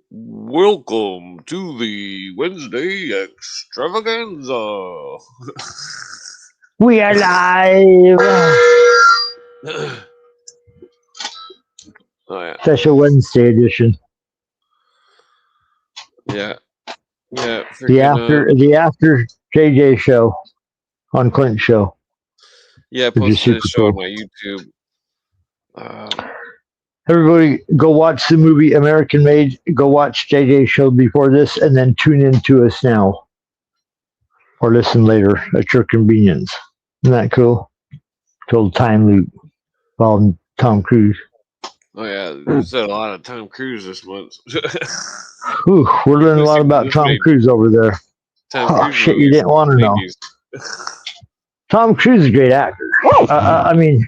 Welcome to the Wednesday extravaganza. We are live. Oh yeah, Special Wednesday edition. yeah. The Freaking after JJ show on Clint's show, yeah. I which is posted a super show on cool. my YouTube. Everybody, go watch the movie American Made. Go watch JJ's show before this, and then tune in to us now, or listen later at your convenience. Isn't that cool? Total time loop involving Tom Cruise. Oh yeah, you said a lot of Tom Cruise this month. Ooh, we're learning a lot about Tom Cruise over there. Shit, you didn't want to know. Tom Cruise is a great actor.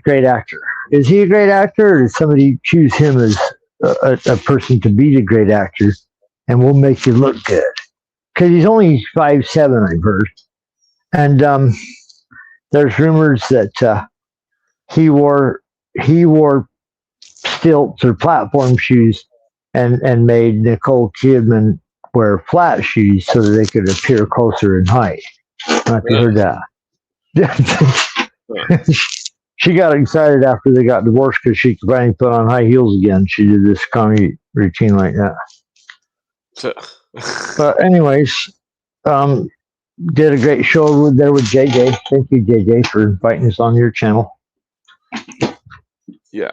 Great actor. Is he a great actor, or did somebody choose him as a person to be the great actor, and we'll make you look good? Because he's only 5'7", I've heard, and there's rumors that he wore stilts or platform shoes, and made Nicole Kidman wear flat shoes so that they could appear closer in height. I don't know if you heard that. She got excited after they got divorced because she could finally put on high heels again. She did this comedy routine like that. But anyways, did a great show there with JJ. Thank you, JJ, for inviting us on your channel. Yeah.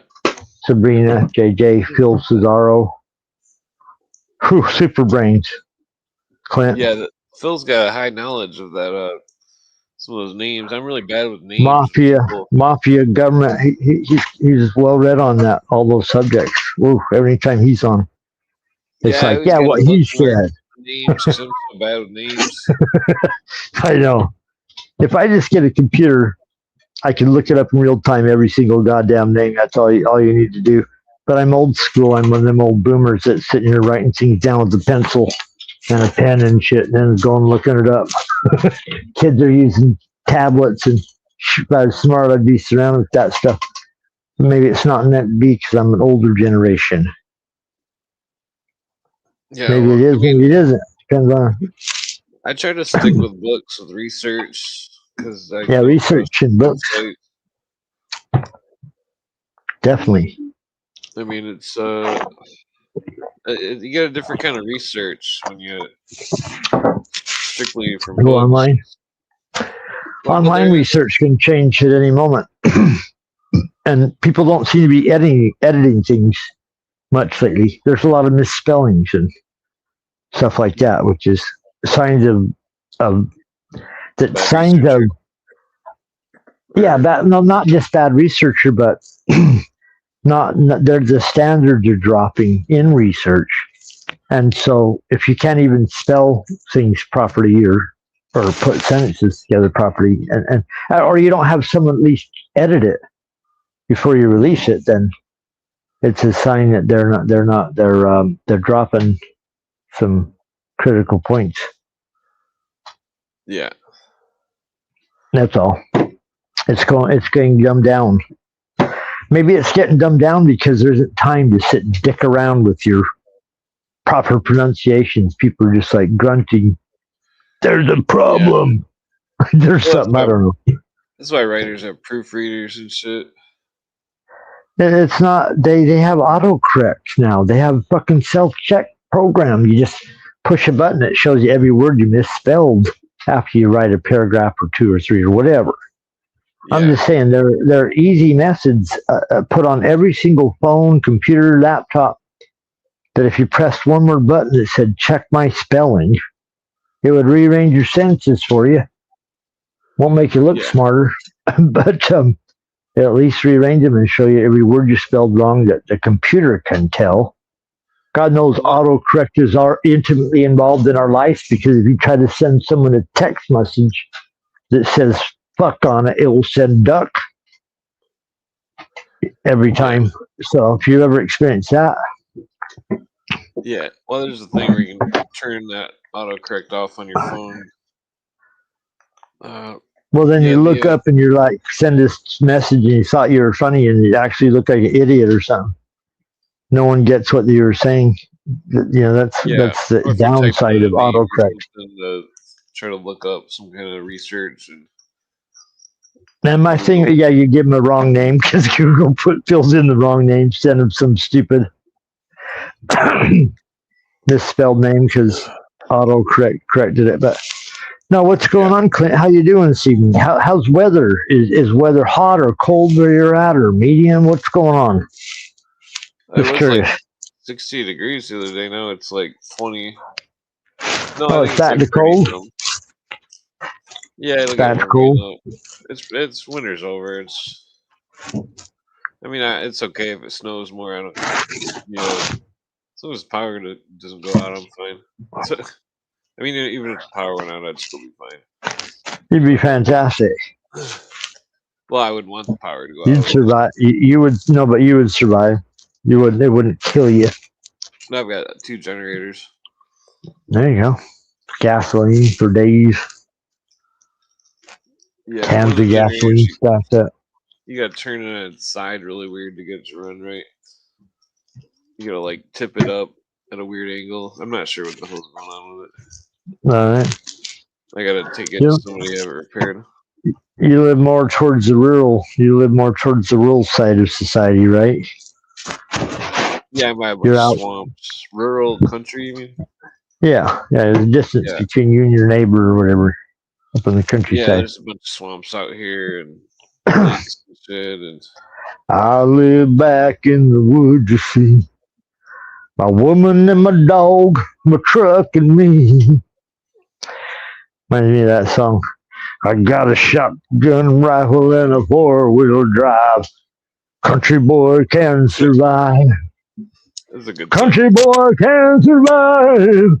Sabrina, JJ, Phil Cesaro. Whew, super brains. Clint. Yeah, Phil's got a high knowledge of that. Some of those names. I'm really bad with names. Mafia, government. He's well read on that. All those subjects. Ooh, every time he's on, it's what he said. Names. I'm so bad with names. I know. If I just get a computer, I can look it up in real time. Every single goddamn name. That's all you need to do. But I'm old school. I'm one of them old boomers that's sitting here writing things down with a pencil and a pen and shit, and then going looking it up. Kids are using tablets, and if I was smart, I'd be surrounded with that stuff. Maybe it's not meant to be because I'm an older generation. Yeah, maybe it is, maybe it isn't. Depends on. I try to stick with books with research because research and books. Definitely. I mean, it's you get a different kind of research when you strictly from go online. Online research can change at any moment, and people don't seem to be editing things much lately. There's a lot of misspellings and stuff like that, which is signs of not just bad researcher, but the standards are dropping in research, and so if you can't even spell things properly or put sentences together properly, or you don't have someone at least edit it before you release it, then it's a sign that they're dropping some critical points. Yeah, that's all. It's getting dumbed down. Maybe it's getting dumbed down because there isn't time to sit and dick around with your proper pronunciations. People are just like grunting. There's a problem. Yeah. There's something, I don't know. That's why writers have proofreaders and shit. It's not, they have autocorrect now. They have a fucking self-check program. You just push a button, it shows you every word you misspelled after you write a paragraph or two or three or whatever. Yeah. I'm just saying, there are easy methods put on every single phone, computer, laptop, that if you pressed one more button that said, check my spelling, it would rearrange your sentences for you. Won't make you look smarter, but at least rearrange them and show you every word you spelled wrong that the computer can tell. God knows autocorrectors are intimately involved in our life, because if you try to send someone a text message that says fuck on it, it will send duck every time. So if you ever experience that. Yeah, well, there's a thing where you can turn that autocorrect off on your phone. Well, then you look up and you're like, send this message, and you thought you were funny, and you actually look like an idiot or something. No one gets what you were saying. That's Yeah, the or if you type in downside a of name or autocorrect. something to try to look up some kind of research and And my thing, Google. yeah, you give them a wrong name because Google fills in the wrong name, send them some stupid misspelled name because autocorrect corrected it. But no, what's Yeah, going on, Clint? How you doing this evening? How's weather? Is weather hot or cold where you're at, or medium? What's going on? it Just was like curious. 60 degrees the other day. Now it's like 20. No, I Oh, think it's it's back like to 30 cold. some. Yeah, look at Back to we're getting cold. up. It's winter's over. I mean, it's okay if it snows more. I don't. Yeah, as long as power doesn't go out, I'm fine. So, I mean, even if the power went out, I'd still be fine. You'd be fantastic. Well, I would want the power to go out, You'd of course. survive. You would no, but you would survive. You would. It wouldn't kill you. But I've got 2 generators. There you go. Gasoline for days. Yeah, one of Cans the of generators gasoline stacked up. you got to turn it on its side really weird to get it to run right. You gotta like tip it up at a weird angle. I'm not sure what the hell's going on with it. All right. I gotta take it to You somebody to have it repaired. you live more towards the rural. You live more towards the rural side of society, right? Yeah, I buy a bunch You're of out. swamps. Rural country, you mean? Yeah. There's a distance Yeah. between you and your neighbor or whatever up in the Yeah, countryside. there's a bunch of swamps out here and lakes and shit and I live back in the woods, you see. My woman and my dog, my truck and me. Reminds me of that song. I got a shotgun rifle and a four-wheel drive. Country boy can survive. it's a good song. Country boy can survive.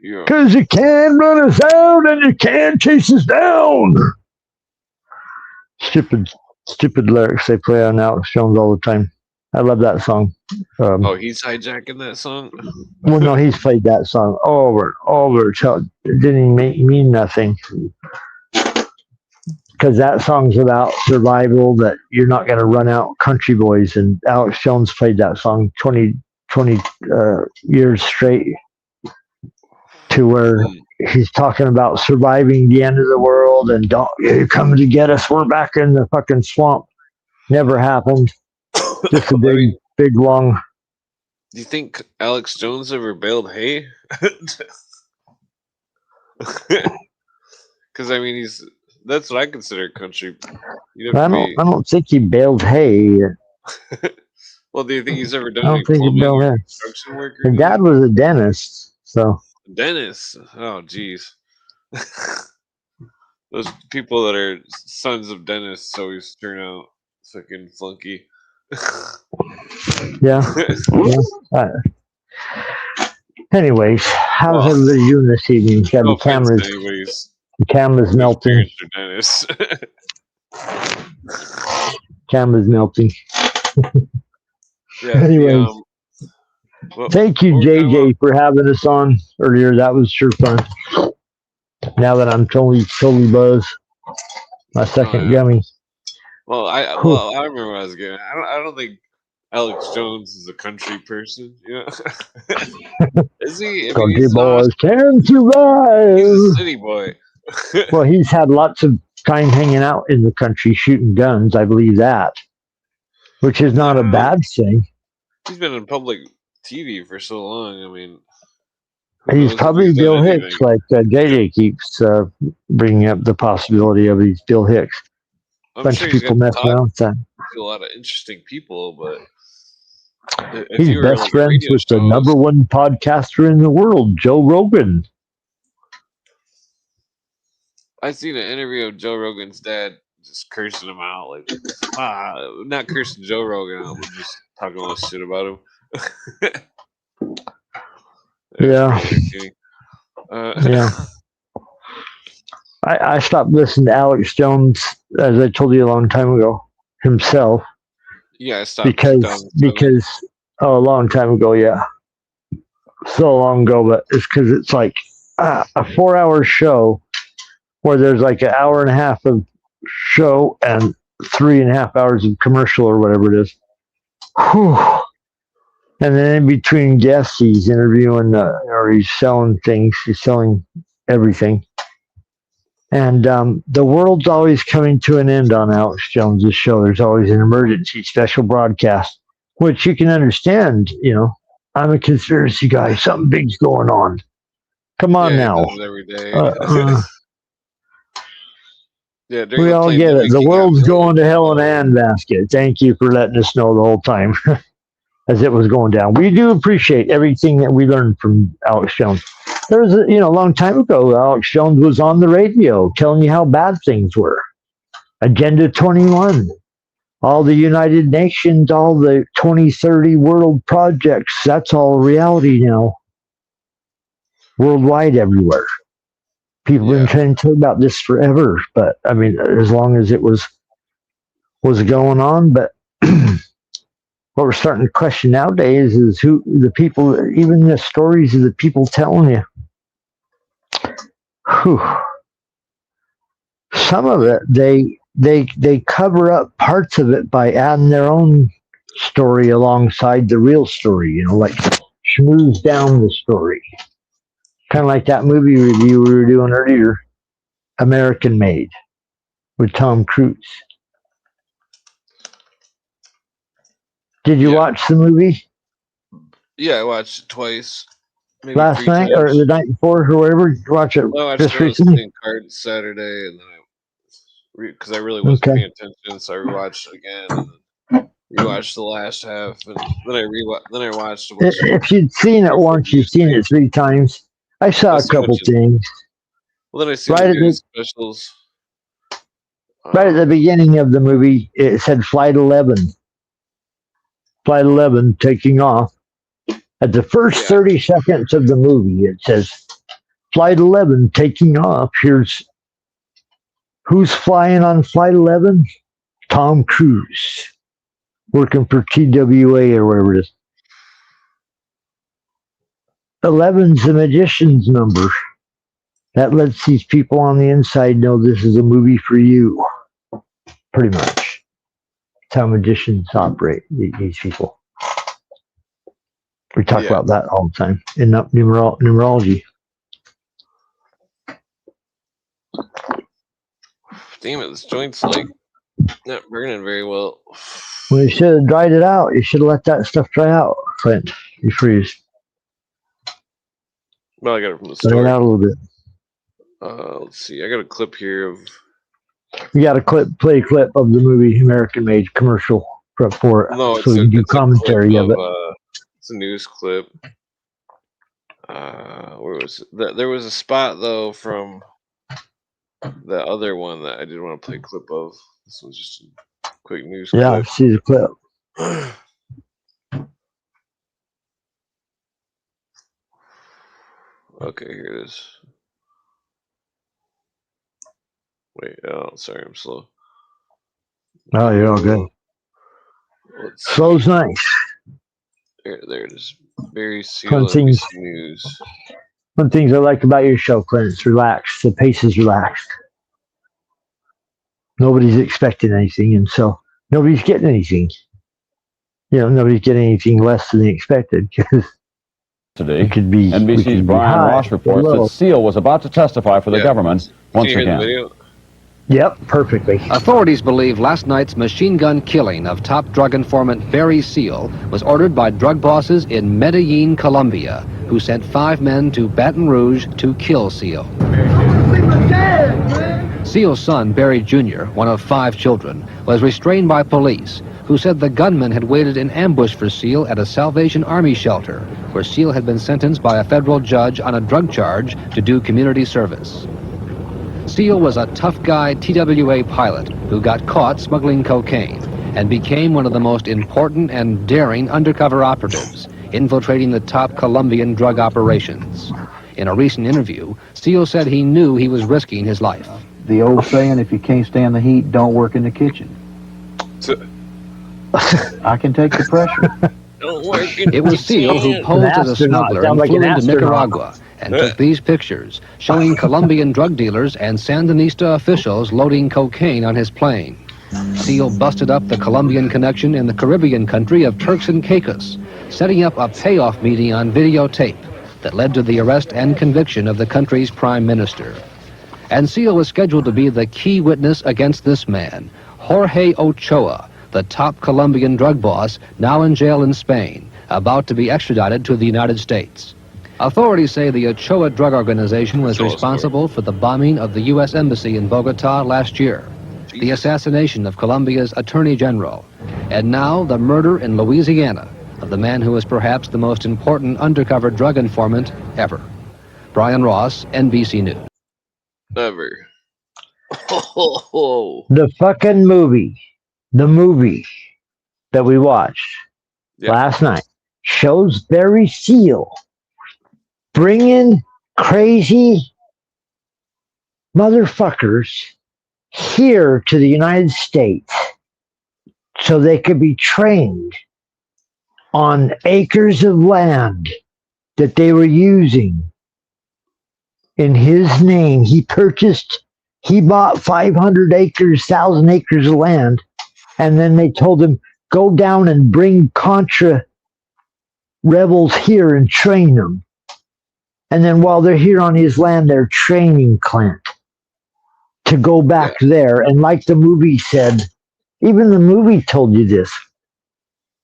Yeah. Cause you can't run us out and you can't chase us down. Stupid lyrics they play on Alex Jones all the time. I love that song. Oh, he's hijacking that song? Well, no, he's played that song over and over till it didn't mean nothing. Because that song's about survival, that you're not going to run out country boys. And Alex Jones played that song 20 years straight to where he's talking about surviving the end of the world and don't you're coming to get us. We're back in the fucking swamp. Never happened. Just a big long. Do you think Alex Jones ever baled hay? Because I mean, that's what I consider country. I don't think he baled hay. Well, do you think he's ever done I any don't think he plumbing baled or hay. construction work? Or His dad was a dentist, so. Dennis. Oh, jeez. Those people that are sons of dentists always turn out fucking flunky. Yeah. Anyways, how's everybody doing this evening? Got No the cameras. offense to anybody's The camera's melting. parents are dentists. Camera's melting. Yeah. Anyways, thank you, what we're talking JJ, for having us on earlier. That was sure fun. Now that I'm totally buzzed, my second gummy. Well, I remember what I was getting. I don't think Alex Jones is a country person. You know, is he? I mean, Country boys can survive. He's a city boy. Well, he's had lots of time hanging out in the country shooting guns. I believe that, which is not a bad thing. He's been in public TV for so long. I mean, he's probably Bill Hicks, like JJ keeps bringing up the possibility of he's Bill Hicks. Bunch of people messing around with that. A lot of interesting people, but he's best friends with the #1 podcaster in the world, Joe Rogan. I seen an interview of Joe Rogan's dad just cursing him out, like not cursing Joe Rogan out, but just talking all this shit about him. Yeah. Yeah. I stopped listening to Alex Jones, as I told you a long time ago, himself. Yeah, I stopped because a long time ago, yeah. So long ago, but it's because it's like a 4-hour show where there's like an hour and a half of show and 3.5 hours of commercial or whatever it is. Whew. And then in between guests, he's interviewing, or he's selling things. He's selling everything. And the world's always coming to an end on Alex Jones's show. There's always an emergency special broadcast, which you can understand. I'm a conspiracy guy. Something big's going on. Come on Yeah, now. he does it every day. Yeah, We all get it. The world's going to hell in a handbasket. Thank you for letting us know the whole time as it was going down. We do appreciate everything that we learned from Alex Jones. There was a long time ago, Alex Jones was on the radio telling you how bad things were. Agenda 21, all the United Nations, all the 2030 world projects, that's all reality now. Worldwide, everywhere. People have been trying to talk about this forever, but I mean, as long as it was going on. But what we're starting to question nowadays is who the people, even the stories of the people telling you. Whew. Some of it, they cover up parts of it by adding their own story alongside the real story, like schmooze down the story. Kind of like that movie review we were doing earlier, American Made, with Tom Cruise. Did you watch the movie? Yeah, I watched it twice. Maybe last night or the night before, or whatever. You watch it just recently. Card Saturday, and then because I really wasn't paying attention, so I rewatched it again. And then rewatched the last half, and then I watched. If you'd seen it once, you've seen it 3 times. I saw a couple things. Well, then I see the specials. Right at the beginning of the movie, it said Flight 11. Flight 11 taking off. At the first 30 seconds of the movie, it says Flight 11 taking off. Here's who's flying on Flight 11? Tom Cruise, working for TWA or whatever it is. 11's the magician's number. That lets these people on the inside know this is a movie for you. Pretty much. That's how magicians operate, these people. We talk about that all the time in numerology. Damn it, this joint's like not burning very well. Well, you should have dried it out. You should have let that stuff dry out, Clint. You freeze. Well, I got it from the store. Dry it out a little bit. Let's see. I got a clip here of. You got to play a clip of the movie American Made commercial for it, no, so you can do commentary of it. It's a news clip. Where was it? There was a spot though from the other one that I didn't want to play a clip of. This was just a quick news clip. Yeah, I see the clip. Okay, here it is. Wait, oh, sorry, I'm slow. Oh, you're all good. Slow's nice. There it is. Barry Seal News. One things I like about your show, Clint, it's relaxed. The pace is relaxed. Nobody's expecting anything, and so nobody's getting anything. Nobody's getting anything less than they expected because today, NBC's Brian Ross reports that Seal was about to testify for the government once again. Yep, perfectly. Authorities believe last night's machine gun killing of top drug informant Barry Seal was ordered by drug bosses in Medellin, Colombia, who sent 5 men to Baton Rouge to kill Seal. Seal's son, Barry Jr., one of 5 children, was restrained by police, who said the gunman had waited in ambush for Seal at a Salvation Army shelter, where Seal had been sentenced by a federal judge on a drug charge to do community service. Seal was a tough guy TWA pilot who got caught smuggling cocaine and became one of the most important and daring undercover operatives, infiltrating the top Colombian drug operations. In a recent interview, Seal said he knew he was risking his life. The old saying, if you can't stand the heat, don't work in the kitchen. I can take the pressure. It was Seal who posed as a smuggler and flew into Nicaragua and took these pictures showing Colombian drug dealers and Sandinista officials loading cocaine on his plane. Seal busted up the Colombian connection in the Caribbean country of Turks and Caicos, setting up a payoff meeting on videotape that led to the arrest and conviction of the country's prime minister. And Seal was scheduled to be the key witness against this man, Jorge Ochoa, the top Colombian drug boss, now in jail in Spain, about to be extradited to the United States. Authorities say the Ochoa drug organization was responsible for the bombing of the U.S. Embassy in Bogota last year, the assassination of Colombia's Attorney General, and now the murder in Louisiana of the man who was perhaps the most important undercover drug informant ever. Brian Ross, NBC News. Ever. The fucking movie that we watched last night shows Barry Seal bringing crazy motherfuckers here to the United States so they could be trained on acres of land that they were using in his name. He bought 500 acres, 1,000 acres of land, and then they told him, go down and bring Contra rebels here and train them. And then while they're here on his land, they're training Clint to go back there. And like the movie said, even the movie told you this,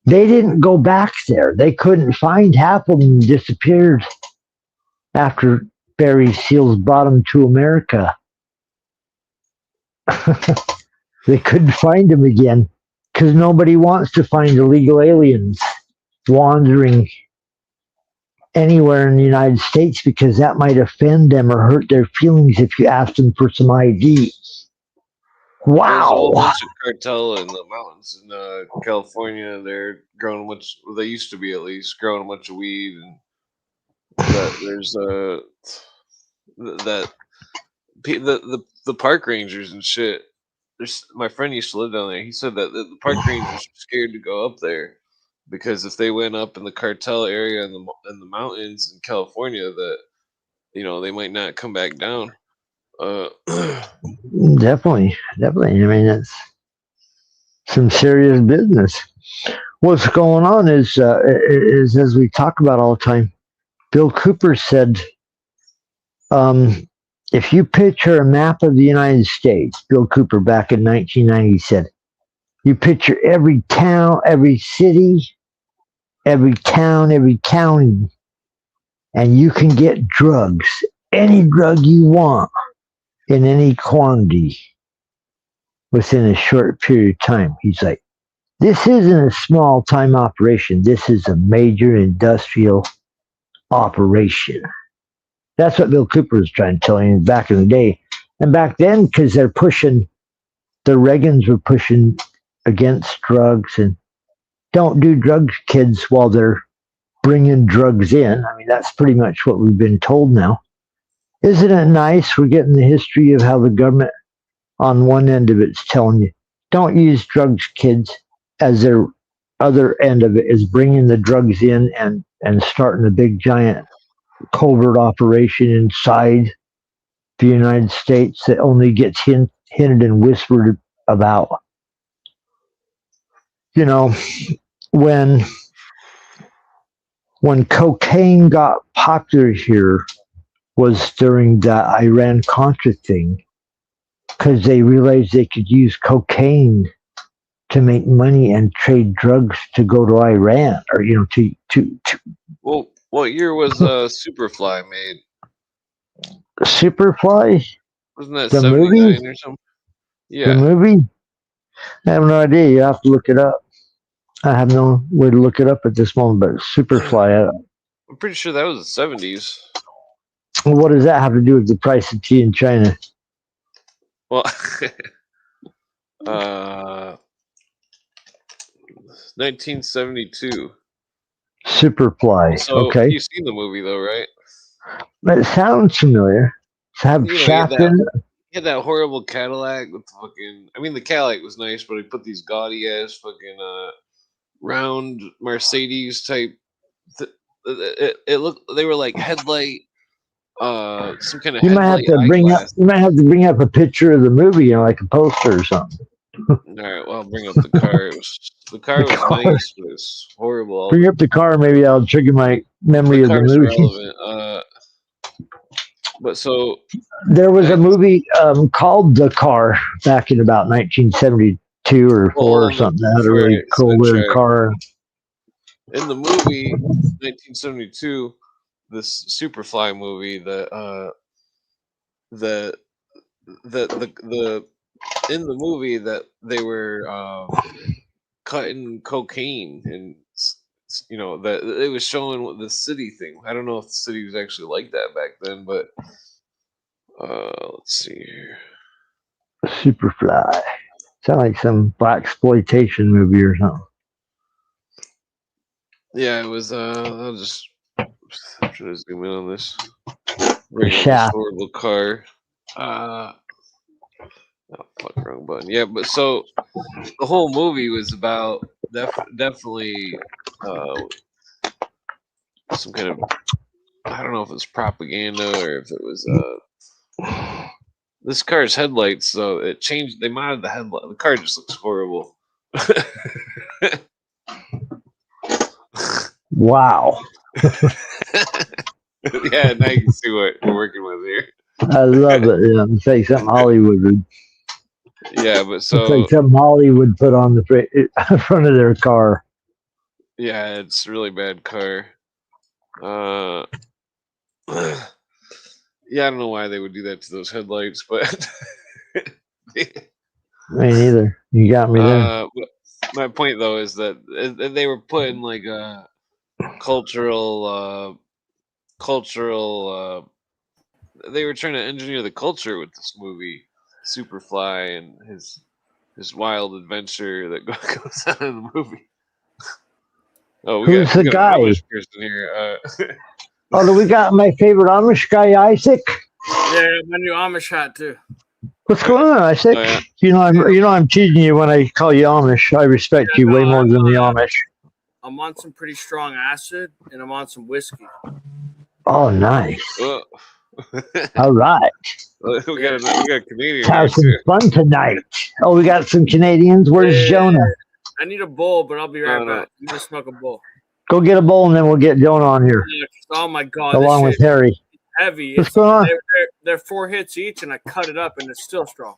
they didn't go back there. They couldn't find half of them, disappeared after Barry Seals brought them to America. They couldn't find them again because nobody wants to find illegal aliens wandering anywhere in the United States because that might offend them or hurt their feelings if you ask them for some ID. Wow. There's a whole bunch of cartel in the mountains in California. They're growing they used to be at least, growing a bunch of weed. And there's the park rangers and shit. My friend used to live down there. He said that the park rangers are scared to go up there because if they went up in the cartel area in the mountains in California, that they might not come back down. Definitely. I mean, that's some serious business. What's going on is as we talk about all the time, Bill Cooper said, if you picture a map of the United States, Bill Cooper back in 1990 said, you picture every town, every city, every town, every county, and you can get drugs, any drug you want, in any quantity within a short period of time. He's like, this isn't a small time operation. This is a major industrial operation. That's what Bill Cooper was trying to tell you back in the day. And back then, because the Reagans were pushing against drugs and don't do drugs, kids, while they're bringing drugs in. I mean, that's pretty much what we've been told now. Isn't it nice? We're getting the history of how the government on one end of it's telling you, don't use drugs, kids, as their other end of it is bringing the drugs in and starting a big giant covert operation inside the United States that only gets hinted and whispered about. When cocaine got popular here was during the Iran-Contra thing, because they realized they could use cocaine to make money and trade drugs to go to Iran, or to. Well, what year was Superfly made? Superfly? Wasn't that the 79 movie or something? Yeah. The movie? I have no idea. You have to look it up. I have no way to look it up at this moment, but Superfly. I'm pretty sure that was the 70s. What does that have to do with the price of tea in China? Well, 1972. Superfly. So okay. You've seen the movie though, right? It sounds familiar. Have Shaft in it? He had that horrible Cadillac with the Cadillac was nice, but he put these gaudy ass fucking round Mercedes type. It looked, they were like headlight, some kind of. You might have to bring up a picture of the movie, like a poster or something. All right, well, I'll bring up the car. The car was nice, but it's horrible. Bring up the car, maybe I'll trigger my memory The of the car's movie. relevant. But so there was a movie called The Car back in about 1972 or 4 or something. That had a really cool, weird car. In the movie, 1972, this Superfly movie, the in the movie that they were cutting cocaine, and that it was showing what the city thing. I don't know if the city was actually like that back then, but let's see here. Superfly. Sound like some black exploitation movie or something. Yeah, it was. I'll just try to zoom in on this. Bring up this horrible car. Oh fuck, wrong button. Yeah, but so the whole movie was about definitely some kind of, I don't know if it's propaganda or if it was this car's headlights. So it changed. They modded the headlight. The car just looks horrible. Wow. Yeah, now you can see what we're working with here. I love it. Yeah, it's like something Hollywood would. Yeah, but so it's like something Hollywood put on the front of their car. Yeah, it's a really bad car. Yeah, I don't know why they would do that to those headlights, but me neither. You got me there. My point though is that they were putting like a cultural. They were trying to engineer the culture with this movie, Superfly, and his wild adventure that goes on in the movie. Oh, we got the guy? Amish person here. Oh, do we got my favorite Amish guy, Isaac? Yeah, my new Amish hat too. What's going on, Isaac? Oh, yeah. You know I'm teasing you when I call you Amish. I respect you way more than the Amish. I'm on some pretty strong acid, and I'm on some whiskey. Oh, nice. All right. We got a Canadian. Let's have some fun tonight. Oh, we got some Canadians. Where's Jonah? I need a bowl, but I'll be right back. I'm gonna smoke a bowl. Go get a bowl, and then we'll get Jonah on here. Oh my god! Along with Harry. Heavy. What's going on? They're 4 hits each, and I cut it up, and it's still strong.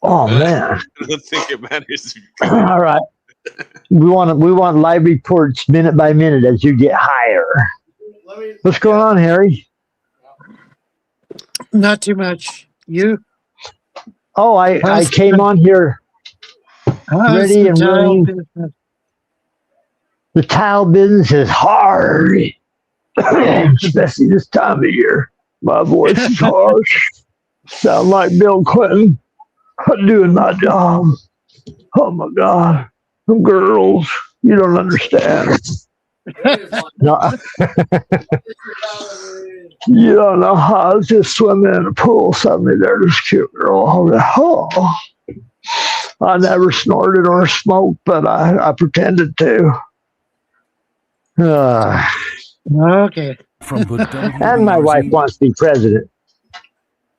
Oh man! I don't think it matters. All right. We want live reports minute by minute as you get higher. What's going on, Harry? Not too much. You? Oh, I came on here ready and willing. The tile business is hard, especially this time of year. My voice is harsh. Sound like Bill Clinton. I'm doing my job. Oh my God. Them girls, you don't understand. No. You don't know how I was just swimming in a pool. Suddenly there's this cute girl. Oh, I never snorted or smoked, but I pretended to. Okay. And my wife wants to be president.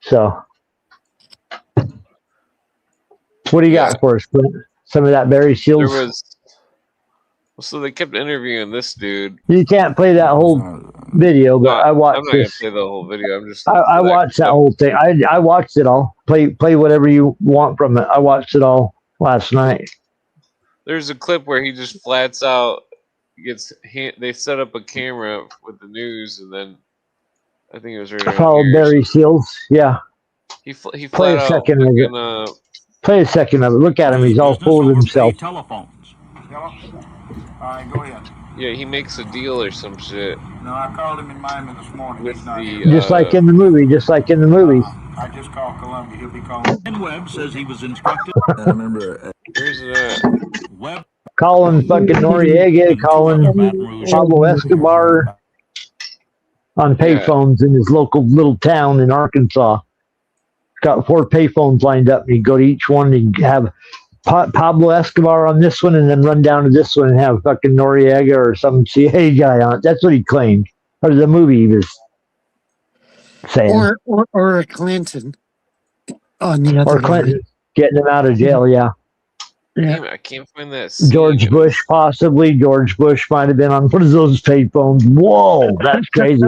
So, what do you got for us, Clint? Some of that Barry Shields? So they kept interviewing this dude. You can't play that whole video, but I watched I'm not this. gonna play the whole video. I'm just. I watched that whole thing. I watched it all. Play whatever you want from it. I watched it all last night. There's a clip where he just flats out. They set up a camera with the news, and then I think it was right. Follow Barry Shields. Yeah. He play a second of it. Play a second of it. Look at him. He's all full of himself. Telephones. All right, go ahead. Yeah, he makes a deal or some shit. No, I called him in Miami this morning. With just like in the movie. Just like in the movies. I just called Columbia. He'll be calling. And Webb says he was instructed. I remember. Where's that? Webb. Calling fucking Noriega, calling Pablo Escobar on payphones in his local little town in Arkansas. Got 4 payphones lined up, and you go to each one and have Pablo Escobar on this one, and then run down to this one and have fucking Noriega or some CIA guy on it. That's what he claimed, or the movie he was saying. Or Clinton on the other. Or Clinton getting him out of jail. Yeah. Damn it, I can't find that scene. George Bush, possibly. George Bush might have been on one of those payphones. Whoa, that's crazy.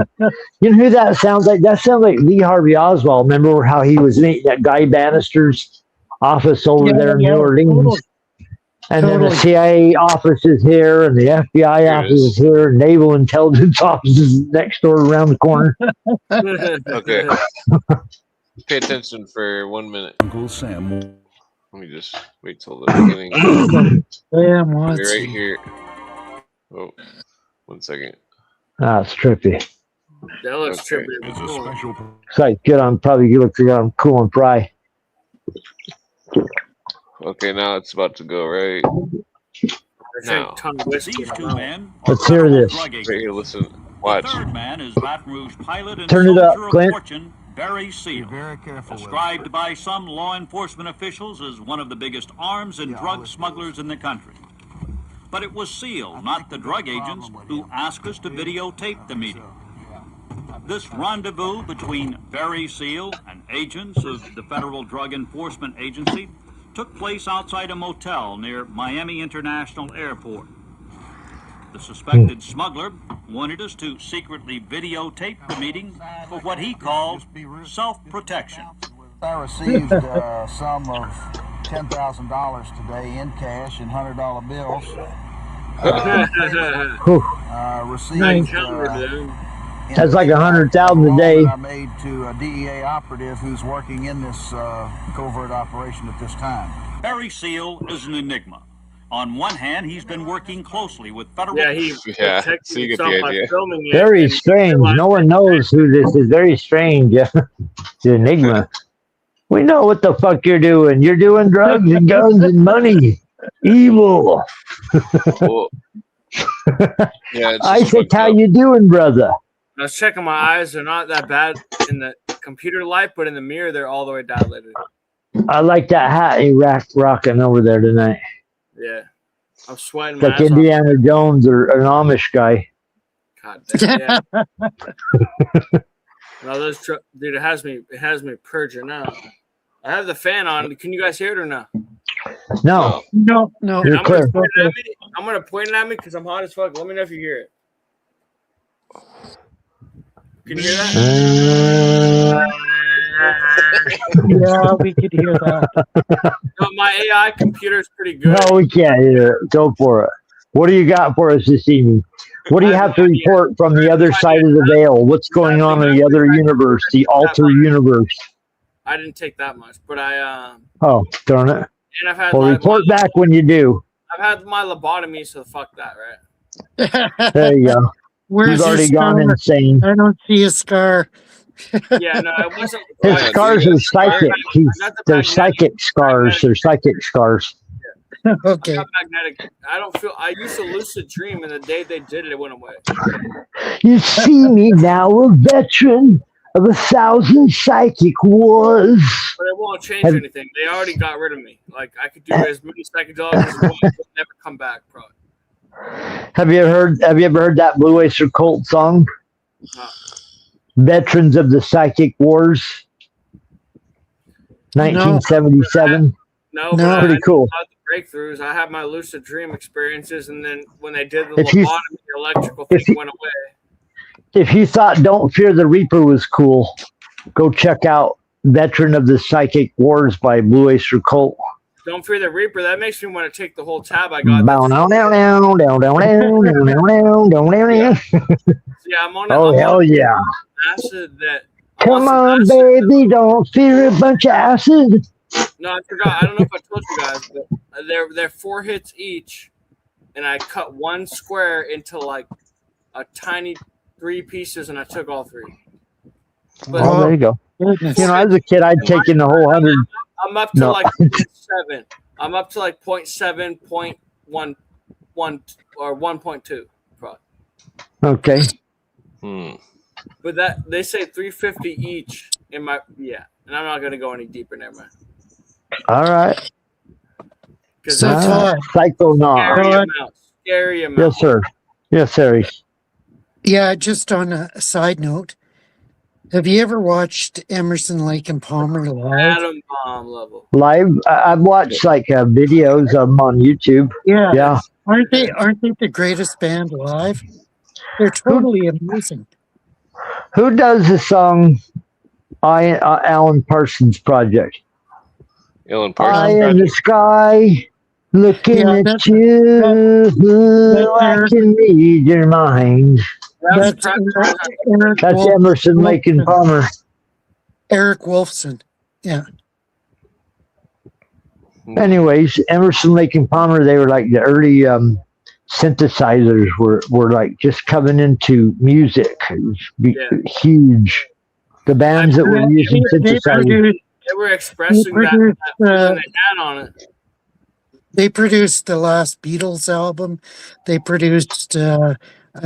You know who that sounds like? That sounds like Lee Harvey Oswald. Remember how he was meeting at Guy Bannister's office over there in New Orleans? Totally. And then the CIA office is here, and the FBI office is here, and Naval Intelligence office is next door around the corner. Okay. Pay attention for 1 minute. Uncle Sam. Let me just wait till the beginning. Damn, Be what's right here. Oh, 1 second. Ah, it's trippy. That looks Okay. trippy. It's a special. It's like good on, probably good looks good on Cool and Fry. Okay, now it's about to go right I now. think ton of whiskey. These two men are Let's hear federal this. drug Right agents. here, listen. The Watch. third man is Baton Rouge pilot and Turn it up, soldier of Clint. fortune, Barry Seal. Very careful with it. Described by some law enforcement officials as one of the biggest arms and drug smugglers in the country. But it was Seal, not the drug agents, who asked us to videotape the meeting. This rendezvous between Barry Seal and agents of the Federal Drug Enforcement Agency took place outside a motel near Miami International Airport. The suspected smuggler wanted us to secretly videotape the meeting for what he called self-protection. I received a sum of $10,000 today in cash and $100 bills. Received Nice number, dude. That's like 100,000 a day. I made to a DEA operative who's working in this covert operation at this time. Barry Seal is an enigma. On one hand, he's been working closely with federal... Yeah, he Yeah, protected so you get the himself by idea. filming it. Very and strange. realized No one knows who this is. Very strange. The Enigma. We know what the fuck you're doing. You're doing drugs and guns and money. Evil. Well, yeah, it's just Isaac, fucked how up. you doing, brother? I was checking my eyes. They're not that bad in the computer light, but in the mirror, they're all the way dilated. I like that hat you rocking over there tonight. Yeah. I'm sweating It's my like ass off. Indiana Jones or an Amish guy. God damn, yeah. No, dude, it has me purging now. I have the fan on. Can you guys hear it or not? No. No. You're clear. I'm gonna point it at me because I'm hot as fuck. Let me know if you hear it. Can you hear that? Yeah, we could hear that. No, my AI computer is pretty good. No, we can't hear it. Go for it. What do you got for us this evening? What do you have to report from the other side of the veil? What's going on in the other universe, the alter universe? I didn't take that much, but Oh, darn it. and I've had Well, report back when you do. I've had my lobotomy, so fuck that, right? There you go. Where's You've your already gone scar? insane. I don't see a scar. Yeah, no, it wasn't. His scars are psychic. They're psychic scars. They're psychic scars. Okay. I'm not magnetic. I don't feel. I used to lucid dream, and the day they did it, it went away. You see me now, a veteran of 1,000 psychic wars. But it won't change anything. They already got rid of me. Like I could do as many psychedelics as I want, they'll never come back, probably. Have you ever heard that Blue Oyster Cult song? Veterans of the Psychic Wars, 1977. No, No. but Pretty cool. About the breakthroughs. I had my lucid dream experiences, and then when they did the If you- lobotomy, the electrical thing went away. If you thought Don't Fear the Reaper was cool, go check out Veteran of the Psychic Wars by Blue Oyster Cult. Don't fear the Reaper. That makes me want to take the whole tab I got. Bow, down, down, down, down, down, down, down, down, down, down. Yeah, I'm on. Oh, I'm hell on yeah. acid that. Come on, baby, don't fear a bunch of acid. No, I forgot. I don't know if I told you guys, but they're 4 hits each, and I cut one square into like a tiny 3 pieces, and I took all 3. But Oh, there you go. Goodness. You know, as a kid, I'd taken the whole 100. I'm up to No. like 0.7. I'm up to like 0.7, 0.1, or 1.2, probably. Okay. But that they say 350 each in my and I'm not gonna go any deeper. Never mind. All right. So Todd, Psychonaut. Scary amount. Yes, sir. Yes, sir. yeah, just on a side note, Have you ever watched Emerson, Lake and Palmer live? Atom bomb level. Live, I've watched like videos of them on YouTube. Yeah. Yeah. Aren't they the greatest band alive? They're totally amazing. Who does the song Alan Parsons Project? Alan Eye Parsons. in the sky, looking at you, I can read your mind. That's Emerson, Lake and Palmer. Eric Wolfson. Yeah. Anyways, Emerson, Lake and Palmer, they were like the early synthesizers were like just coming into music. It was huge. The bands that were using synthesizers. They were expressing that feeling they had on it. They produced the last Beatles album. They produced, I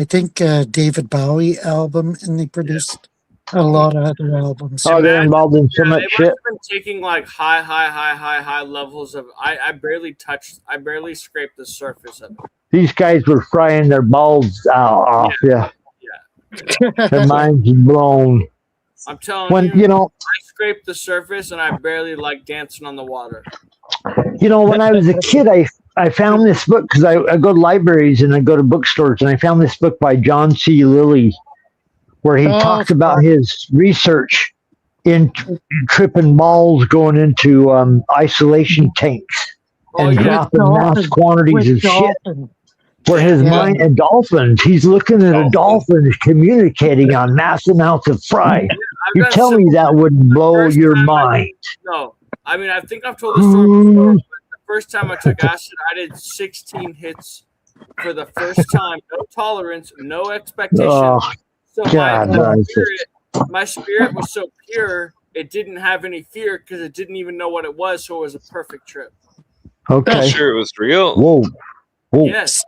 think, David Bowie album, and they produced a lot of other albums. Oh, they're involved in so much shit. They've been taking like high levels of. I barely scraped the surface of it. These guys were frying their balls off. Yeah. Their minds blown. I'm telling you, I scraped the surface and I barely like dancing on the water. You know, when I was a kid, I found this book because I go to libraries and I go to bookstores, and I found this book by John C. Lilly where he talks about his research in tripping balls going into isolation tanks and dropping mass quantities of shit. Where his mind and dolphins, he's looking at a dolphin communicating on mass amounts of fry. You tell me that wouldn't blow your mind. No, I mean, I think I've told this story before, but the first time I took acid, I did 16 hits for the first time. No tolerance, no expectation. So my spirit was so pure, it didn't have any fear because it didn't even know what it was, so it was a perfect trip. Okay. I'm sure it was real. Whoa. Yes.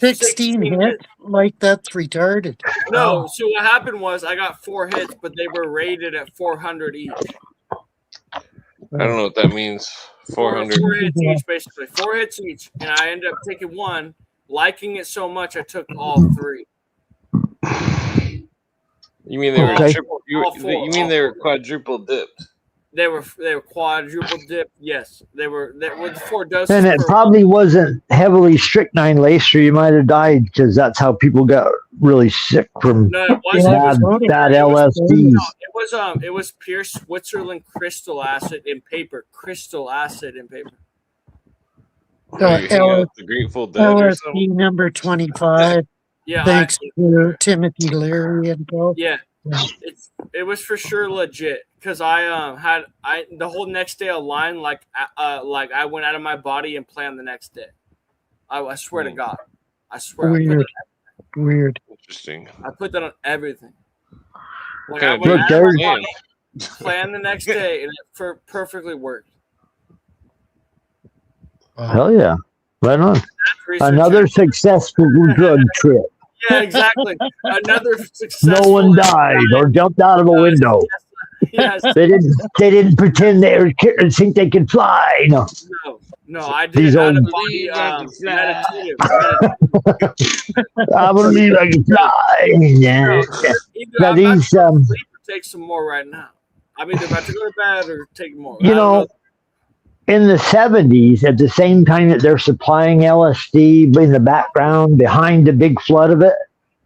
16 hits? Like, that's retarded. No, so what happened was I got 4 hits, but they were rated at 400 each. I don't know what that means. 400. 4 hits each, basically. 4 hits each, and I ended up taking one, liking it so much I took all 3. You mean they were triple? You mean they were quadruple dipped? They were quadruple dipped. Yes, they were 4 doses. And it probably wasn't heavily strychnine laced, or you might have died because that's how people got really sick from bad LSD. It was pure Switzerland crystal acid in paper. The Grateful Dead or something? LSD number 25. Yeah, thanks to Timothy Leary and co. Yeah, it was for sure legit because I had the whole next day aligned like I went out of my body and planned the next day. I swear to God, I swear. Weird. Interesting. I put that on everything. Like Okay, I went out of my body, planned the next day, and it perfectly worked. Hell yeah! Right on. Another successful drug trip. Yeah, exactly. Another successful. No one died or jumped out of a window. Yes. They didn't pretend they were think they could fly. No, I did. These old. Meditative. I believe I can fly. Yeah. Now these take some more right now. I'm either about to go to bed or take more. You know, in the 70s, at the same time that they're supplying LSD in the background behind the big flood of it,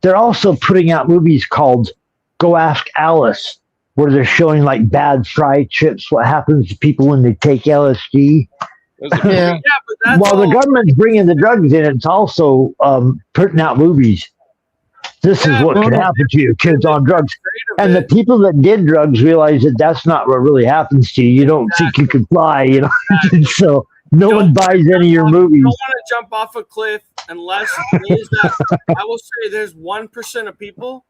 they're also putting out movies called Go Ask Alice, where they're showing like bad fry trips, what happens to people when they take LSD. Yeah, but that's while the government's bringing the drugs in, it's also putting out movies. This is what could happen to you, kids on drugs. And the people that did drugs realize that that's not what really happens to you. You don't think you can fly, you know. So no one buys any of your movies. You don't want to jump off a cliff unless I will say there's 1% of people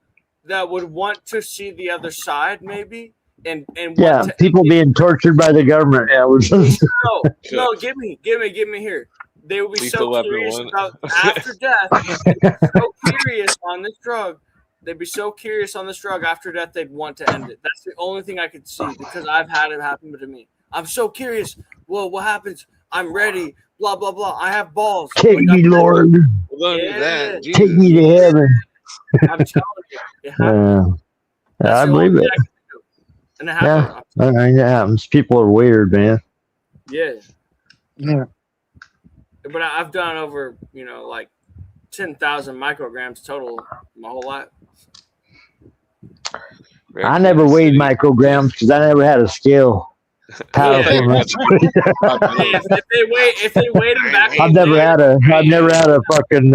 that would want to see the other side, maybe. And people being tortured by the government. Yeah, no, give me here. They would be so curious about after death. So curious on this drug. They'd be so curious on this drug after death. They'd want to end it. That's the only thing I could see because I've had it happen to me. I'm so curious. Well, what happens? I'm ready. Blah blah blah. I have balls. Take me, Lord. Take me to heaven. I'm telling you. I the believe only it. thing I can do. And it Yeah, happens. I mean, it happens. People are weird, man. Yeah. Yeah. But I've done over, like 10,000 micrograms total my whole life. I never weighed micrograms because I never had a scale powerful enough. If they weighed them back, I've never had a fucking.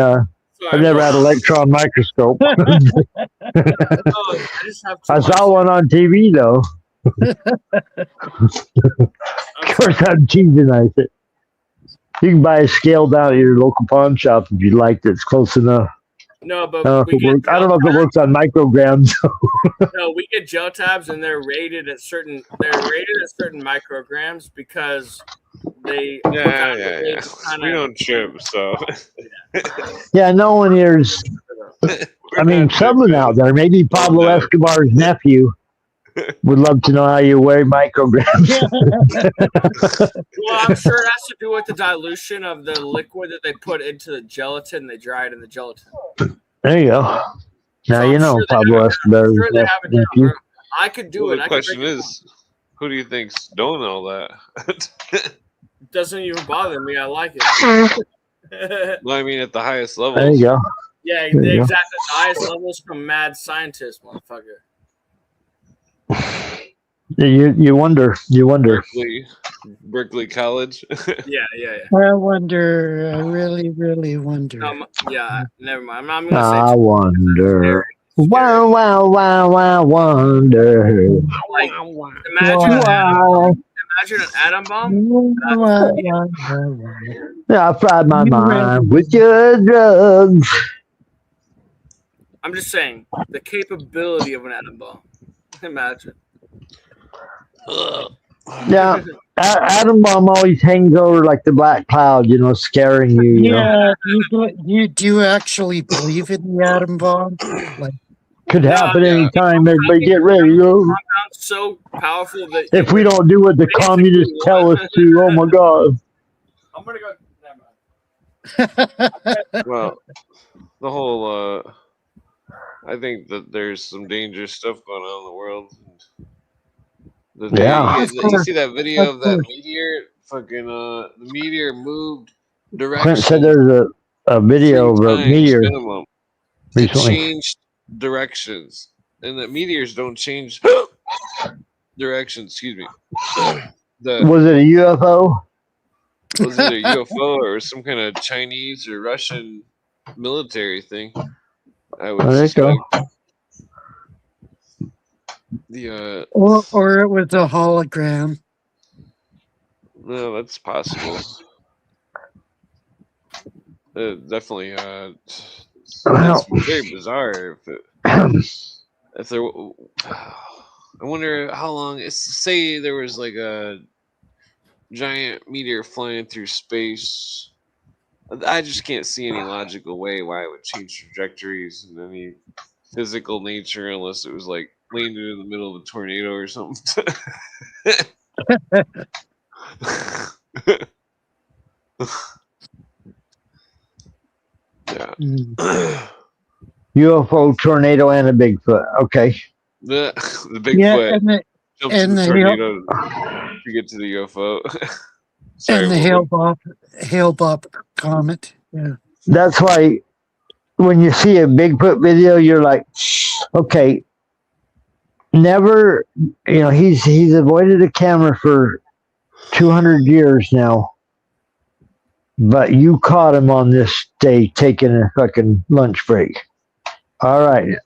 I've never had an electron microscope. I saw one on TV though. Of course, I'm teasing. I said, you can buy a scale down at your local pawn shop if you like. It's close enough. No, but I don't know if it works on micrograms. No, we get gel tabs, and they're rated at certain micrograms because they. Yeah. We don't trip, so. Yeah, no one here's. I mean, someone out there, maybe Pablo Escobar's nephew, would love to know how you weigh micrograms. Well, I'm sure it has to do with the dilution of the liquid that they put into the gelatin. They dry it in the gelatin. There you go. Now you know Pablo Escobar's nephew. I could do it. The question is, who do you think's doing all that? Doesn't even bother me. I like it. Well, I mean, at the highest levels. There you go. Yeah, exactly. The highest levels from mad scientists, motherfucker. You wonder. Berkeley College. Yeah. I wonder. I really, really wonder. Never mind. I'm gonna say. I wonder. Wow, wonder. Like, imagine an atom bomb. I fried my mind with your drugs. I'm just saying the capability of an atom bomb. Imagine. Yeah, atom bomb always hangs over like the black cloud, scaring you. Do you actually believe in the atom bomb? Like, could happen anytime. Everybody get ready. So powerful that if we don't do what the communists tell us to, oh my god. I'm gonna go. Well, the whole. I think that there's some dangerous stuff going on in the world. You see that video of that meteor? Fucking the meteor moved direction. Clint said there's a video of a meteor minimum. It changed directions, and the meteors don't change directions. Excuse me. Was it a UFO? Was it a UFO or some kind of Chinese or Russian military thing? I would suspect. Or it was a hologram. No, that's possible. Definitely. It's very bizarre. If there, I wonder how long. Say there was like a giant meteor flying through space. I just can't see any logical way why it would change trajectories in any physical nature unless it was like landed in the middle of a tornado or something. Yeah. UFO, tornado, and a Bigfoot. Okay. The Bigfoot jumps in the tornado to get to the UFO. Sorry, and the Hale-Bopp comet. Yeah. That's why when you see a Bigfoot video, you're like, okay, never, he's avoided a camera for 200 years now, but you caught him on this day taking a fucking lunch break. All right.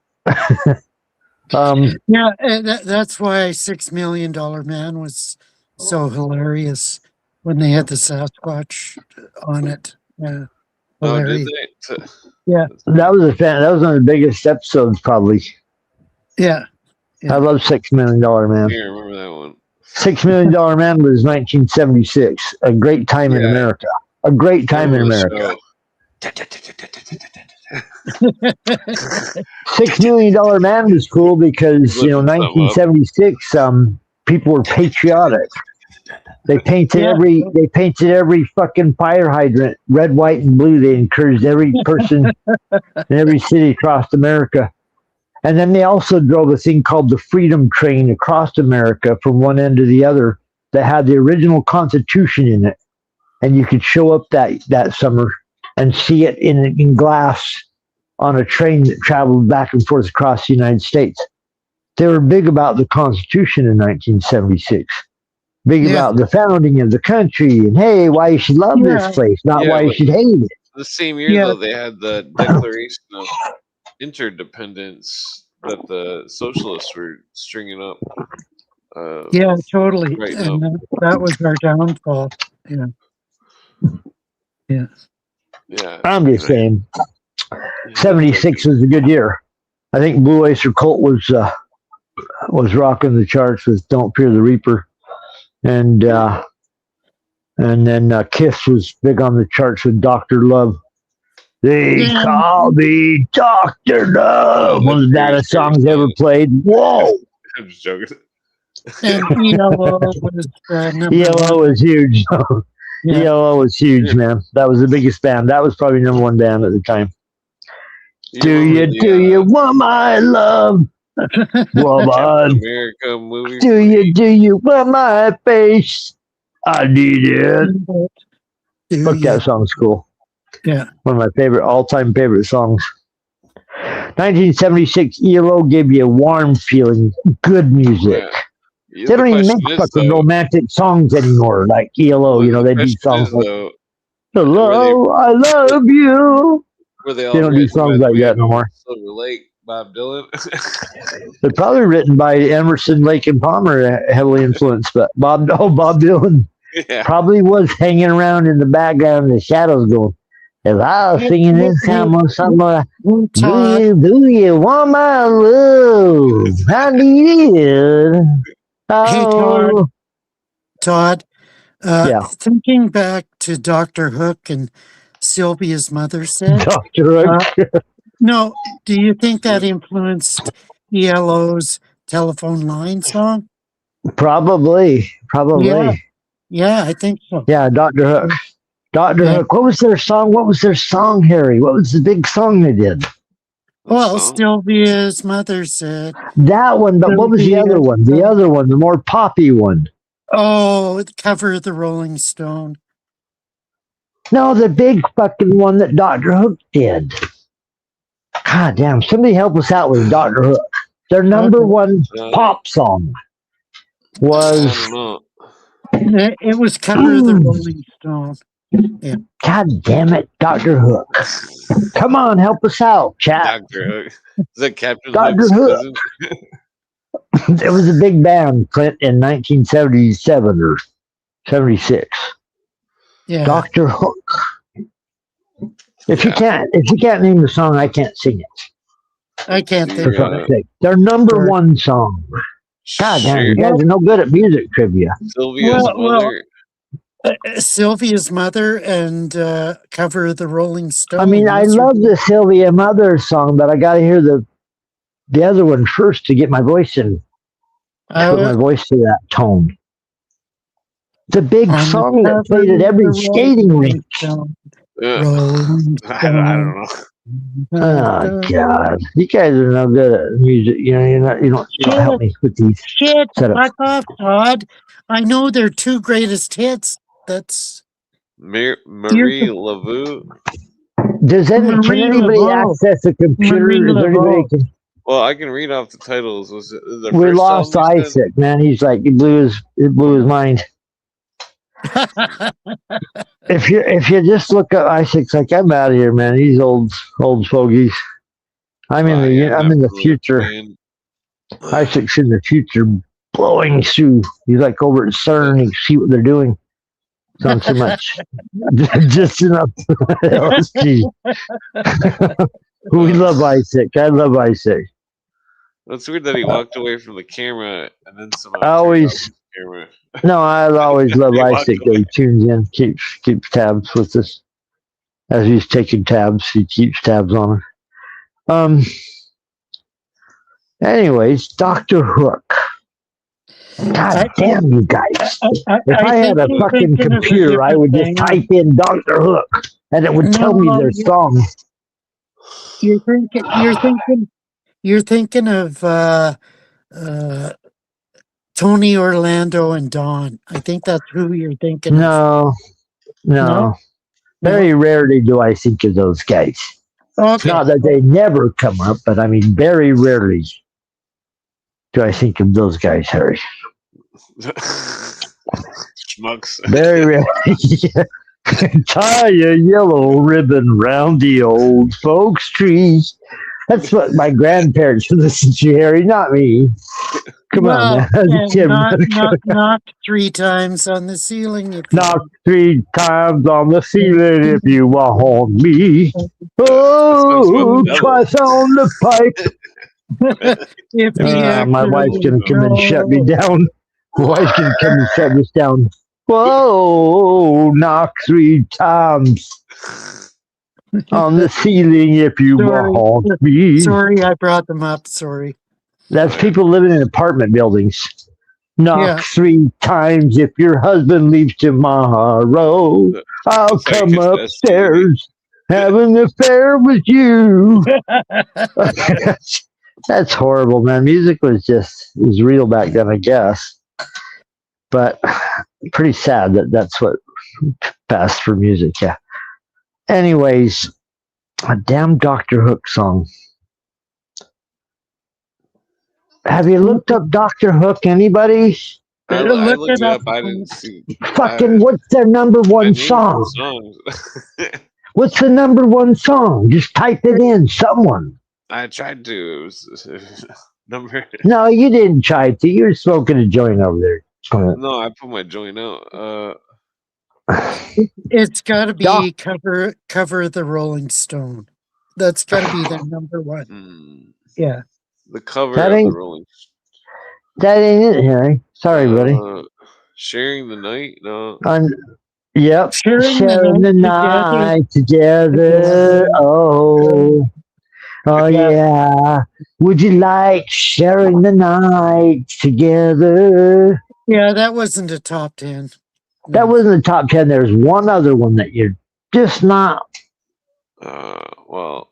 Yeah, and that's why $6 Million Man was so hilarious when they had the Sasquatch on it. Yeah. Oh, did they? Yeah. That was that was one of the biggest episodes, probably. Yeah. I love $6 Million Man. Yeah, I remember that one. $6 Million Man was 1976. A great time in America. A great time in America. $6 Million Man was cool because 1976. People were patriotic. They painted every fucking fire hydrant red, white, and blue. They encouraged every person in every city across America And then they also drove a thing called the Freedom Train across America from one end to the other that had the original Constitution in it. And you could show up that summer and see it in glass on a train that traveled back and forth across the United States. They were big about the Constitution in 1976. Big about the founding of the country and, hey, why you should love this place, not why you should hate it. The same year, though, they had the Declaration of Interdependence that the socialists were stringing up. Yeah, totally. Right And that was our downfall. Yeah. Yeah. Yeah. I'm just saying, 76 was a good year. I think Blue Oyster Cult was rocking the charts with "Don't Fear the Reaper," and then Kiss was big on the charts with "Dr. Love." They call me Dr. Love. One of the baddest songs ever played. Whoa! I'm just joking. And ELO was ELO was huge. ELO was huge, man. That was the biggest band. That was probably #1 band at the time. Do you want my love? Woman. America movie. Do you want my face? I need it. Fuck, that song's cool. Yeah. One of my all-time favorite songs. 1976, ELO gave you a warm feeling, good music. Yeah. They don't even make fucking romantic songs anymore, like ELO. They do songs like "Hello, I love you." They don't do songs like that no more. Silver Lake, Bob Dylan. They're probably written by Emerson, Lake and Palmer, heavily influenced, but Bob Dylan probably was hanging around in the background in the shadows going, if I was singing this somewhere, do you want my love? I need it. Oh. Hey, Todd. Thinking back to Dr. Hook and Sylvia's mother said. Dr. Hook. No, do you think that influenced ELO's Telephone Line song? Probably. Yeah, I think so. Yeah, Dr. Hook. Hook. What was their song, Harry? What was the big song they did? Well, Sylvia's mother said. That one, but what was the other one? The other one, the more poppy one. Oh, the cover of the Rolling Stone. No, the big fucking one that Dr. Hook did. God damn, somebody help us out with Dr. Hook. Their #1 pop song was... It was cover of the Rolling Stone. Yeah. God damn it, Dr. Hook. Come on, help us out, chat. Dr. Hook. Is that Captain Dr. Hook? It was a big band, Clint, in 1977 or 76. Yeah. Dr. Hook. If you can't name the song, I can't sing it. I can't think of it. Their #1 song. God damn, you guys are no good at music trivia. Sylvia's mother and cover of the Rolling Stone. I mean, I love the Sylvia Mother song, but I got to hear the other one first to get my voice in. Put my voice to that tone. It's a big song that played at every skating rink. I don't know. Oh God! You guys are no good at music. You don't help me with these. Shit! Fuck off, Todd. I know their 2 greatest hits. That's Marie Laveau. Can anybody access a computer? Is there anybody can? Well, I can read off the titles. Was it the We first lost song you said? Isaac, man. He's like it blew his mind. If you just look up Isaac's like, I'm out of here, man. These old fogies. I'm in the future. Isaac's in the future, blowing through. He's like over at CERN. You see what they're doing. Not too much. Just enough. LSD. We love Isaac. I love Isaac. It's weird that he walked away from the camera and then somehow camera. No, I always love Isaac. He tunes in, keeps tabs with us. As he's taking tabs, he keeps tabs on her. Anyways, Dr. Hook. God damn you guys. If I had a fucking computer, I would just type in Dr. Hook and it would tell me their song. You're thinking You're thinking of Tony Orlando and Don. I think that's who you're thinking of. No. No? Very rarely do I think of those guys. Okay. Not that they never come up, but I mean, very rarely do I think of those guys, Harry. Schmucks. Very rarely. Tie a yellow ribbon round the old folks' trees. That's what my grandparents listened to, Harry, not me. Come on, man. Knock 3 times on the ceiling. Knock 3 times on the ceiling if you want me. Oh, twice on the pipe. My wife's going to come and shut me down. My wife's going to come and shut us down. Whoa, knock 3 times on the ceiling if you want me. Sorry, I brought them up. Sorry. That's people living in apartment buildings. Knock 3 times if your husband leaves tomorrow. I'll come upstairs, have an affair with you. That's horrible, man. Music was real back then, I guess. But pretty sad that that's what passed for music, yeah. Anyways, a damn Dr. Hook song. Have you looked up Dr. Hook, anybody? I looked it up. I didn't see. Fucking, what's their number one song? What's the number one song? Just type it in, someone. I tried to. It was number. No, you didn't try to. You were smoking a joint over there. No, I put my joint out. It's got to be cover the Rolling Stone. That's got to be the number one. Yeah. The cover of the Rolling Stone. That ain't it, Harry. Sorry, buddy. Sharing the night? No. Yep. Sharing the night together. Oh, yeah. Would you like sharing the night together? Yeah, that wasn't a top 10. That wasn't the top 10. There's one other one that you're just not. Well.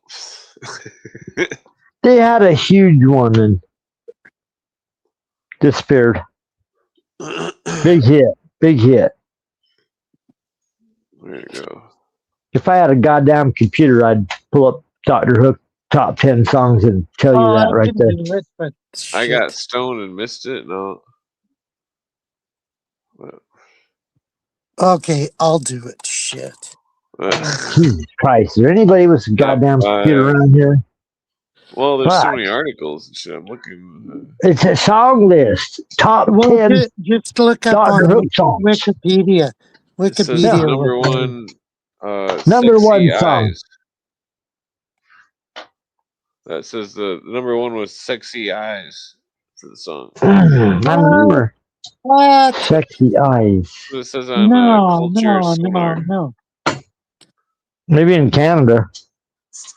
They had a huge one and disappeared. Big hit. Big hit. There you go. If I had a goddamn computer, I'd pull up Dr. Hook top 10 songs and tell you that right there. I got stoned and missed it. No. Okay, I'll do it. Shit. Jesus Christ. Is there anybody with a goddamn computer around here? Well, there's so many articles and shit. I'm looking. It's a song list. Top 10. Just look up Dr. on Hook songs. Wikipedia. Wikipedia. Number one. Number one song. That says the number one was "Sexy Eyes" for the song. I remember. What? Sexy Eyes. It says on Culture Sonar. No. Maybe in Canada. Is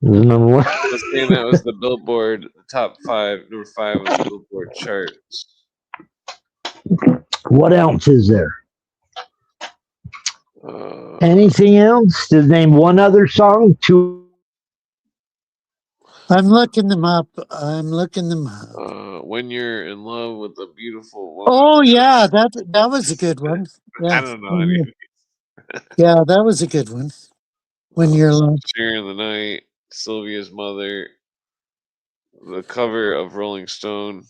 number one. That was the Billboard top 5, number 5 on the Billboard charts. What else is there? Anything else? To name one other song? Two. I'm looking them up. When You're in Love with a Beautiful Woman. Oh yeah, that was a good one. Yeah. I don't know anything. Yeah, that was a good one. When You're Alone. Sharing the Night, Sylvia's Mother, the cover of Rolling Stone.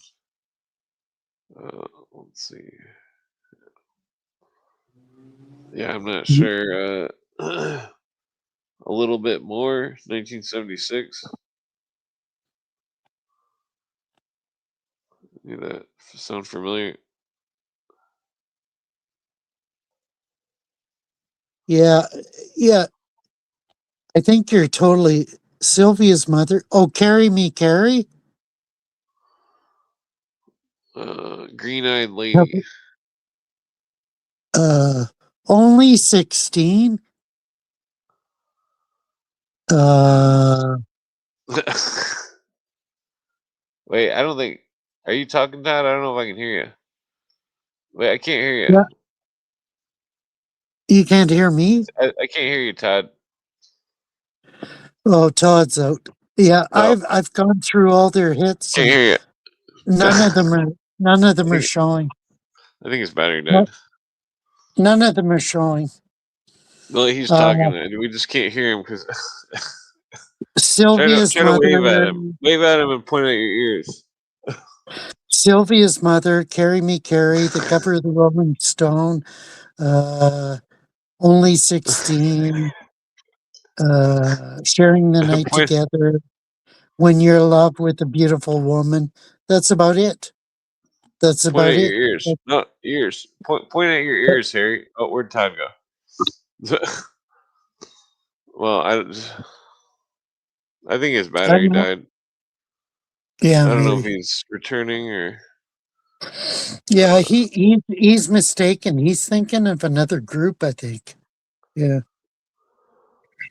Let's see. Yeah, I'm not sure. A Little Bit More, 1976. Did that sound familiar? Yeah. I think you're totally Sylvia's Mother. Oh, Carry Me, Carrie. Green Eyed Lady. Only 16. Wait, I don't think. Are you talking, Todd? I don't know if I can hear you. Wait, I can't hear you. Yeah. You can't hear me? I can't hear you, Todd. Oh, Todd's out. Yeah, I've gone through all their hits. Can't hear you. None of them are showing. I think his battery died. None of them are showing. Well, he's talking, and we just can't hear him because. Sylvia's try to mother. wave at him. Wave at him and point at your ears. Sylvia's mother, Carry Me Carry, the cover of the Rolling Stone, Only 16, Sharing the Night Together, When You're in Love with a Beautiful Woman. That's about it. That's point about at it. Your ears. No, ears. Point at your ears, Harry. Oh, where'd time go? Well, I think his battery died. Yeah, I don't know if maybe. he's returning or. Yeah, he's mistaken. He's thinking of another group, I think. Yeah.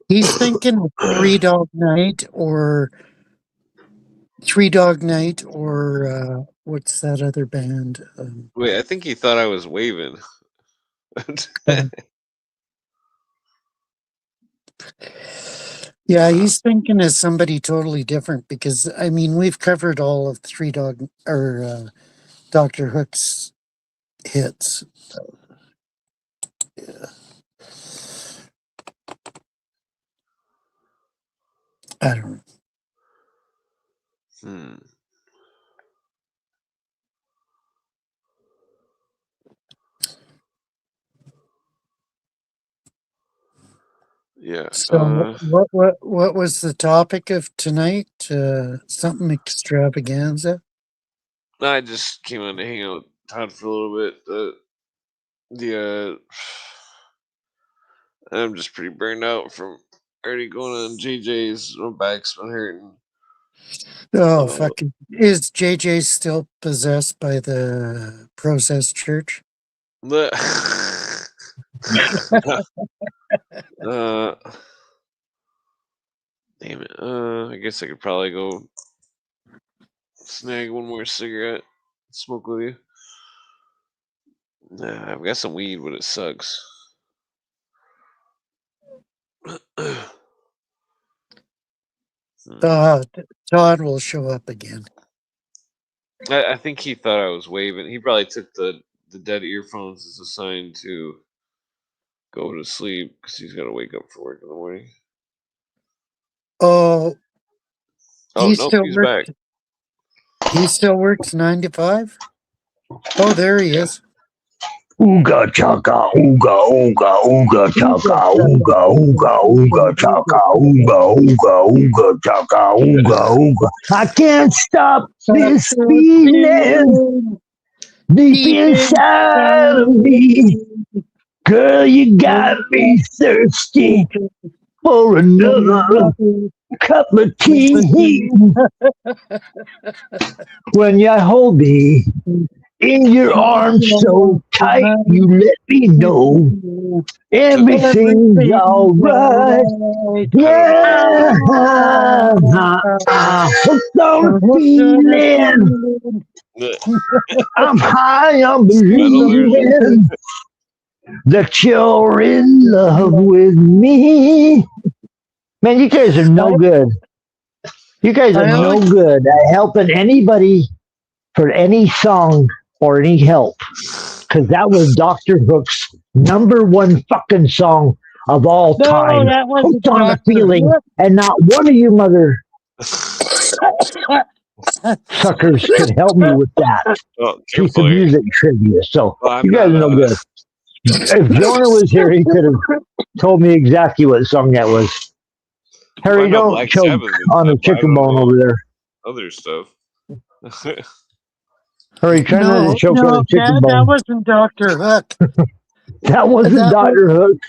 He's thinking of Three Dog Night or what's that other band? Wait, I think he thought I was waving. Yeah, he's thinking of somebody totally different because I mean we've covered all of Dr. Hook's hits. So, yeah. I don't know. Yeah. So what was the topic of tonight? Something extravaganza? I just came on to hang out with Todd for a little bit. I'm just pretty burned out from already going on JJ's. My back's been hurting. Oh, fucking. Is JJ still possessed by the Process Church? Damn it. I guess I could probably go snag one more cigarette, smoke with you. Nah, I've got some weed, but it sucks. Todd will show up again. I think he thought I was waving. He probably took the dead earphones as a sign to go to sleep because he's got to wake up for work in the morning. Oh, nope, he's back. He still works 9 to 5? Oh, there he is. Ooga chaka, ooga, ooga, ooga chaka, ooga, ooga, ooga chaka, ooga, ooga, ooga chaka, ooga, ooga. I can't stop this feeling deep inside of me. Girl, you got me thirsty for another cup of tea. When you hold me in your arms so tight, you let me know everything's alright. Yeah, I'm hooked on feeling. I'm high on believing that you're in love with me. Man, you guys are no good. You guys are no good at helping anybody for any song or any help. Because that was Dr. Hook's #1 fucking song of all time. Hooked on a feeling, and not one of you mother suckers could help me with that piece of music trivia. So you guys are no good. If Jonah was here, he could have told me exactly what song that was. Harry, don't choke on the chicken bone over there. Other stuff. Hurry, try not to choke on the chicken bone. That wasn't Dr. Hook. That wasn't Dr. Hook.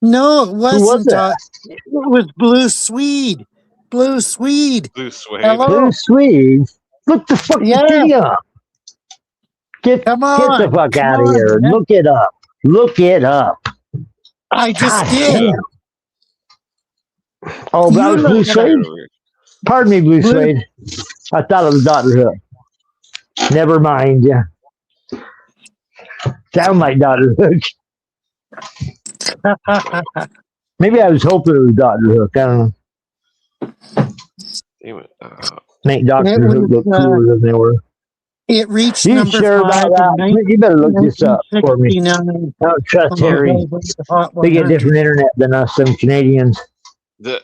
No, it wasn't. Who was that? It was Blue Swede. Blue Swede. Blue Swede. Hello? Blue Swede? Look the fucking thing up. Get the fuck out of here. Man. Look it up. Look it up. I just did. Oh, that was Blue Swede? Pardon me, Blue Swede. I thought it was Dr. Hook. Never mind, yeah. Sound like Dr. Hook. Maybe I was hoping it was Dr. Hook. I don't know. Damn it. Make Doctor Who look cooler than they were. It reached You number sure 5 about that? You better look this up for me. 1969 I don't trust on the Harry. Billboard Hot They get 100. different internet than us, some Canadians. Yeah,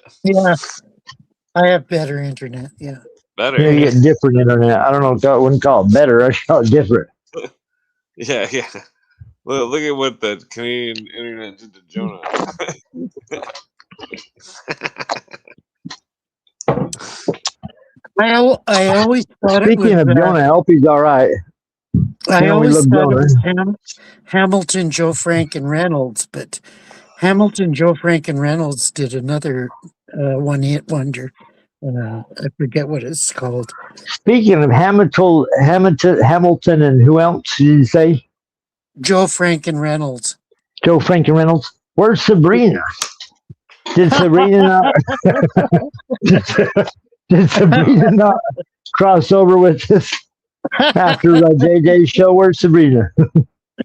I have better internet. Yeah. Better. You get different internet. I don't know. I wouldn't call it better. I should call it different. Yeah. Well, look at what the Canadian internet did to Jonah. I always thought it was. Speaking of Jonah, I hope he's all right. I always thought it was Hamilton, Joe Frank, and Reynolds, but Hamilton, Joe Frank, and Reynolds did another one-hit wonder. I forget what it's called. Speaking of Hamilton, and who else did you say? Joe Frank and Reynolds. Joe Frank and Reynolds. Where's Sabrina? Did Sabrina not? Did Sabrina not cross over with us after JJ's show? Where's Sabrina?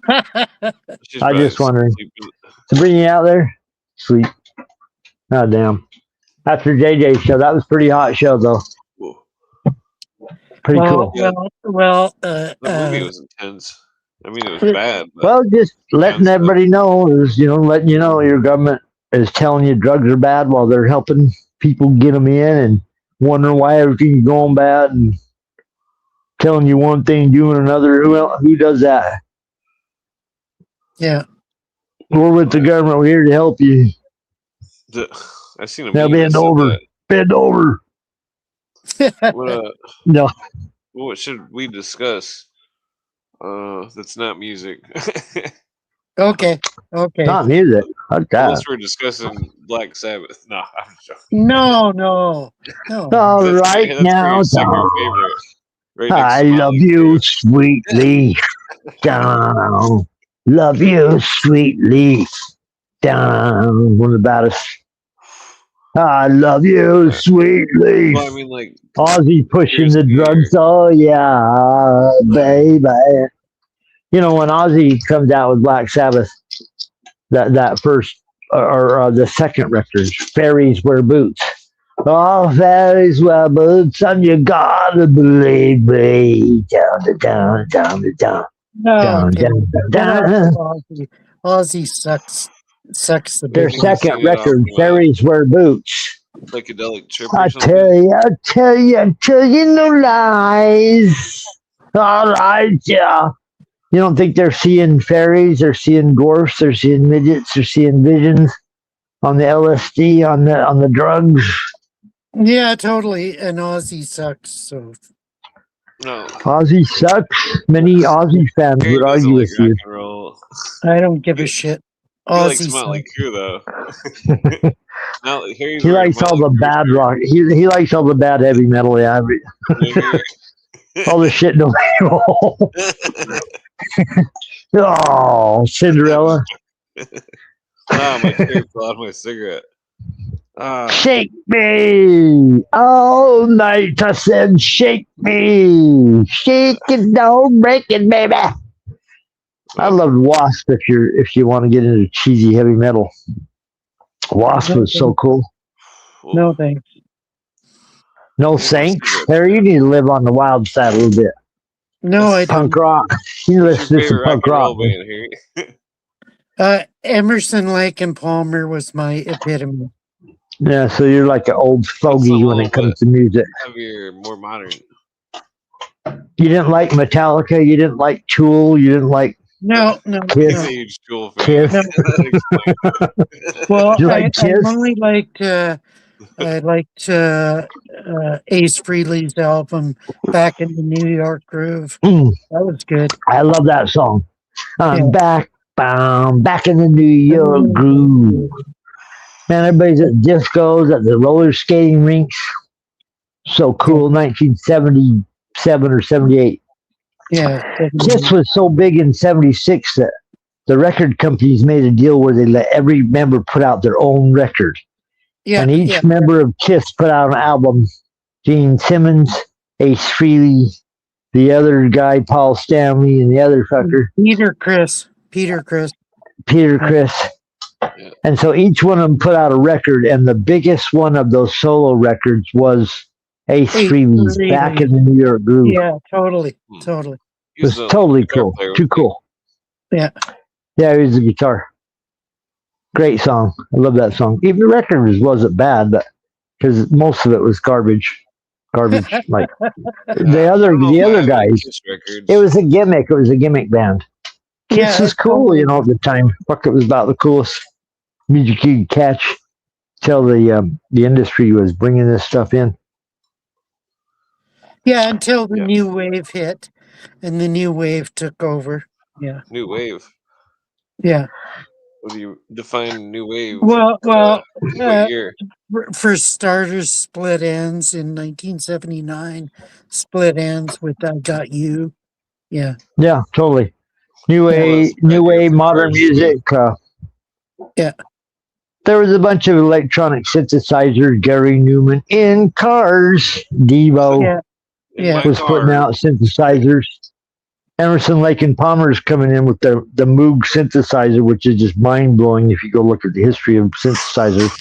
I just wondering. Sabrina out there? Sweet. Oh damn. After JJ's show, that was pretty hot show though. Pretty cool. Well, the movie was intense. I mean, it was bad. Well, just letting everybody know is, letting you know your government is telling you drugs are bad while they're helping people get them in and wondering why everything's going bad and telling you one thing, doing another. Who does that? Yeah. We're with the government. We're here to help you. I seen a now bend over. Bend over. No. What should we discuss? That's not music. Okay. Not music. Okay. Unless we're discussing Black Sabbath. No, I'm joking. No. All right now, I love you sweetly. Down. Love you sweetly. Down. One of the baddest. I love you sweetly. Well, I mean, like Ozzy pushing the drugs. Oh yeah, baby. When Ozzy comes out with Black Sabbath, that first or the second record, Fairies Wear Boots. Oh, fairies wear boots, and you gotta believe me. Down. No, down. Ozzy sucks. Their second record, Fairies Wear Boots. Psychedelic trip. I tell you no lies. All right, yeah. You don't think they're seeing fairies? They're seeing dwarfs. They're seeing midgets. They're seeing visions on the LSD, on the drugs. Yeah, totally. And Ozzy sucks. So. No. Ozzy sucks. Many Ozzy fans would argue with you. I don't give a shit. Ozzy likes Motley Crue though. He likes all the bad rock. He likes all the bad heavy metal. Yeah, all the shit no. Oh, Cinderella. My tape fell out of my cigarette. Shake me all night. I said, shake me, shake it, don't break it, baby. I loved Wasp. If you want to get into cheesy heavy metal, Wasp was so cool. No thanks. No thanks. Harry, you need to live on the wild side a little bit. No, I don't. Punk rock. You listen to some punk rock. Emerson, Lake and Palmer was my epitome. Yeah, so you're like an old fogey when it comes to music. Heavier, more modern. You didn't like Metallica. You didn't like Tool. You didn't like. No. Kiss. A huge Tool fan. Kiss. Well, I only liked. I liked Ace Frehley's album "Back in the New York Groove." That was good. I love that song. Back in the New York groove. Man, everybody's at discos, at the roller skating rinks. So cool. 1977 or 78. Yeah. Kiss was so big in 76 that the record companies made a deal where they let every member put out their own record. Yeah, and each member of Kiss put out an album. Gene Simmons, Ace Frehley, the other guy, Paul Stanley, and the other fucker. Peter Criss. Yeah. And so each one of them put out a record, and the biggest one of those solo records was extravaganza back in the New York groove. Yeah, totally. Totally. It was totally cool. Too cool. Yeah. Yeah, he was a guitar. Great song. I love that song. Even the record wasn't bad, but because most of it was garbage. Like the other guys. It was a gimmick. It was a gimmick band. Kiss was cool, you know, at the time. Fuck, it was about the coolest music you could catch till the industry was bringing this stuff in. Yeah, until the new wave hit, and the new wave took over. Yeah. New wave. Yeah. What do you define new wave? Well, what year? For starters, Split Ends in 1979. Split Ends with "I Got You." Yeah. Yeah, totally. New wave, modern music. Yeah. There was a bunch of electronic synthesizers. Gary Newman in cars. Devo was putting out synthesizers. Emerson, Lake and Palmer's coming in with the Moog synthesizer, which is just mind blowing if you go look at the history of synthesizers.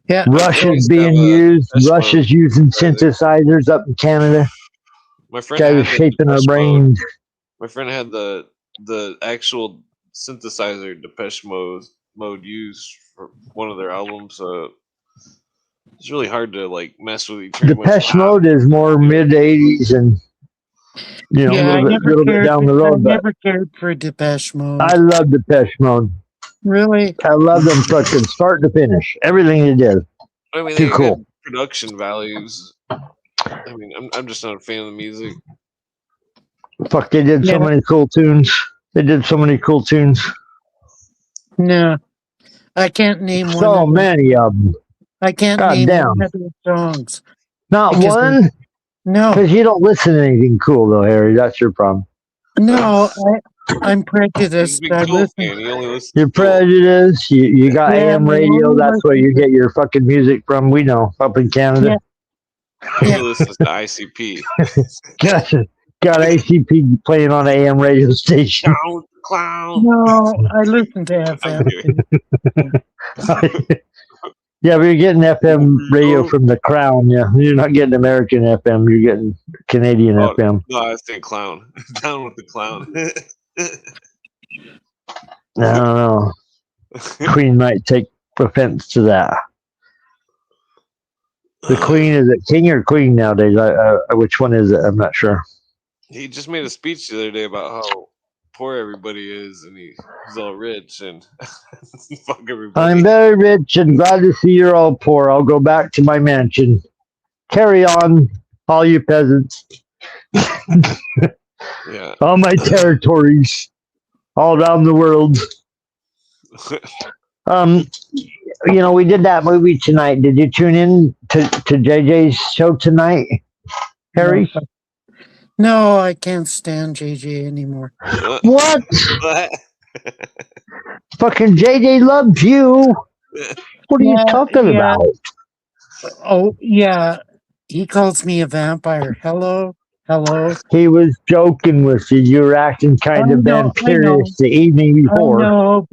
Yeah. Rush is being used. Rush is using synthesizers up in Canada. My friend guy was shaping our brains. My friend had the actual synthesizer Depeche Mode used for one of their albums. It's really hard to like mess with each other. Depeche Mode is more mid '80s and a little bit down the road. I never cared for Depeche Mode. I love Depeche Mode. Really? I love them fucking start to finish. Everything they did. I mean, too cool. Production values. I mean, I'm just not a fan of the music. Fuck, they did so many cool tunes. No, I can't name so many of them. I can't name one of their songs. Not one? No. Because you don't listen to anything cool, though, Harry. That's your problem. No, I'm prejudiced. You're prejudiced. You got AM radio. That's where you get your fucking music from. We know, up in Canada. You listen to ICP. Got ACP playing on an AM radio station. Clown. No, I listen to FM. Yeah, but you're getting FM radio from the Crown. Yeah, you're not getting American FM. You're getting Canadian FM. No, I was saying clown. Down with the clown. I don't know. Queen might take offense to that. The Queen, is it king or queen nowadays? Which one is it? I'm not sure. He just made a speech the other day about how poor everybody is, and he's all rich and fuck everybody. I'm very rich and glad to see you're all poor. I'll go back to my mansion. Carry on, all you peasants. All my territories, all around the world. We did that movie tonight. Did you tune in to JJ's show tonight, Harry? No, I can't stand JJ anymore. What? Fucking JJ loves you. What are you talking about? Oh, yeah. He calls me a vampire. Hello? He was joking with you. You were acting kind of vampirish the evening before. No,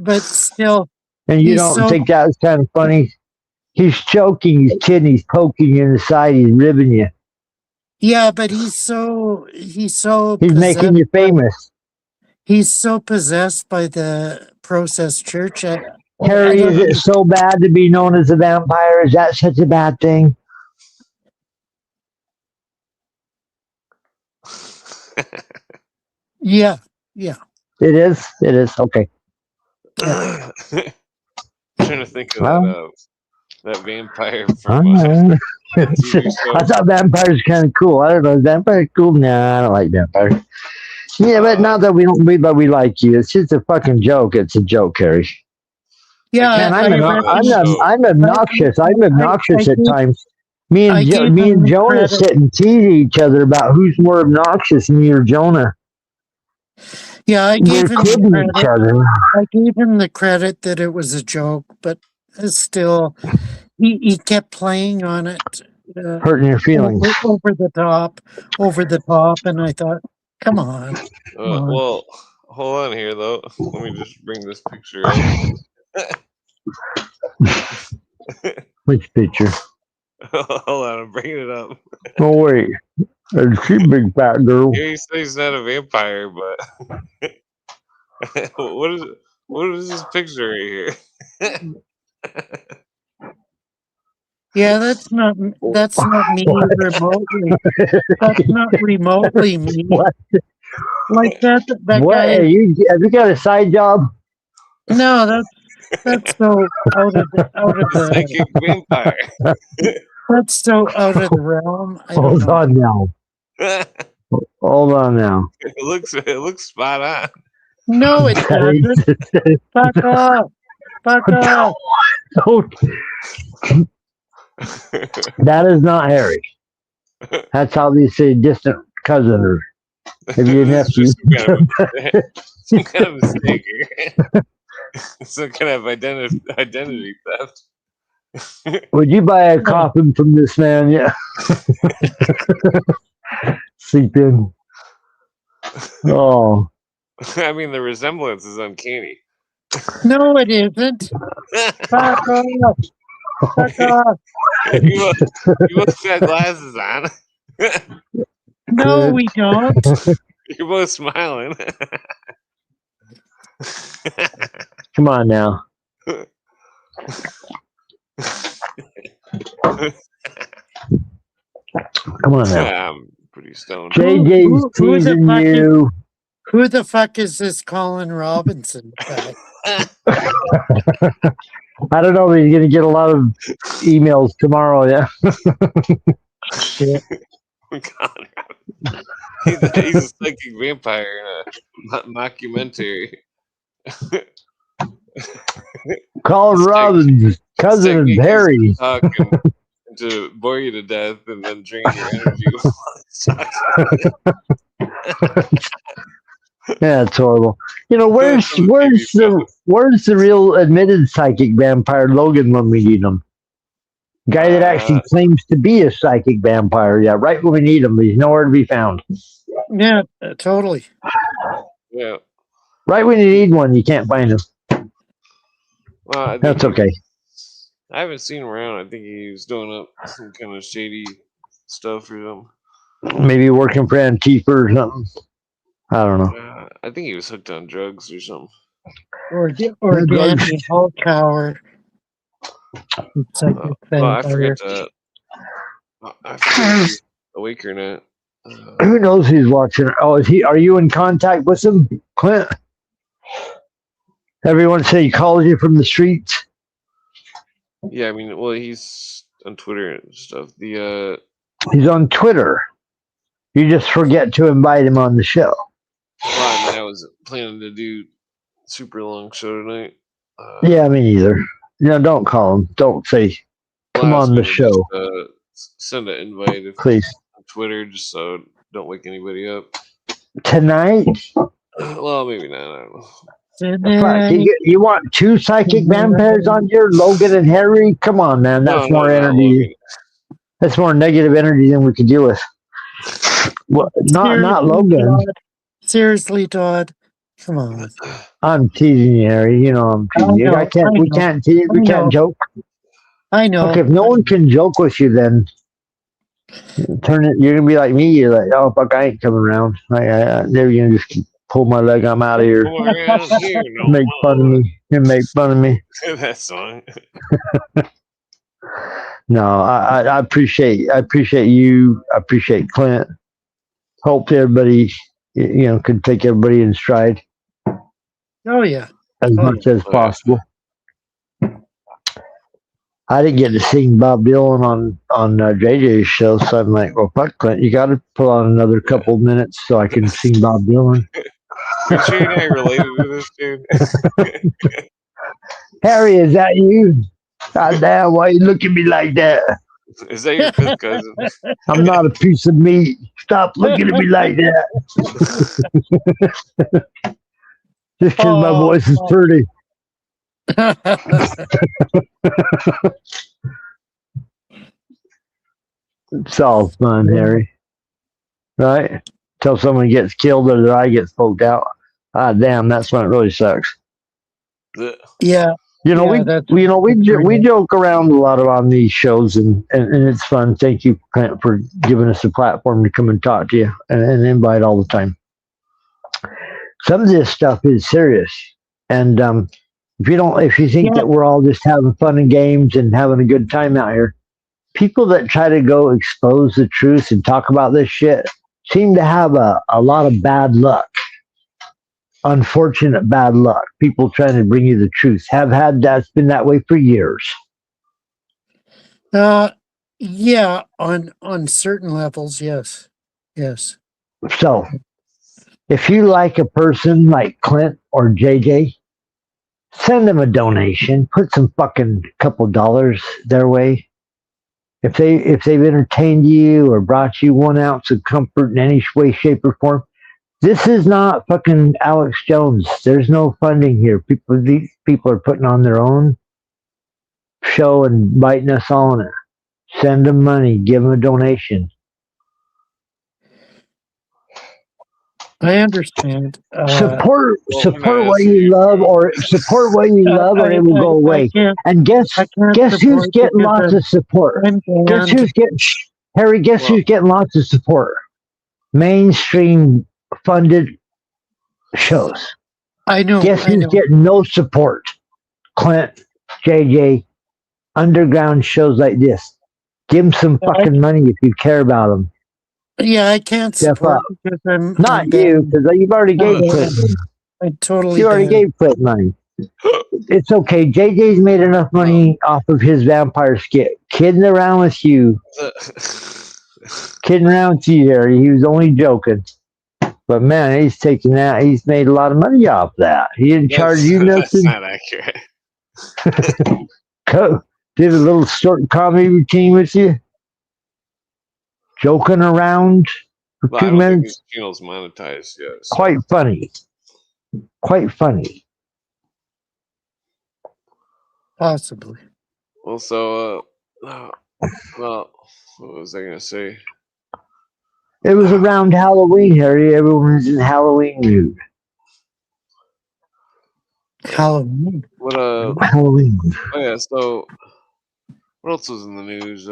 but still. And you don't think that was kind of funny? He's joking, he's kidding, he's poking you in the side, he's ribbing you. Yeah, but he's making you famous. He's so possessed by the Process Church. Harry, is it so bad to be known as a vampire? Is that such a bad thing? Yeah. It is? Okay. I'm trying to think of that vampire from I thought vampires kind of cool. I don't know. Is vampire cool? Nah, I don't like vampires. Yeah, but not that we don't, but we like you. It's just a fucking joke. It's a joke, Harry. Yeah, man, I'm obnoxious. I'm obnoxious at times. Me and Jonah sit and tease each other about who's more obnoxious, me or Jonah. Yeah, I gave him the credit that it was a joke, but still, he kept playing on it, hurting your feelings, over the top, and I thought, come on. Well, hold on here though. Let me just bring this picture up. Which picture? Hold on, I'm bringing it up. Oh wait, she big fat girl. Here he says he's not a vampire, but what is it? What is this picture right here? Yeah, that's not me remotely. That's not remotely me. What? Like that What? guy. Have you got a side job? No, that's so out of the Psychic vampire. that's so out of the realm. I don't Hold know. on now. Hold on now. It looks spot on. No, it doesn't. Fuck off. Fuck off. That is not Harry. That's obviously a distant cousin or maybe your nephew. Some kind of mistake here. Some kind of identity theft. Would you buy a coffin from this man? Yeah. Sleep in. Oh. I mean, the resemblance is uncanny. No, it isn't. Fuck off. Fuck off. You both got glasses on. No, we don't. You're both smiling. Come on now. Come on now. I'm pretty stoned. JJ's teasing you. Who the fuck is this Colin Robinson guy? I don't know. He's going to get a lot of emails tomorrow. Yeah. Shit. He's a psychic vampire in a mockumentary. Colin Robbins, cousin of Harry. To bore you to death and then drain your energy. Yeah, it's horrible. You know, where's the real admitted psychic vampire Logan when we need him? Guy that actually claims to be a psychic vampire. Yeah, right when we need him, he's nowhere to be found. Yeah, totally. Yeah. Right when you need one, you can't find him. Well, that's okay. I haven't seen him around. I think he was doing up some kind of shady stuff or something. Maybe working for Antifa or something. I don't know. I think he was hooked on drugs or something. Or Danny Holkauer. I forget that. I forget if he's awake or not. Who knows who's watching? Oh, is he? Are you in contact with him, Clint? Everyone say he calls you from the streets. Yeah, I mean, well, he's on Twitter and stuff. He's on Twitter. You just forget to invite him on the show. Well, I mean, I was planning to do super long show tonight. Yeah, me neither. No, don't call him. Don't say, come on the show. Just, send an invite, please, on Twitter, just so don't wake anybody up. Tonight? Well, maybe not. I don't know. You want two psychic vampires on here, Logan and Harry? Come on, man. That's more energy. That's more negative energy than we could deal with. Well, not Logan. Todd. Seriously, Todd. Come on. I'm teasing you, Harry. You know I'm teasing you. We can't tease. We can't joke. I know. Okay, if no one can joke with you, then turn it. You're gonna be like me. You're like, oh fuck, I ain't coming around. They're gonna just pull my leg. I'm out of here. Make fun of me. You make fun of me. That song. No, I appreciate you. I appreciate Clint. Hope everybody, could take everybody in stride. Oh yeah, as much as possible. I didn't get to sing Bob Dylan on JJ's show, so I'm like, well, fuck, Clint, you got to pull on another couple minutes so I can sing Bob Dylan. You sure you're not related to this dude? Harry, is that you? God damn, why you look at me like that? Is that your fifth cousin? I'm not a piece of meat. Stop looking at me like that. Just because my voice is pretty. It's all fun, Harry. Right? Till someone gets killed or their eye gets poked out. Ah, damn, that's when it really sucks. Yeah. You know, we joke around a lot on these shows, and it's fun. Thank you, Clint, for giving us a platform to come and talk to you and invite all the time. Some of this stuff is serious, and if you think that we're all just having fun and games and having a good time out here, people that try to go expose the truth and talk about this shit seem to have a lot of bad luck. Unfortunate bad luck. People trying to bring you the truth have had that's been that way for years. Yeah, on certain levels, yes. So, if you like a person like Clint or JJ, send them a donation. Put some fucking couple dollars their way. If they've entertained you or brought you 1 ounce of comfort in any way, shape, or form, this is not fucking Alex Jones. There's no funding here. These people are putting on their own show and inviting us all on it. Send them money. Give them a donation. I understand. Support what you love, or support what you love, or it will go away. And guess who's getting lots of support? Guess who's getting Harry? Guess who's getting lots of support? Mainstream funded shows. I know. Guess who's getting no support? Clint, JJ, underground shows like this. Give them some fucking money if you care about them. Yeah, I can't support because I'm not you, because you've already gave Clint. I totally. You already gave Clint money. It's okay. JJ's made enough money off of his vampire skit. Kidding around with you. Kidding around with you, Harry. He was only joking. But man, he's taking that. He's made a lot of money off that. He didn't charge you nothing. That's not accurate. Did a little short comedy routine with you. Joking around for 2 minutes. The channel's monetized, yes. Quite funny. Possibly. Well, so, what was I going to say? It was around Halloween, Harry. Everyone's in Halloween mood. Halloween. Halloween. Oh yeah. So, what else was in the news?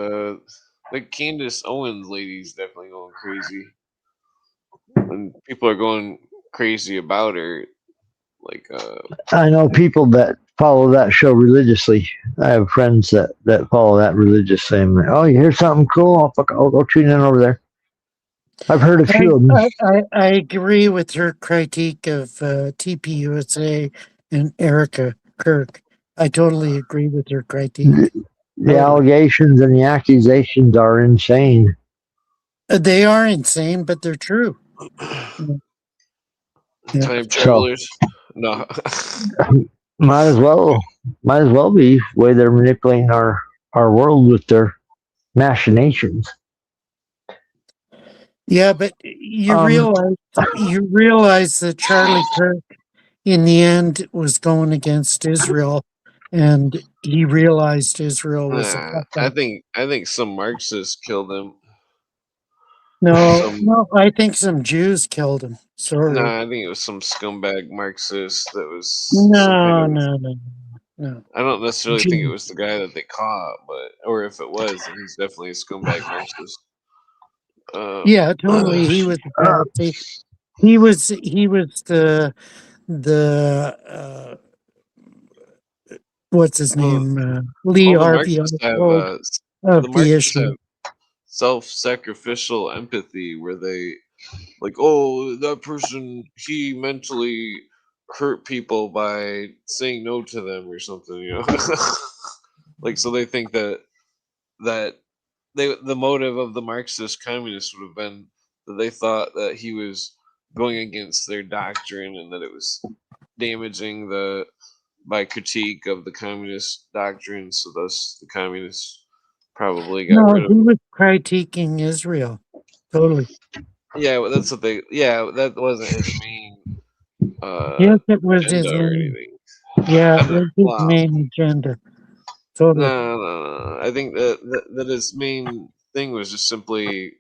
Like Candace Owens lady's definitely going crazy, and people are going crazy about her. Like, I know people that follow that show religiously. I have friends that follow that religiously. I'm like, oh, you hear something cool? I'll go tune in over there. I've heard a few of them. I agree with her critique of TPUSA and Erica Kirk. I totally agree with her critique. The allegations and the accusations are insane. They are insane, but they're true. Time travelers? No. Might as well be the way they're manipulating our world with their machinations. Yeah, but you realize that Charlie Kirk in the end was going against Israel, and he realized Israel was a I think some Marxists killed him. No, I think some Jews killed him. Sorry. No, I think it was some scumbag Marxist that was. No. I don't necessarily think it was the guy that they caught, or if it was, then he's definitely a scumbag Marxist. Yeah, totally. He was he was the what's his name? Lee Harvey of the issue. Self-sacrificial empathy, where they like, oh, that person, he mentally hurt people by saying no to them or something, you know. Like, so they think that the motive of the Marxist communists would have been that they thought that he was going against their doctrine and that it was damaging by critique of the communist doctrine, so thus the communists probably got rid of him. He was critiquing Israel. Totally. Yeah, well, that's what they. Yeah, that wasn't his main. Yes, it was his main. Yeah, it was his main agenda. Totally. No. I think that his main thing was just simply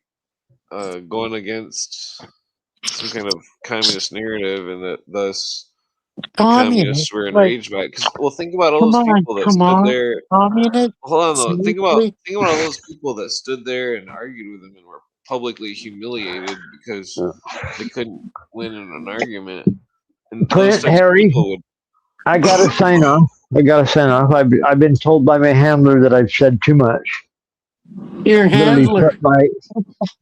going against some kind of communist narrative, and that thus the Communist, communists were like, enraged by it. Because, well, think about all come those on, people that come stood on, there. communist. Hold on, though. Think about Seriously? all those people that stood there and argued with him and were publicly humiliated because they couldn't win in an argument. And those Clint, types of Harry, people would. I gotta sign off. I've been told by my handler that I've said too much. Your Literally handler.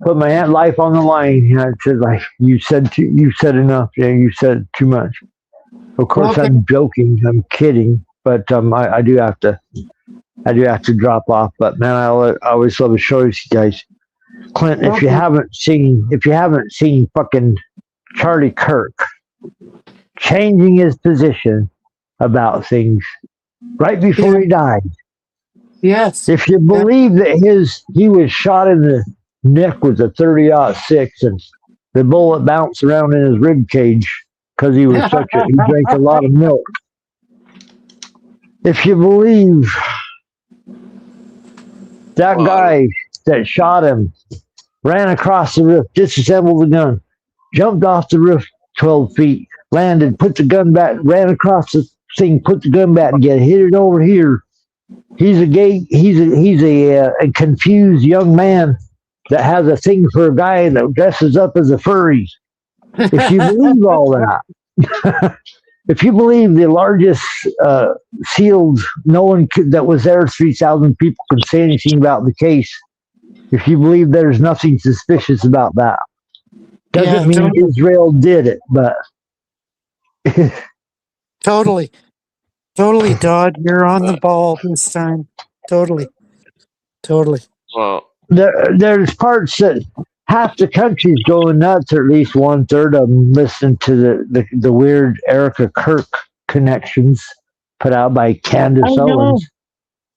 put my life on the line. And I said, like, you said enough. Yeah, you said too much. Of course, Okay. I'm joking. I'm kidding. But I do have to drop off. But man, I always love to show you guys. Clint, if you haven't seen fucking Charlie Kirk changing his position about things right before he died. Yes. If you believe that he was shot in the neck with a 30-06 and the bullet bounced around in his rib cage because he drank a lot of milk. If you believe that guy that shot him ran across the roof, disassembled the gun, jumped off the roof 12 feet, landed, put the gun back, ran across the thing, put the gun back again, hit it over here. He's a confused young man that has a thing for a guy that dresses up as a furry. If you believe all that, if you believe the largest sealed, that was there, 3,000 people can say anything about the case. If you believe there's nothing suspicious about that, doesn't mean Israel did it, but Totally, Dodd. You're on the ball this time. Totally. Well, there's parts that half the country's going nuts, or at least 1/3 of them listen to the weird Erica Kirk connections put out by Candace Owens.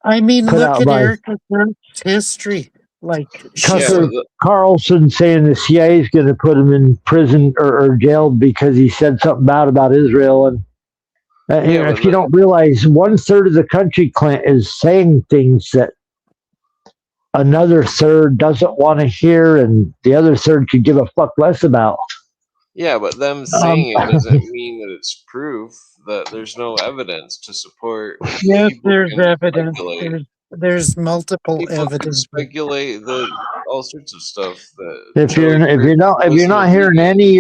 I mean, look at Erica Kirk's history. Like Tucker Carlson saying the CIA is going to put him in prison or jail because he said something bad about Israel. And if you don't realize, 1/3 of the country, Clint, is saying things that another third doesn't want to hear, and the other third could give a fuck less about. Yeah, but them saying it doesn't mean that it's proof. That there's no evidence to support. Yes, there's evidence. There's multiple evidence. Speculate all sorts of stuff. If you're not hearing any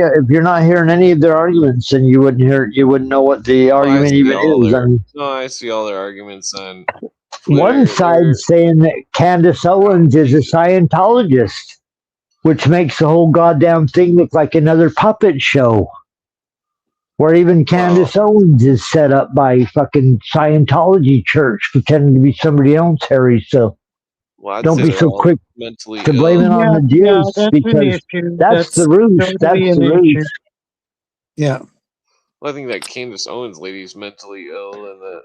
of their arguments, then you wouldn't know what the argument even is. I see all their arguments on Twitter. One side saying that Candace Owens is a Scientologist, which makes the whole goddamn thing look like another puppet show. Where even Candace Owens is set up by fucking Scientology church, pretending to be somebody else, Harry. So don't be so quick to blame it on the Jews, because that's the roost. That's the roost. Yeah. Well, I think that Candace Owens lady is mentally ill, and that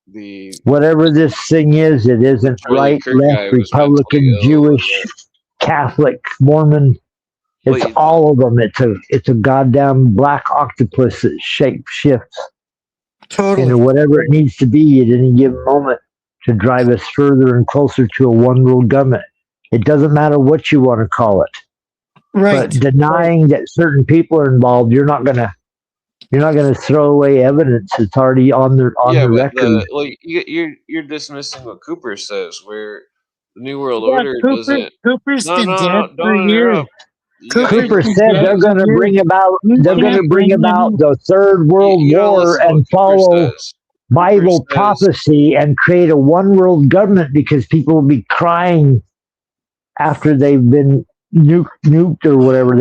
the whatever this thing is, it isn't right, left, Republican, Jewish, Catholic, Mormon. It's all of them. It's a goddamn black octopus that shifts into whatever it needs to be at any given moment to drive us further and closer to a one world government. It doesn't matter what you want to call it. Right. But denying that certain people are involved, you're not gonna throw away evidence that's already on the record. You're dismissing what Cooper says, where the New World Order doesn't. Cooper's been dead for years. Cooper said they're going to bring about the Third World War and follow Bible prophecy and create a one world government because people will be crying after they've been nuked or whatever.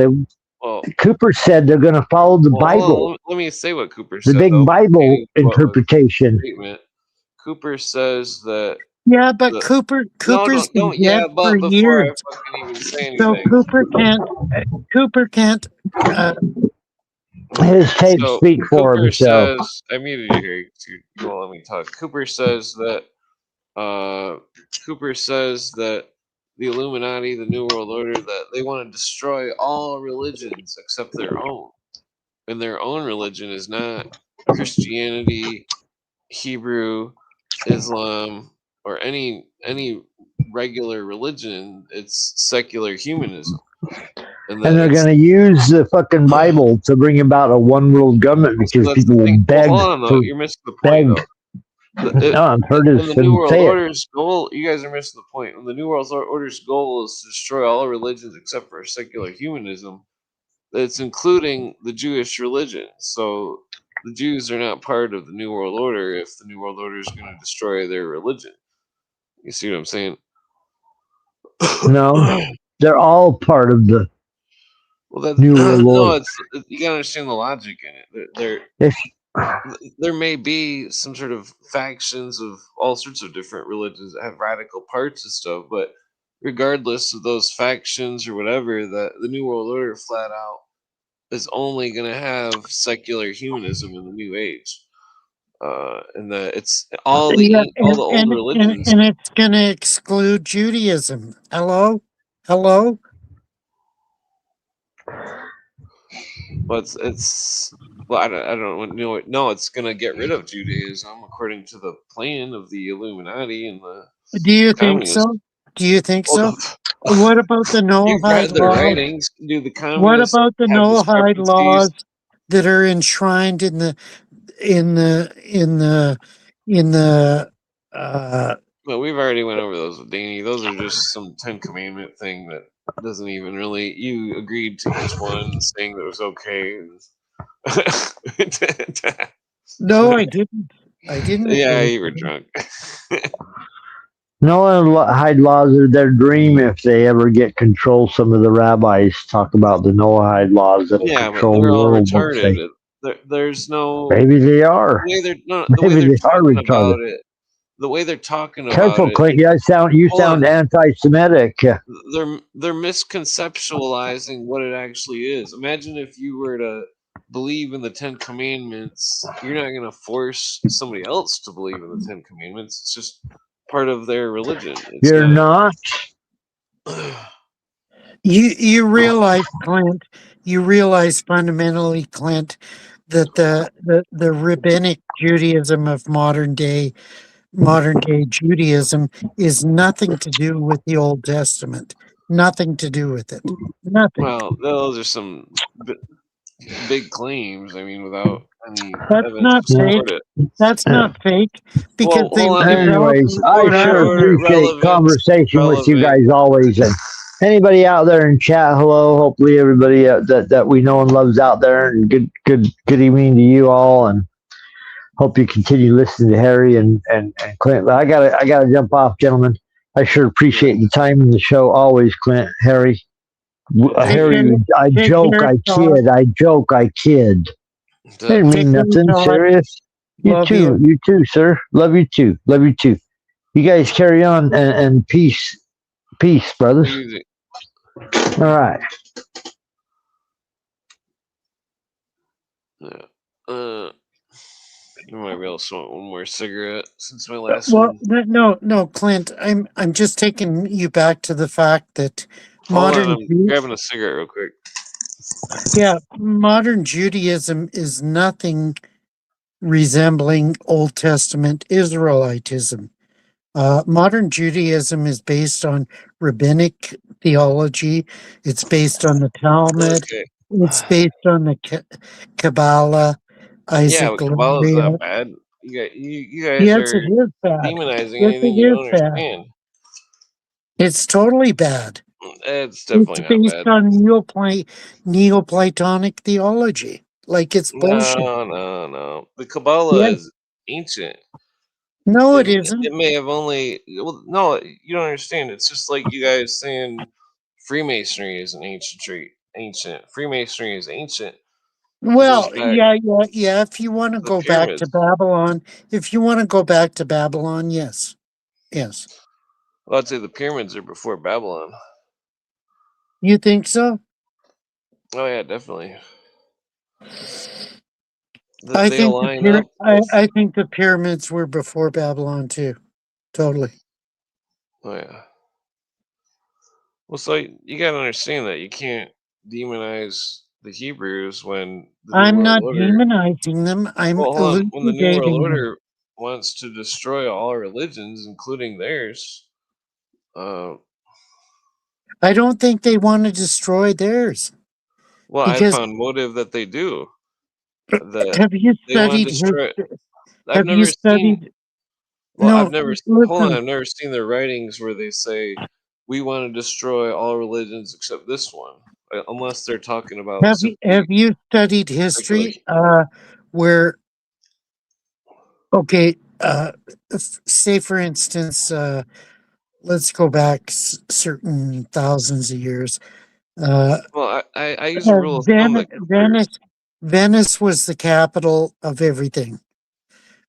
Cooper said they're going to follow the Bible. Let me say what Cooper said. The big Bible interpretation. Cooper says that. Yeah, but Cooper's been dead for years. So Cooper can't. His tapes speak for himself. I muted you here. You won't let me talk. Cooper says that the Illuminati, the New World Order, that they want to destroy all religions except their own, and their own religion is not Christianity, Hebrew, Islam, or any regular religion. It's secular humanism, And they're going to use the fucking Bible to bring about a one world government because people will beg. Well, hold on, though. You're missing the point, though. No, I've heard when the New World say Order's goal, you guys are missing the point. When the New World Order's goal is to destroy all religions except for secular humanism, it's including the Jewish religion. So the Jews are not part of the New World Order if the New World Order is going to destroy their religion. You see what I'm saying? No, they're all part of the New World Order. No, you gotta understand the logic in it. There may be some sort of factions of all sorts of different religions that have radical parts and stuff, but regardless of those factions or whatever, the New World Order flat out is only going to have secular humanism in the New Age, and that it's all the old religions, and it's going to exclude Judaism. Hello. But it's well, I don't know. No, it's going to get rid of Judaism according to the plan of the Illuminati and the. Do you think so? Do you think so? What about the Noahide laws? Writings. Do the communists what about the Noahide laws that are enshrined in the Well, we've already went over those with Danny. Those are just some 10 Commandment thing that doesn't even really. You agreed to each one, saying that it was okay. No, I didn't. Yeah, you were drunk. Noahide laws are their dream if they ever get control. Some of the rabbis talk about the Noahide laws that control the world. Retarded. There's no. Maybe they are. The way they're talking about Careful, it. Clint. You sound anti-Semitic. They're misconceptualizing what it actually is. Imagine if you were to believe in the 10 Commandments. You're not going to force somebody else to believe in the 10 Commandments. It's just part of their religion. You're not. You realize, Clint. You realize fundamentally, Clint, that the rabbinic Judaism of modern day Judaism is nothing to do with the Old Testament. Nothing to do with it. Nothing. Well, those are some big claims. I mean, without any evidence not to support it. That's not fake. Because anyways, I sure appreciate conversation with you guys always. And anybody out there in chat, hello. Hopefully, everybody that we know and loves out there, and good evening to you all. And hope you continue listening to Harry and Clint. But I gotta jump off, gentlemen. I sure appreciate the time in the show always, Clint, Harry. Harry, I joke, I kid. Didn't mean nothing serious. You too, sir. Love you too. You guys carry on and peace, brothers. All right. You might be able to smoke one more cigarette since my last one. No, Clint. I'm just taking you back to the fact that I'm grabbing a cigarette real quick. Yeah, modern Judaism is nothing resembling Old Testament Israelitism. Modern Judaism is based on rabbinic theology. It's based on the Talmud. Okay. It's based on the Kabbalah. Isaac Kabbalah is not bad. You guys are demonizing anything you don't understand. It's totally bad. It's definitely based on Neoplatonic theology. Like it's bullshit. No. The Kabbalah is ancient. No, it isn't. It may have only. Well, no, you don't understand. It's just like you guys saying Freemasonry is an ancient. Freemasonry is ancient. Well, yeah. If you want to go back to Babylon, yes. Well, I'd say the pyramids are before Babylon. You think so? Oh yeah, definitely. I think the pyramids were before Babylon too. Totally. Oh yeah. Well, so you gotta understand that you can't demonize the Hebrews when I'm not demonizing them. I'm when the New World Order wants to destroy all religions, including theirs. I don't think they want to destroy theirs. Well, I Because found motive that they do. That have you they want to studied destroy. I've have you never seen. studied Well, I've no, never. Hold on, listen, I've never seen their writings where they say we want to destroy all religions except this one, unless they're talking about have simply you studied secular. history where okay, say for instance, let's go back certain thousands of years. Well, I use a rule of thumb that Cooper. Venice was the capital of everything.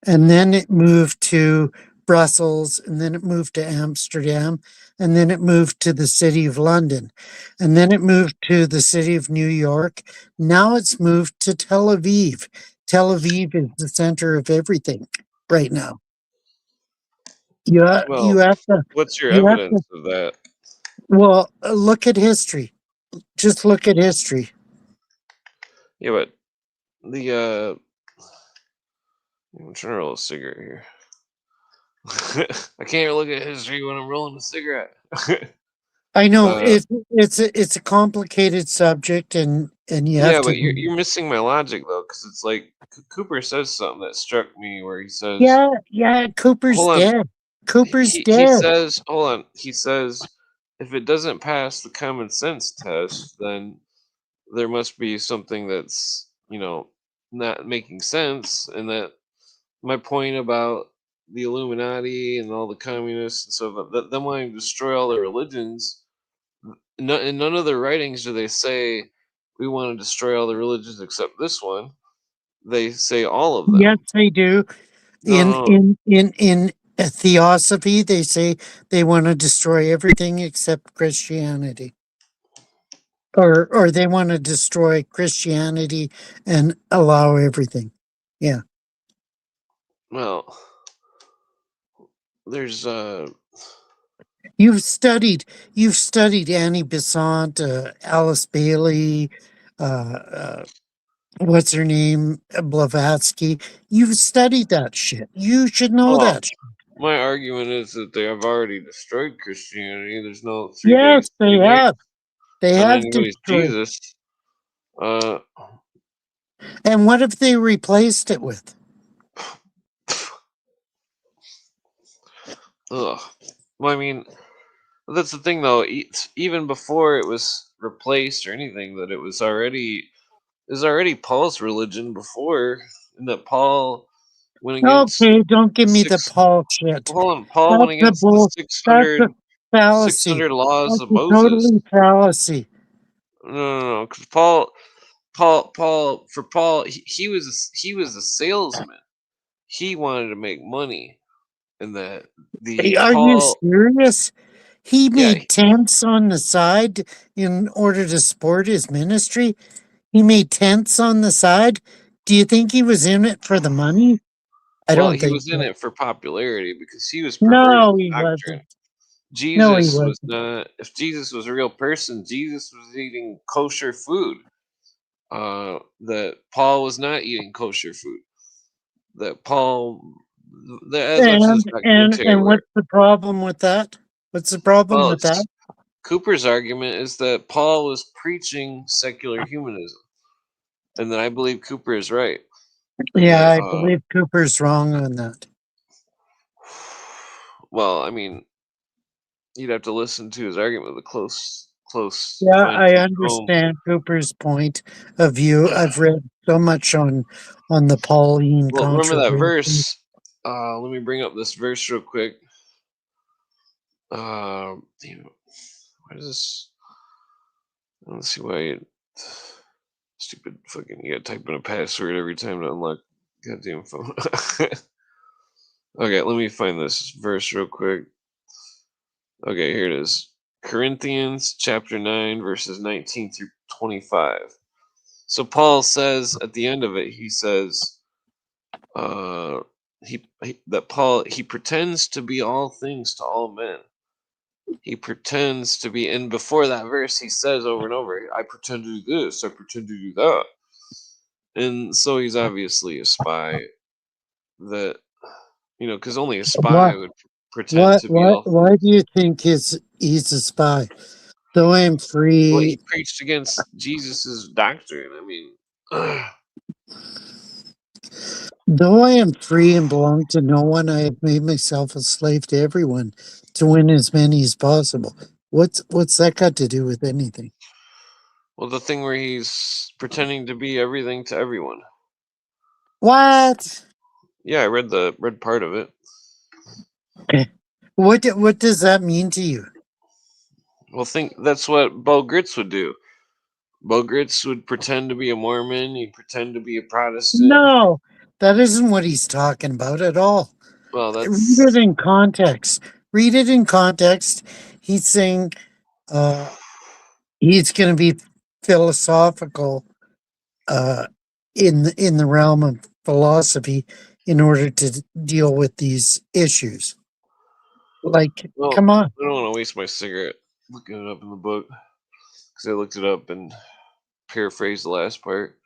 And then it moved to Brussels, and then it moved to Amsterdam, and then it moved to the city of London, and then it moved to the city of New York. Now it's moved to Tel Aviv. Tel Aviv is the center of everything right now. You Well, have to what's your you have to evidence of that? well look at history. Just look at history. Yeah, but the I'm trying to roll a cigarette here. I can't look at history when I'm rolling a cigarette. I know uh, it's a complicated subject, and you have yeah, to but you're missing my logic though, because it's like Cooper says something that struck me where he says, yeah. Cooper's "Hold on." dead. Cooper's He dead. says, "Hold on." He says, "If it doesn't pass the common sense test, then there must be something that's not making sense." And that my point about the Illuminati and all the communists and stuff, that them wanting to destroy all the religions. In none of their writings do they say we want to destroy all the religions except this one. They say all of Yes, them. they do. No, In no, in in in a theosophy, they say they want to destroy everything except Christianity, or they want to destroy Christianity and allow everything. Yeah, well, there's you've studied Annie Besant, Alice Bailey, uh, what's her name, Blavatsky. You've studied that shit. You should know well, that. my argument is that they have already destroyed Christianity. There's no 3 days, Yes, they 3 nights have. They on have anybody's destroyed. Jesus. Uh, And what if they replaced it with? ugh. Well, I mean, that's the thing though. Even before it was replaced or anything, that it was already Paul's religion before, and that Paul went against Okay, don't give me the six. Paul shit. Hold on, Paul went That's a against the bull. That's a six fallacy. hundred laws That's of a Moses. totally fallacy. No, because Paul, he was a salesman. He wanted to make money, and that Hey, the are you Paul, serious? He yeah, made tents on the side in order to support his ministry. He made tents on the side. Do you think he was in it for the money? I well, don't he think was in so. it for popularity because he was perverting No, he doctrine. wasn't. No, he Jesus was wasn't. not. If Jesus was a real person, Jesus was eating kosher food. That Paul was not eating kosher food. That Paul, as much as this documentary And where, what's the problem with that? What's the problem well, with that? it's Cooper's argument is that Paul was preaching secular humanism, and that I believe Cooper is right. And Yeah, that, I believe Cooper's wrong on that. well, I mean, you'd have to listen to his argument with a close Yeah, fine I tooth comb. understand Cooper's point of view. I've read so much on the Pauline Well, remember that controversy. verse? Let me bring up this verse real quick. Damn, why does this? Let's see why. Stupid fucking. You gotta type in a password every time to unlock goddamn phone. Okay, let me find this verse real quick. Okay, here it is. Corinthians chapter 9, verses 19 through 25. So Paul says at the end of it, he says, he pretends to be all things to all men. He pretends to be, and before that verse, he says over and over, I pretend to do this, I pretend to do that. And so he's obviously a spy that, because only a Why? spy would pretend to be all Why things. do you think he's a spy? Though I am free. Well, he preached against Jesus's doctrine. I mean, Though I am free and belong to no one, I have made myself a slave to everyone to win as many as possible. What's that got to do with anything? well, the thing where he's pretending to be everything to everyone. What? Yeah, I read part of it. What does that mean to you? Well, think that's what Bo Gritz would do. Bo Gritz would pretend to be a Mormon. He'd pretend to be a Protestant. No, that isn't what he's talking about at all. Well, Read that's it in context. Read it in context. He's saying he's going to be philosophical in the realm of philosophy in order to deal with these issues. Like, well, come on. I don't want to waste my cigarette looking it up in the book because I looked it up and paraphrased the last part.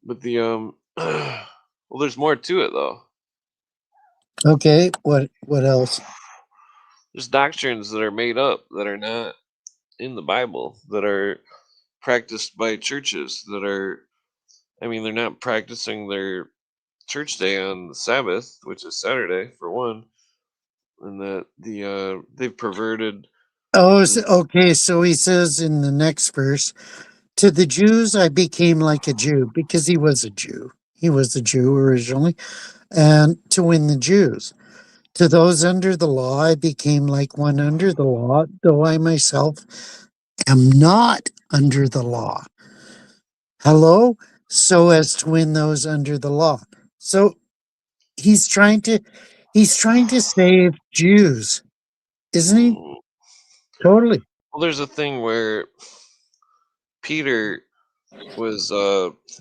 But the well, there's more to it though. Okay, what else? There's doctrines that are made up that are not in the Bible that are practiced by churches that are. I mean, they're not practicing their church day on the Sabbath, which is Saturday for one, and that they've perverted. Oh, okay, so he says in the next verse, to the Jews I became like a Jew, because he was a Jew. He was a Jew originally, and to win the Jews. To those under the law I became like one under the law, though I myself am not under the law. Hello? So as to win those under the law. So he's trying to save Jews, isn't he? Totally. Well, there's a thing where Peter was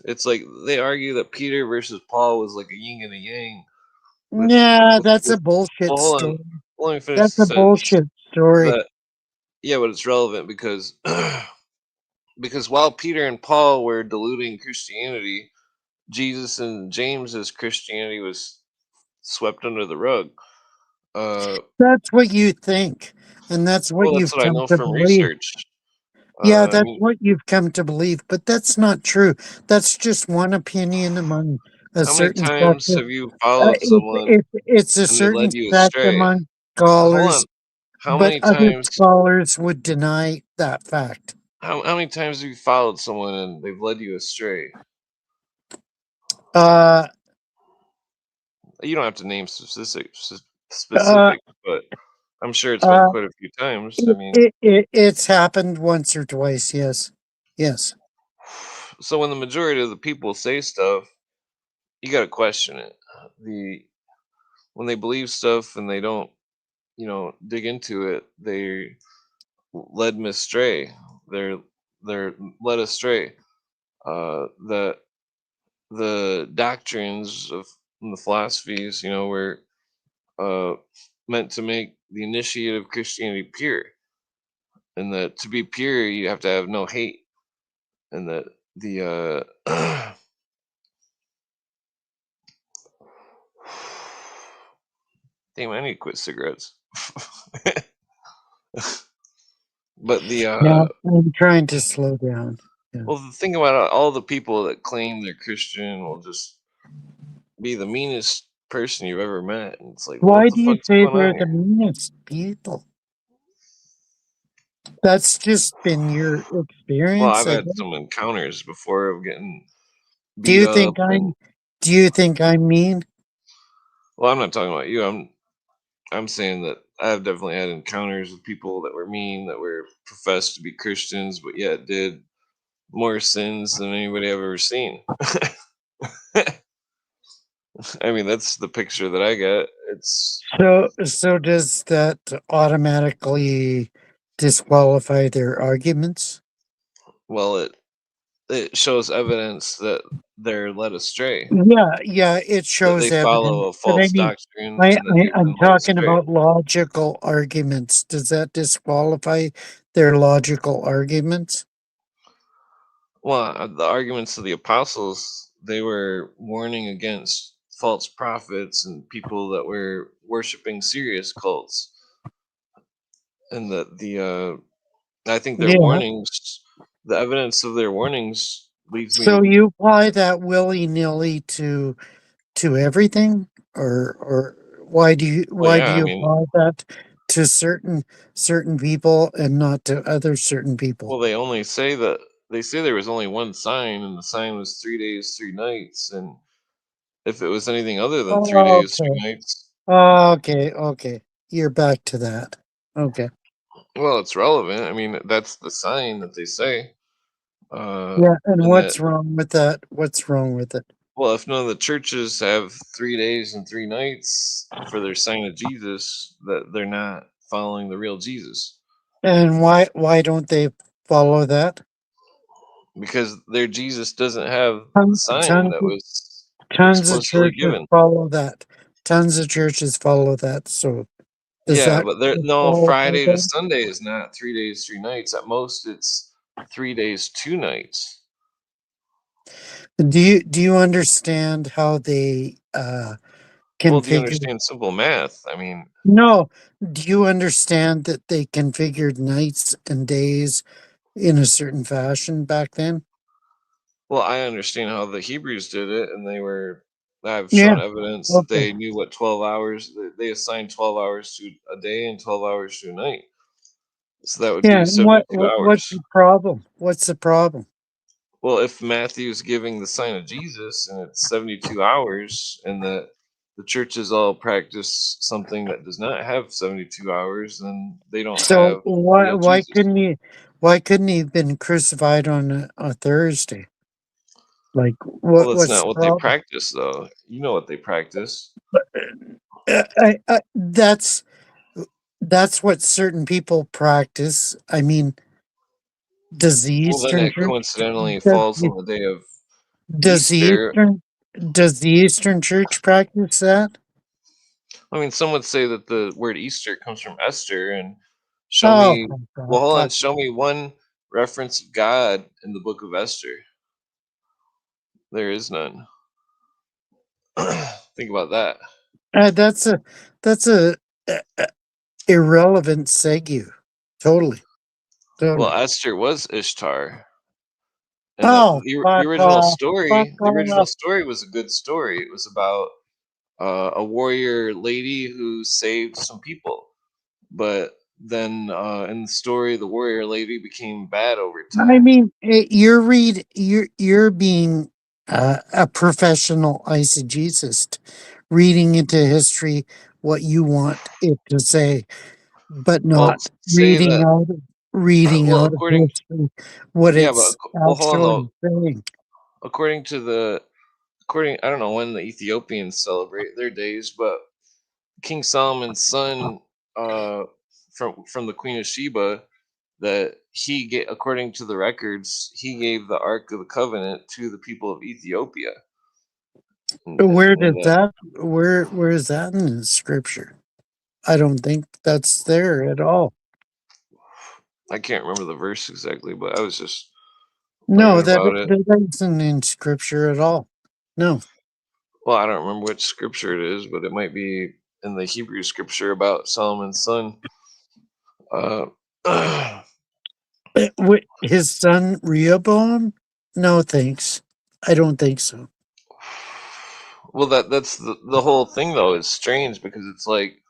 it's like they argue that Peter versus Paul was like a yin and a yang. Yeah, that's a bullshit Well, hold on. story. Let me finish That's the a sentence. bullshit story. Yeah, but it's relevant because because while Peter and Paul were diluting Christianity, Jesus and James's Christianity was swept under the rug. That's what you think, and that's what Well, that's you've what I come know to from believe. research. Yeah, I that's mean, what you've come to believe, but that's not true. That's just one opinion among a how many certain times sector. have you followed someone It's a and they certain led you sect astray? among Hold on. scholars, How but many other times? scholars would deny that fact. How many times have you followed someone and they've led you astray? Uh, You don't have to name specifics, uh, but I'm sure it's been quite a few times. I mean, it's happened once or twice. Yes, yes. so when the majority of the people say stuff, you got to question it. The When they believe stuff and they don't, dig into it, they led me astray. They're led astray. The doctrines of the philosophies, were uh, meant to make the initiate of Christianity pure, and that to be pure, you have to have no hate, and that the damn, I need to quit cigarettes. But Yeah, I'm trying to slow down. Yeah. well, the thing about all the people that claim they're Christian will just be the meanest person you've ever met, and it's like, what Why the do you fuck's say going they're on the here? meanest people? That's just been your Well, experience, I've I had guess. some encounters before of getting Do beat you up, think and I'm mean? well, I'm not talking about you. I'm saying that I've definitely had encounters with people that were mean, that were professed to be Christians, but yet did more sins than anybody I've ever seen. I mean, that's the picture that I get. It's So does that automatically disqualify their arguments? well, it shows evidence that they're led astray, Yeah, it that shows they evidence. follow a But I false mean, doctrine, and that they've I'm been led talking astray. about logical arguments. Does that disqualify their logical arguments? Well, the arguments of the apostles, they were warning against false prophets and people that were worshiping serious cults, and that I think their Yeah. warnings, the evidence of their warnings, leads me So to. you apply that willy-nilly to everything, or why do Well, yeah, I you mean, apply that to certain people and not to other certain people? well, they only say that they say there was only one sign, and the sign was 3 days, 3 nights, and if it was anything other than three Oh, days, three okay. nights, Okay, okay. You're back to that. Okay. well, it's relevant. I mean, that's the sign that they say, uh, Yeah, and and that what's wrong with that? What's wrong with it? well, if none of the churches have 3 days and 3 nights for their sign of Jesus, that they're not following the real Jesus. And why don't they follow that? Because their Jesus doesn't have the Tons, sign tons, that was tons of explicitly churches given. follow that. Tons of churches follow that. So does Yeah, that but there no qualify Friday to them? Sunday is not 3 days, 3 nights. At most, it's 3 days, 2 nights. Do you understand how they Well, do you configured? understand simple math? I mean, No, do you understand that they configured nights and days in a certain fashion back then? well, I understand how the Hebrews did it, and they were. I've Yeah. shown evidence that Okay. they knew what 12 hours. They assigned 12 hours to a day and 12 hours to a night. So that would Yeah. be And 72 what's hours. the problem? What's the problem? Well, if Matthew's giving the sign of Jesus and it's 72 hours, and the churches all practice something that does not have 72 hours, then they don't So have the real Jesus. why couldn't he have been crucified on a Thursday? Like Well, that's what's not the what they problem? practice, though. You know what they practice. That's what certain people practice. I mean, does the Well, then Eastern it Church coincidentally does falls the, on the day of does the Easter. Eastern Church practice that? I mean, some would say that the word Easter comes from Esther, and show Oh, me. Well, God, hold on. fuck. Show me one reference of God in the book of Esther. There is none. Think about that. That's a that's a irrelevant segue. Totally, Well, totally. Esther was Ishtar, and Oh, the fuck original off, fuck story. The original off. story was a good story. It was about a warrior lady who saved some people, but then in the story, the warrior lady became bad over I time. mean, you're being a professional eisegesist, reading into history what you want it to say, but Well, not say that. reading Well, out of according, history what yeah, but it's well, hold on actually though. saying. According to the according, I don't know when the Ethiopians celebrate their days, but King Solomon's son, uh, from the Queen of Sheba, that he get according to the records, he gave the Ark of the Covenant to the people of Ethiopia, Where and does that where is that in the scripture? I don't think that's there at all. I can't remember the verse exactly, but I was just No, learning about it. that isn't in scripture at all. No. Well, I don't remember which scripture it is, but it might be in the Hebrew scripture about Solomon's son. Uh, His son Rehoboam? No, thanks. I don't think so. well, that's the whole thing though is strange because it's like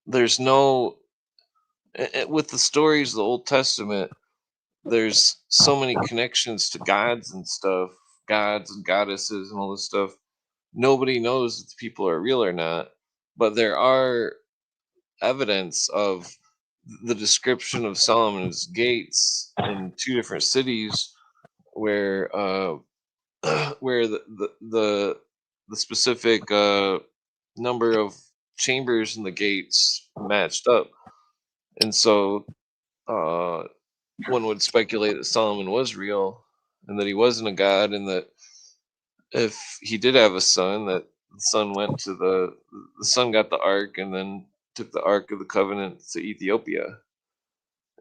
there's no with the stories of the Old Testament. There's so many connections to gods and stuff, gods and goddesses and all this stuff. Nobody knows if the people are real or not, but there are evidence of the description of Solomon's gates in two different cities where where the specific number of chambers in the gates matched up, and so uh, one would speculate that Solomon was real and that he wasn't a god, and that if he did have a son, that the son went to the son got the ark and then took the ark of the covenant to Ethiopia.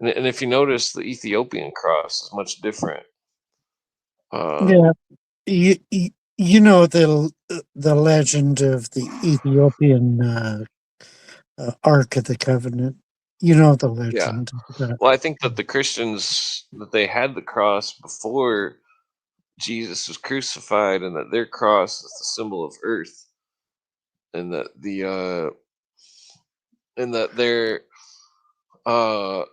And if you notice, the Ethiopian cross is much different. Uh, Yeah, you know the legend of the Ethiopian Ark of the Covenant. You know the Yeah. legend. Well, I think that the Christians, that they had the cross before Jesus was crucified, and that their cross is the symbol of earth, and that they're what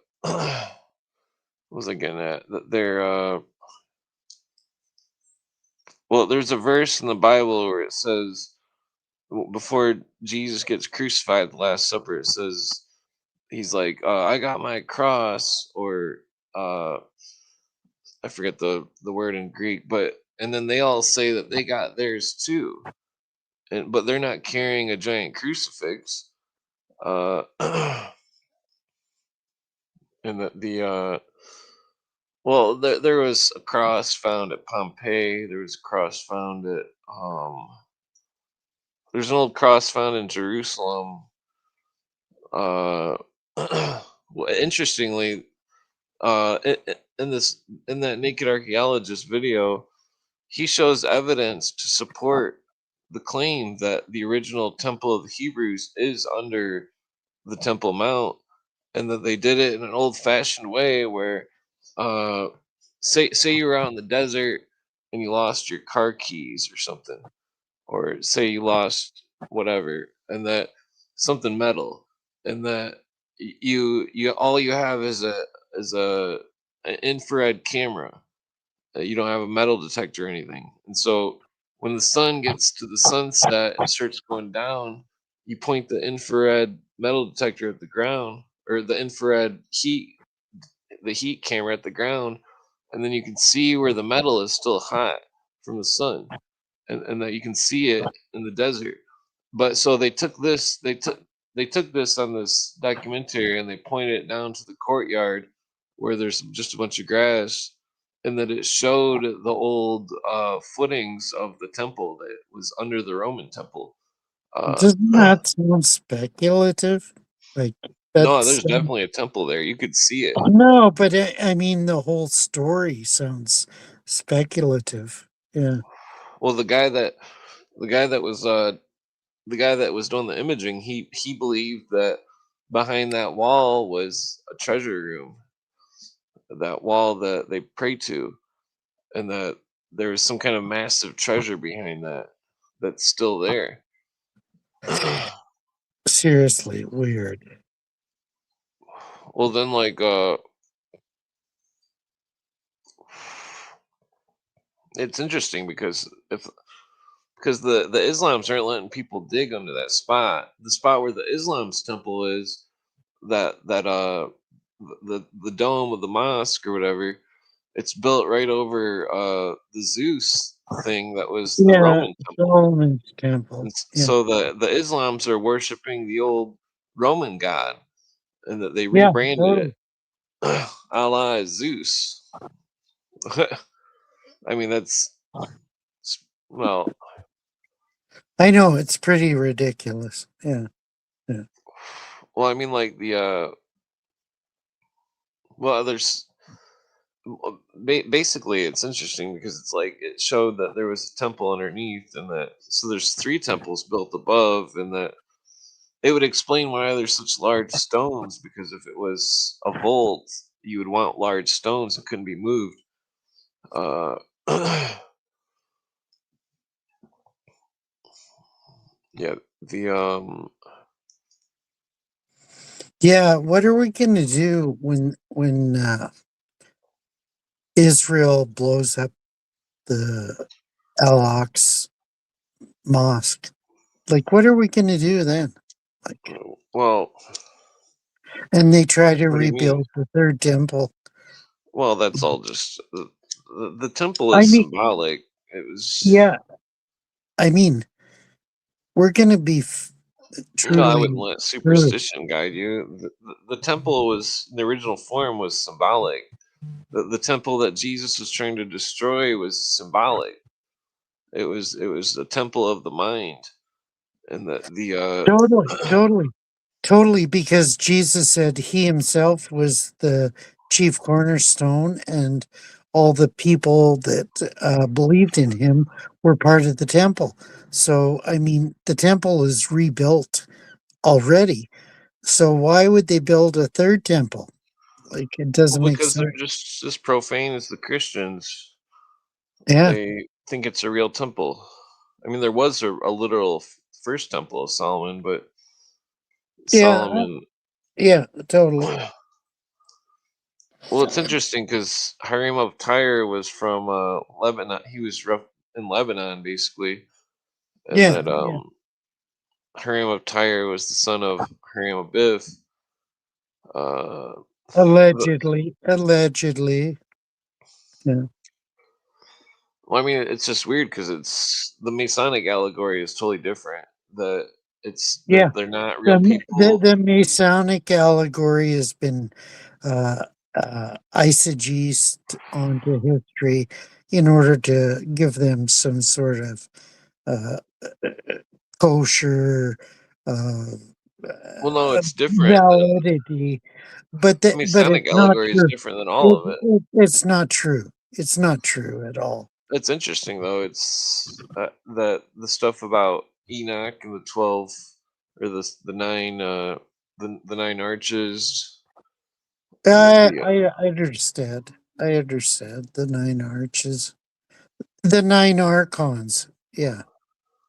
was I getting at? That they're well, there's a verse in the Bible where it says, before Jesus gets crucified, the Last Supper, it says, he's like, I got my cross, or uh I forget the word in Greek, but and then they all say that they got theirs too, and but they're not carrying a giant crucifix. Uh, and well, there was a cross found at Pompeii. There was a cross found at there's an old cross found in Jerusalem. Uh, well, interestingly, in this, in that Naked Archaeologist video, he shows evidence to support the claim that the original Temple of the Hebrews is under the Temple Mount, and that they did it in an old-fashioned way where, uh, say you were out in the desert and you lost your car keys or something, or say you lost whatever, and that something metal, and that you all you have is a an infrared camera. You don't have a metal detector or anything. And so when the sun gets to the sunset and starts going down, you point the infrared metal detector at the ground, or the infrared the heat camera at the ground, and then you can see where the metal is still hot from the sun, and that you can see it in the desert. But so they took this on this documentary, and they pointed it down to the courtyard where there's just a bunch of grass, and that it showed the old footings of the temple that was under the Roman temple. Doesn't that sound speculative? Like No, that's there's definitely a temple there. You could see it. no, but I mean the whole story sounds speculative. Yeah. Well, the guy that was the guy that was doing the imaging, he believed that behind that wall was a treasure room, that wall that they pray to, and that there was some kind of massive treasure behind that that's still there. Seriously, weird. Well, then, like, it's interesting because the Islams aren't letting people dig under that spot. The spot where the Islam's temple is, that the dome of the mosque or whatever, it's built right over the Zeus thing that was the Yeah, Roman temple. Solomon's temple. And Yeah. so the Islams are worshiping the old Roman god, and that they Yeah, rebranded totally. it a la Zeus. I mean, well, I know it's pretty ridiculous. Yeah. Yeah. well, I mean, like well, basically it's interesting because it's like it showed that there was a temple underneath, and that so there's three temples built above, and that it would explain why there's such large stones, because if it was a vault, you would want large stones that couldn't be moved. Uh, yeah, Yeah, what are we gonna do when Israel blows up the Al Aqsa mosque? Like, what are we gonna do then? Like, well, and they try to what do you mean? rebuild the third temple. Well, that's all just the temple I is mean, symbolic. It was. yeah, I mean, we're gonna be No, I wouldn't truly let screwed. superstition guide you. The temple was, in the original form, was symbolic. The temple that Jesus was trying to destroy was symbolic. It was the temple of the mind, and Totally, totally, totally, because Jesus said he himself was the chief cornerstone, and all the people that believed in him were part of the temple. So, I mean, the temple is rebuilt already. So why would they build a third temple? Like, it doesn't Well, make because they're sense. just as profane as the Christians. Yeah. They think it's a real temple. I mean, there was a literal first temple of Solomon, but Yeah. Solomon. Yeah, totally. Well, it's interesting because Hiram of Tyre was from Lebanon. He was in Lebanon, basically, and Yeah. that Hiram of Tyre was the son of Hiram of Bith. Uh, the, Allegedly. Allegedly. Yeah. well, I mean, it's just weird because it's the Masonic allegory is totally different. Yeah. They're not real The people. Masonic allegory has been eisegized onto history in order to give them some sort of uh, kosher uh, Well, no, it's different. validity, but The but Masonic it's not allegory is true. different than all of it. It's not true. It's not true at all. It's interesting though. It's the stuff about Enoch and the 12 or the nine the nine arches and I understand. I understand the nine arches, the nine archons. Yeah,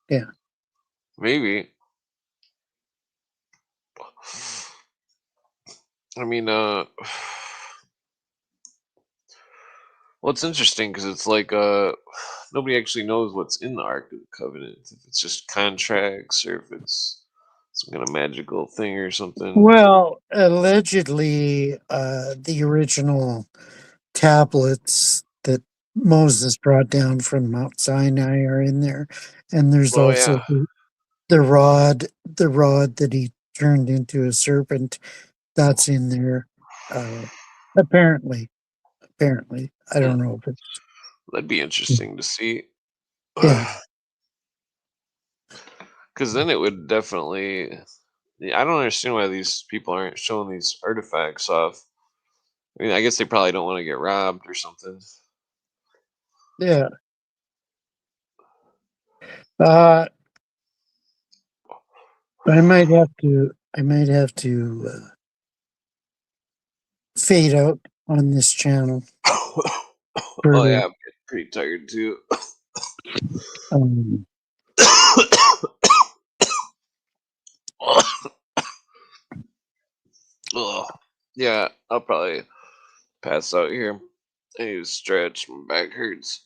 yeah. maybe. I mean, well, it's interesting because it's like nobody actually knows what's in the Ark of the Covenant. If it's just contracts or if it's some kind of magical thing or something. Well, allegedly, the original tablets that Moses brought down from Mount Sinai are in there, and there's Oh also yeah. the rod that he turned into a serpent. That's in there. Uh, apparently, I don't know if it's That'd be interesting to see. yeah. Because then it would definitely. Yeah, I don't understand why these people aren't showing these artifacts off. I mean, I guess they probably don't want to get robbed or something. Yeah. Uh, I might have to. Fade out on this channel Oh further. yeah, I'm getting pretty tired too. Um, Ugh. Yeah, I'll probably pass out here. I need to stretch. My back hurts.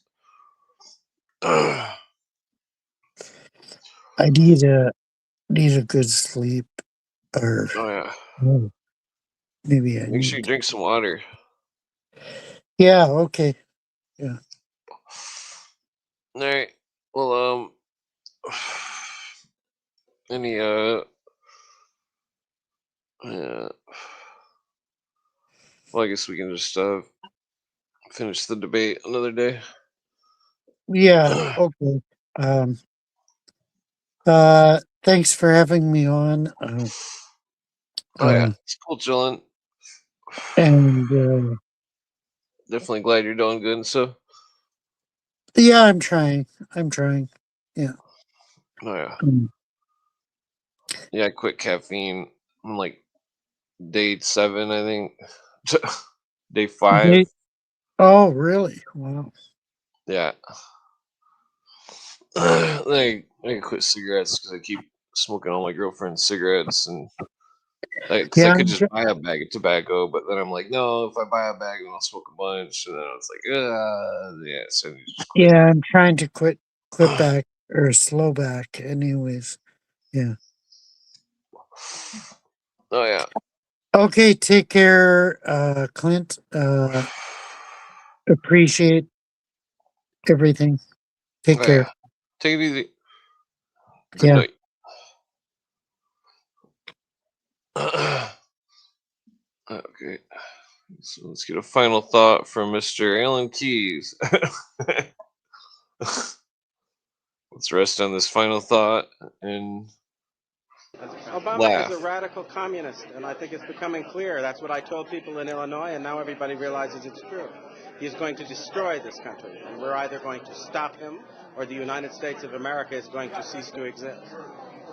Oh I need a good sleep, or yeah. oh, maybe I Make sure you need. drink some water. Yeah. Okay. Yeah. All right. Well, any uh, well, I guess we can just finish the debate another day. Yeah. Okay. Um. Thanks for having me on. Oh yeah, it's cool chilling. And Definitely glad you're doing good and stuff. yeah, I'm trying. I'm trying. Yeah. Oh yeah. Um, Yeah, I quit caffeine on like day 7, I think. Day 5. they, oh, really? Wow. Yeah. I quit cigarettes because I keep smoking all my girlfriend's cigarettes, and because I Yeah. could just buy a bag of tobacco, but then I'm like, no, if I buy a bag, then I'll smoke a bunch, and then it's like, yeah, so I just quit. Yeah. I'm trying to quit back or slow back. Anyways. Yeah. Oh yeah. Okay. Take care, Clint. Appreciate everything. Take Oh care. yeah. Take it easy. Good Yeah. night. Okay. So let's get a final thought from Mr. Alan Keyes. Let's rest on this final thought and Obama is a laugh. radical communist, and I think it's becoming clear. That's what I told people in Illinois, and now everybody realizes it's true. He's going to destroy this country, and we're either going to stop him or the United States of America is going to cease to exist.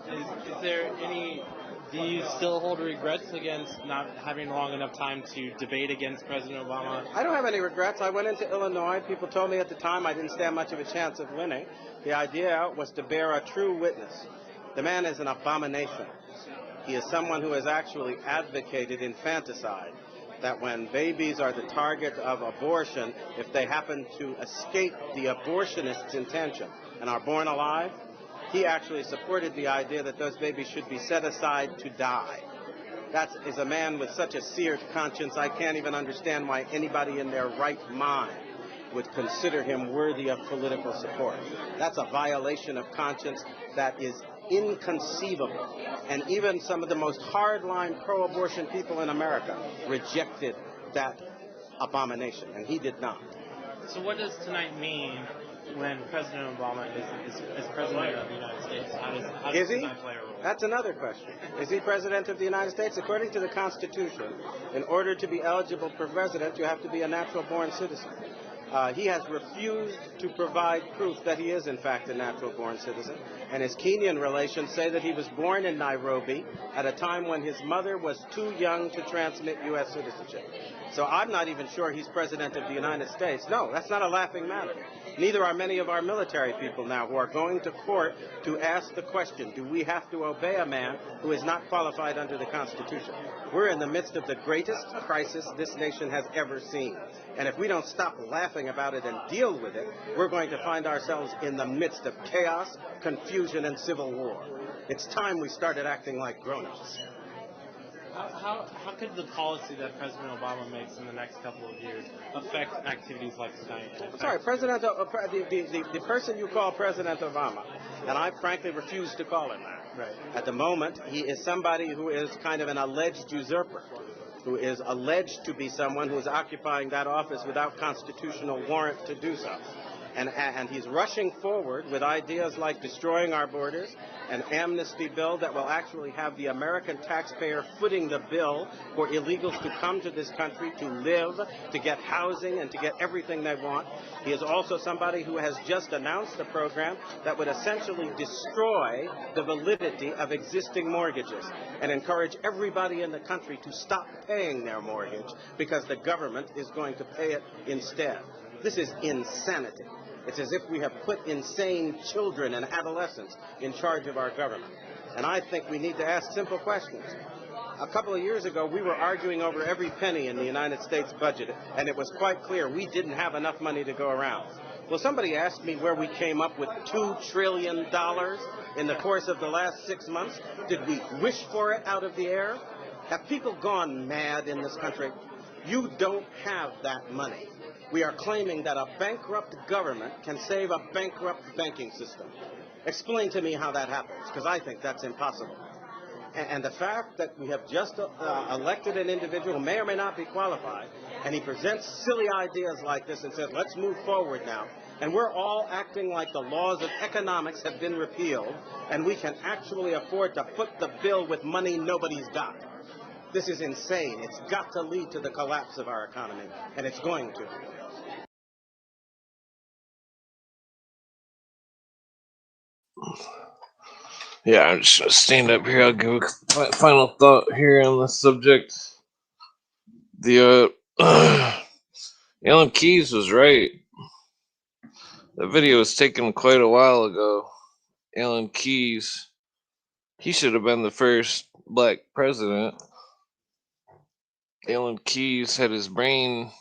Is there any Do you still hold regrets against not having long enough time to debate against President Obama? I don't have any regrets. I went into Illinois. People told me at the time I didn't stand much of a chance of winning. The idea was to bear a true witness. The man is an abomination. He is someone who has actually advocated infanticide, that when babies are the target of abortion, if they happen to escape the abortionist's intention and are born alive, he actually supported the idea that those babies should be set aside to die. That is a man with such a seared conscience, I can't even understand why anybody in their right mind would consider him worthy of political support. That's a violation of conscience that is inconceivable. And even some of the most hardline pro-abortion people in America rejected that abomination, and he did not. So what does tonight mean when President Obama is president of the United States? How does tonight play a role? That's another question. Is he president of the United States? According to the Constitution, in order to be eligible for president, you have to be a natural-born citizen. He has refused to provide proof that he is, in fact, a natural-born citizen. And his Kenyan relations say that he was born in Nairobi at a time when his mother was too young to transmit U.S. citizenship. So I'm not even sure he's president of the United States. No, that's not a laughing matter. Neither are many of our military people now who are going to court to ask the question, do we have to obey a man who is not qualified under the Constitution? We're in the midst of the greatest crisis this nation has ever seen. And if we don't stop laughing about it and deal with it, we're going to find ourselves in the midst of chaos, confusion, and civil war. It's time we started acting like grown-ups. How could the policy that President Obama makes in the next couple of years affect activities like tonight? Sorry, the person you call President Obama, and I frankly refuse to call him that. Right. At the moment, he is somebody who is kind of an alleged usurper, who is alleged to be someone who is occupying that office without constitutional warrant to do so. And he's rushing forward with ideas like destroying our borders, an amnesty bill that will actually have the American taxpayer footing the bill for illegals to come to this country to live, to get housing, and to get everything they want. He is also somebody who has just announced a program that would essentially destroy the validity of existing mortgages and encourage everybody in the country to stop paying their mortgage because the government is going to pay it instead. This is insanity. It's as if we have put insane children and adolescents in charge of our government. And I think we need to ask simple questions. A couple of years ago, we were arguing over every penny in the United States budget, and it was quite clear we didn't have enough money to go around. Well, somebody asked me where we came up with $2 trillion in the course of the last 6 months. Did we wish for it out of the air? Have people gone mad in this country? You don't have that money. We are claiming that a bankrupt government can save a bankrupt banking system. Explain to me how that happens, because I think that's impossible. And the fact that we have just elected an individual who may or may not be qualified, and he presents silly ideas like this and says, let's move forward now, and we're all acting like the laws of economics have been repealed, and we can actually afford to foot the bill with money nobody's got. This is insane. It's got to lead to the collapse of our economy, and it's going to. Yeah, I'm just gonna stand up here. I'll give a final thought here on this subject. The Alan Keyes was right. The video was taken quite a while ago. Alan Keyes, he should have been the first black president. Alan Keyes had his brain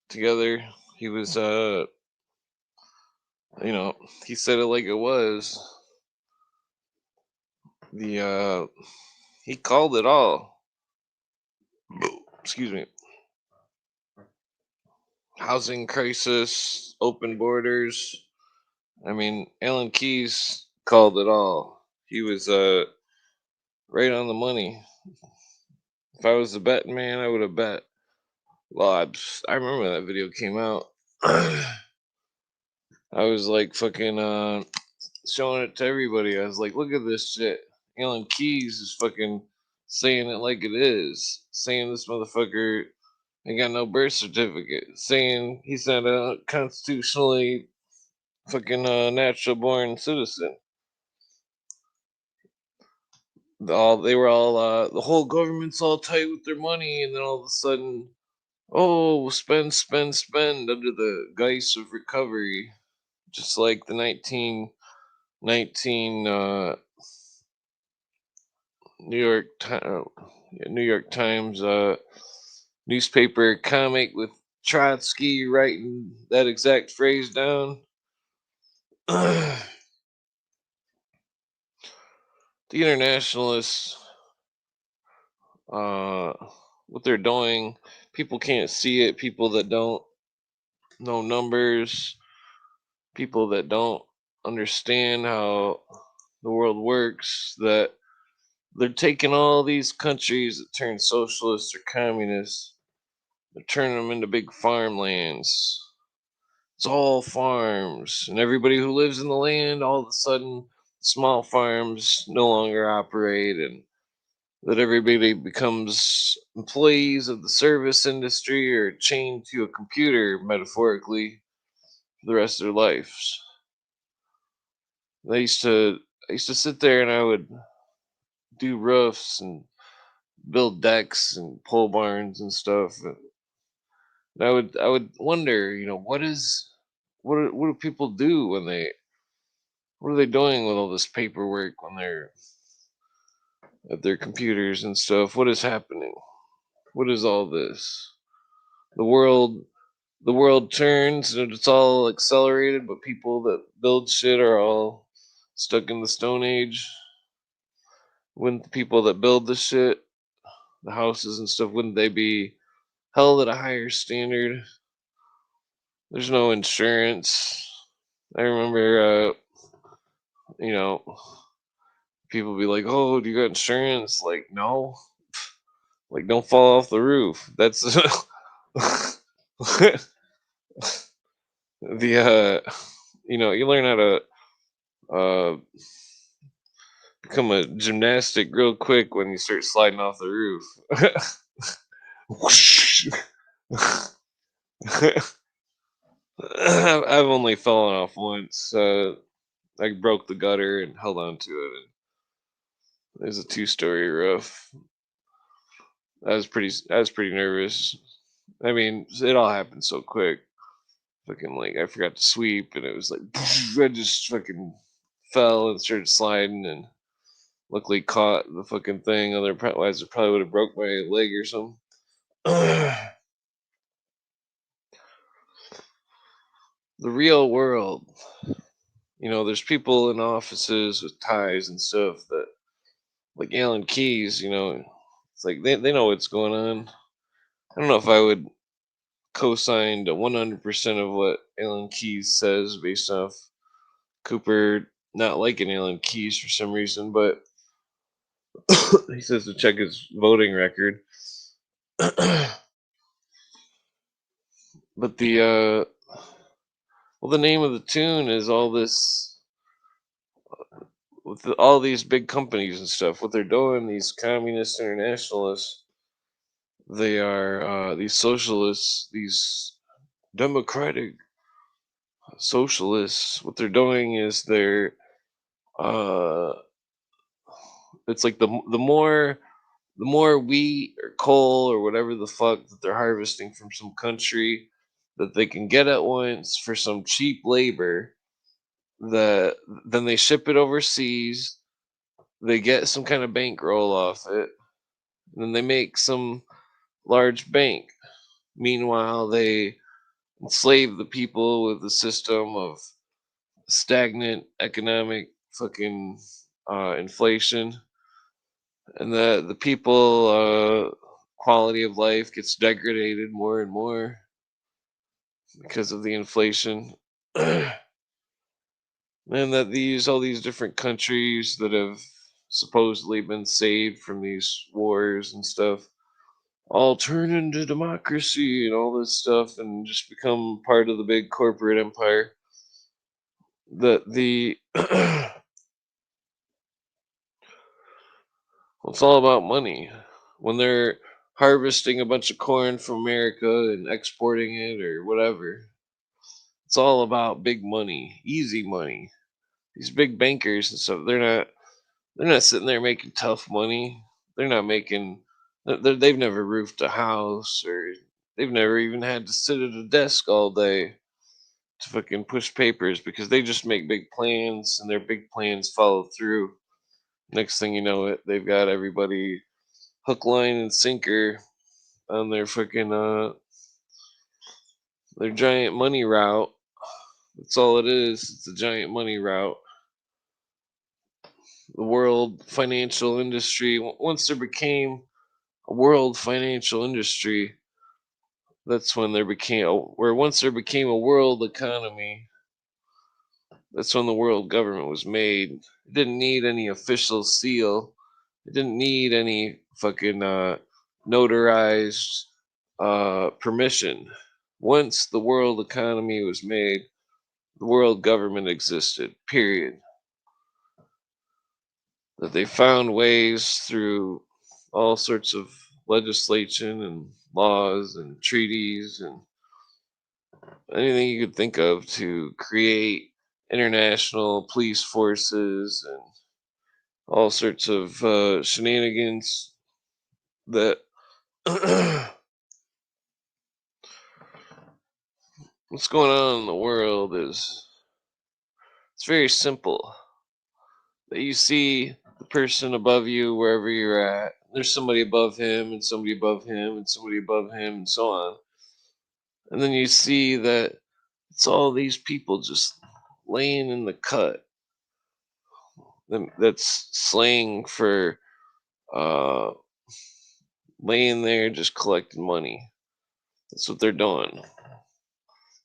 together. He was, he said it like it was. He called it all. Excuse me. Housing crisis, open borders. I mean, Alan Keyes called it all. He was right on the money. If I was a betting man, I would have bet. Well, I remember when that video came out. I was like fucking showing it to everybody. I was like, look at this shit. Alan Keyes is fucking saying it like it is. Saying this motherfucker ain't got no birth certificate. Saying he's not a constitutionally fucking natural born citizen. they were all the whole government's all tight with their money, and then all of a sudden, oh, we'll spend, spend, spend under the guise of recovery, just like the 1919 New York Times newspaper comic with Trotsky writing that exact phrase down. The internationalists, what they're doing, people can't see it. People that don't know numbers, people that don't understand how the world works, that they're taking all these countries that turn socialist or communist, they're turning them into big farmlands. It's all farms, and everybody who lives in the land, all of a sudden, small farms no longer operate, and that everybody becomes employees of the service industry or chained to a computer, metaphorically, for the rest of their lives. I used to sit there and I would do roofs and build decks and pole barns and stuff. And I would wonder, what do people do when what are they doing with all this paperwork when they're at their computers and stuff? What is happening? What is all this? The world the world turns and it's all accelerated, but people that build shit are all stuck in the Stone Age. Wouldn't the people that build the shit, the houses and stuff, wouldn't they be held at a higher standard? There's no insurance. I remember, you know, people be like, "Oh, do you got insurance?" Like, no. Like, don't fall off the roof. That's you learn how to become a gymnastic real quick when you start sliding off the roof. I've only fallen off once. I broke the gutter and held on to it. It was a 2-story roof. I was pretty nervous. I mean, it all happened so quick. Fucking like I forgot to sweep, and it was like I just fucking fell and started sliding, and luckily caught the fucking thing. Otherwise, it probably would have broke my leg or something. The real world, there's people in offices with ties and stuff that, like Alan Keyes, it's like they know what's going on. I don't know if I would co-sign to 100% of what Alan Keyes says based off Cooper not liking Alan Keyes for some reason, but he says to check his voting record. But the name of the tune is all this with all these big companies and stuff. What they're doing, these communist internationalists, they are these socialists, these democratic socialists. What they're doing is uh, it's like the more wheat or coal or whatever the fuck that they're harvesting from some country that they can get at once for some cheap labor, then they ship it overseas, they get some kind of bankroll off it, and then they make some large bank. Meanwhile, they enslave the people with a system of stagnant economic fucking inflation, and the people quality of life gets degraded more and more because of the inflation. And that all these different countries that have supposedly been saved from these wars and stuff all turn into democracy and all this stuff and just become part of the big corporate empire. The It's all about money. When they're harvesting a bunch of corn from America and exporting it or whatever, it's all about big money, easy money. These big bankers and stuff, They're not sitting there making tough money. They're not making. They've never roofed a house, or they've never even had to sit at a desk all day to fucking push papers, because they just make big plans and their big plans follow through. Next thing you know, they've got everybody hook, line, and sinker on their fucking their giant money route. That's all it is. It's a giant money route. The world financial industry. Once there became a world financial industry, that's when there became where once there became a world economy. That's when the world government was made. It didn't need any official seal. It didn't need any fucking notarized permission. Once the world economy was made, the world government existed, period. That they found ways through all sorts of legislation and laws and treaties and anything you could think of to create international police forces and all sorts of shenanigans that what's going on in the world is it's very simple. That you see the person above you wherever you're at. There's somebody above him and somebody above him and somebody above him and so on. And then you see that it's all these people just laying in the cut. That's slang for uh, laying there just collecting money. That's what they're doing.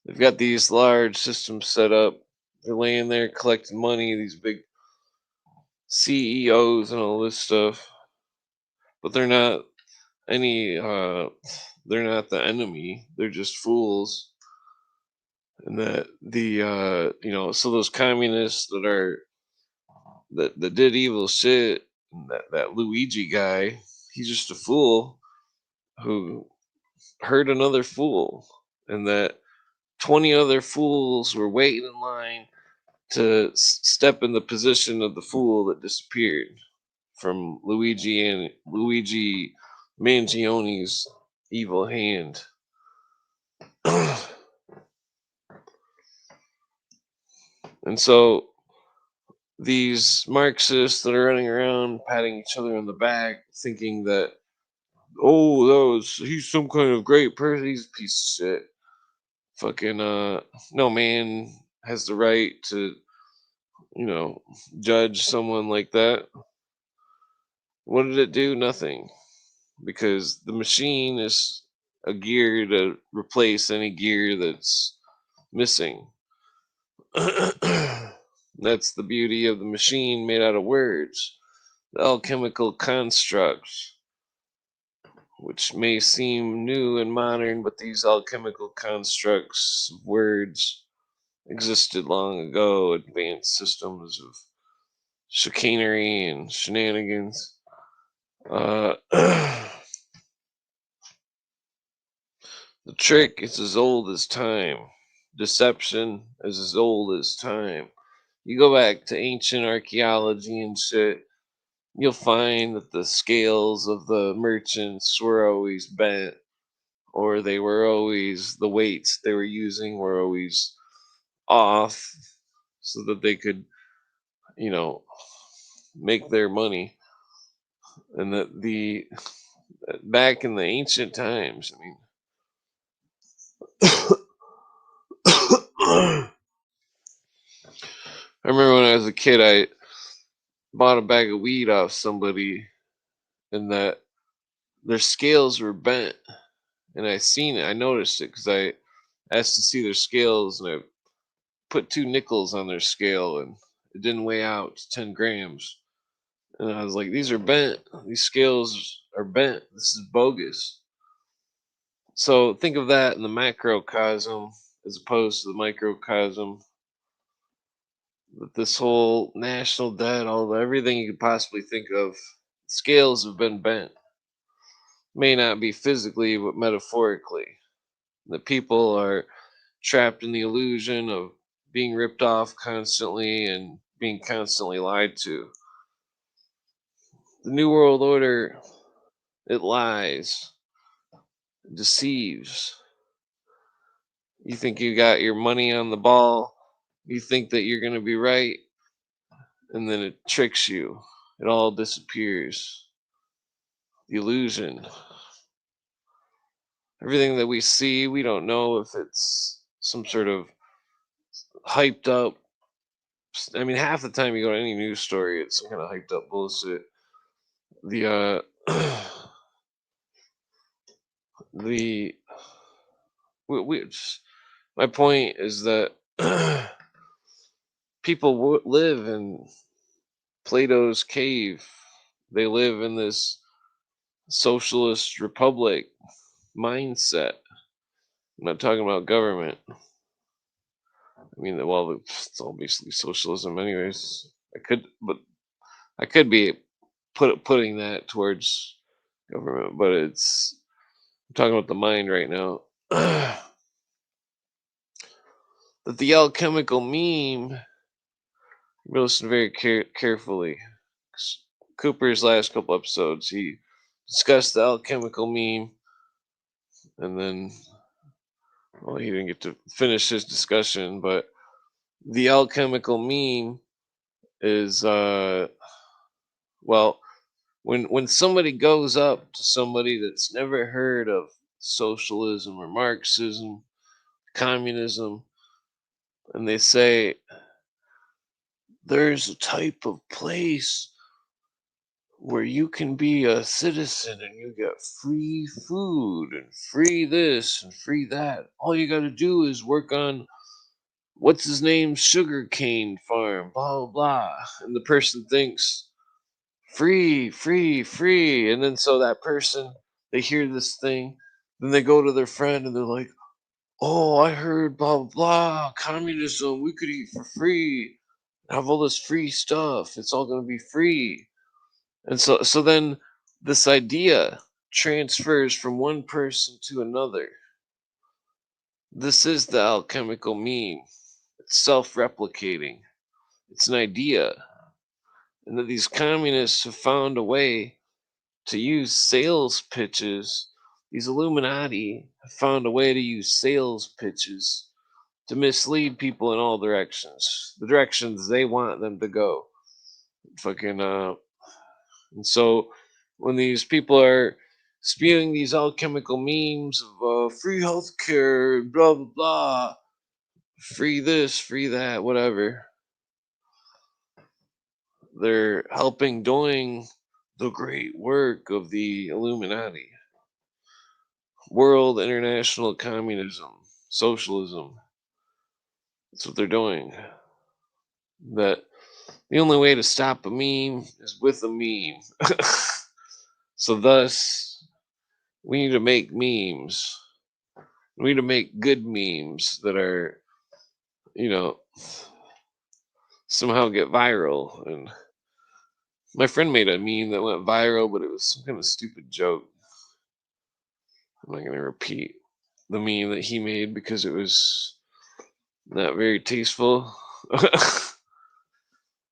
They've got these large systems set up. They're laying there collecting money, these big CEOs and all this stuff. But they're not any they're not the enemy. They're just fools. And that so those communists that did evil shit, that Luigi guy, he's just a fool who hurt another fool, and that 20 other fools were waiting in line to step in the position of the fool that disappeared from Luigi Mangione's evil hand. And so these Marxists that are running around patting each other on the back, thinking that, oh, he's some kind of great person, he's a piece of shit. Fucking no man has the right to, judge someone like that. What did it do? Nothing. Because the machine is a gear to replace any gear that's missing. That's the beauty of the machine made out of words. The alchemical constructs, which may seem new and modern, but these alchemical constructs of words existed long ago. Advanced systems of chicanery and shenanigans. The trick is as old as time. Deception is as old as time. You go back to ancient archaeology and shit, you'll find that the scales of the merchants were always bent, or they were always, the weights they were using were always off, so that they could, make their money. And that back in the ancient times, I remember when I was a kid, I bought a bag of weed off somebody, and that their scales were bent, and I noticed it because I asked to see their scales, and I put 2 nickels on their scale, and it didn't weigh out to 10 grams. And I was like, these are bent. These scales are bent. This is bogus. So think of that in the macrocosm as opposed to the microcosm. That this whole national debt, everything you could possibly think of, scales have been bent. May not be physically, but metaphorically. The people are trapped in the illusion of being ripped off constantly and being constantly lied to. The New World Order, it lies, it deceives. You think you got your money on the ball, you think that you're going to be right, and then it tricks you. It all disappears. The illusion. Everything that we see, we don't know if it's some sort of hyped up. I mean, half the time you go to any news story, it's some kind of hyped up bullshit. The the my point is that people live in Plato's cave. They live in this socialist republic mindset. I'm not talking about government. I mean, well, it's all basically socialism, anyways. I could be putting that towards government, but I'm talking about the mind right now. That the alchemical meme, listen very carefully. Cooper's last couple episodes, he discussed the alchemical meme, and then, well, he didn't get to finish his discussion, but the alchemical meme is, well, when somebody goes up to somebody that's never heard of socialism or Marxism, communism, and they say, there's a type of place where you can be a citizen and you get free food and free this and free that. All you got to do is work on what's his name, sugarcane farm, blah, blah, blah. And the person thinks, free, free, free. And then so that person, they hear this thing, then they go to their friend and they're like, oh, I heard blah, blah, blah, communism, we could eat for free, have all this free stuff, it's all going to be free. And so then this idea transfers from one person to another. This is the alchemical meme. It's self-replicating. It's an idea. And that these communists have found a way to use sales pitches. These Illuminati have found a way to use sales pitches to mislead people in all directions. The directions they want them to go. And so when these people are spewing these alchemical memes of free healthcare, blah, blah, blah, free this, free that, whatever, they're helping doing the great work of the Illuminati. World international communism, socialism. That's what they're doing. That the only way to stop a meme is with a meme. So thus, we need to make memes. We need to make good memes that are, somehow get viral. And my friend made a meme that went viral, but it was some kind of stupid joke. I'm not going to repeat the meme that he made because it was not very tasteful.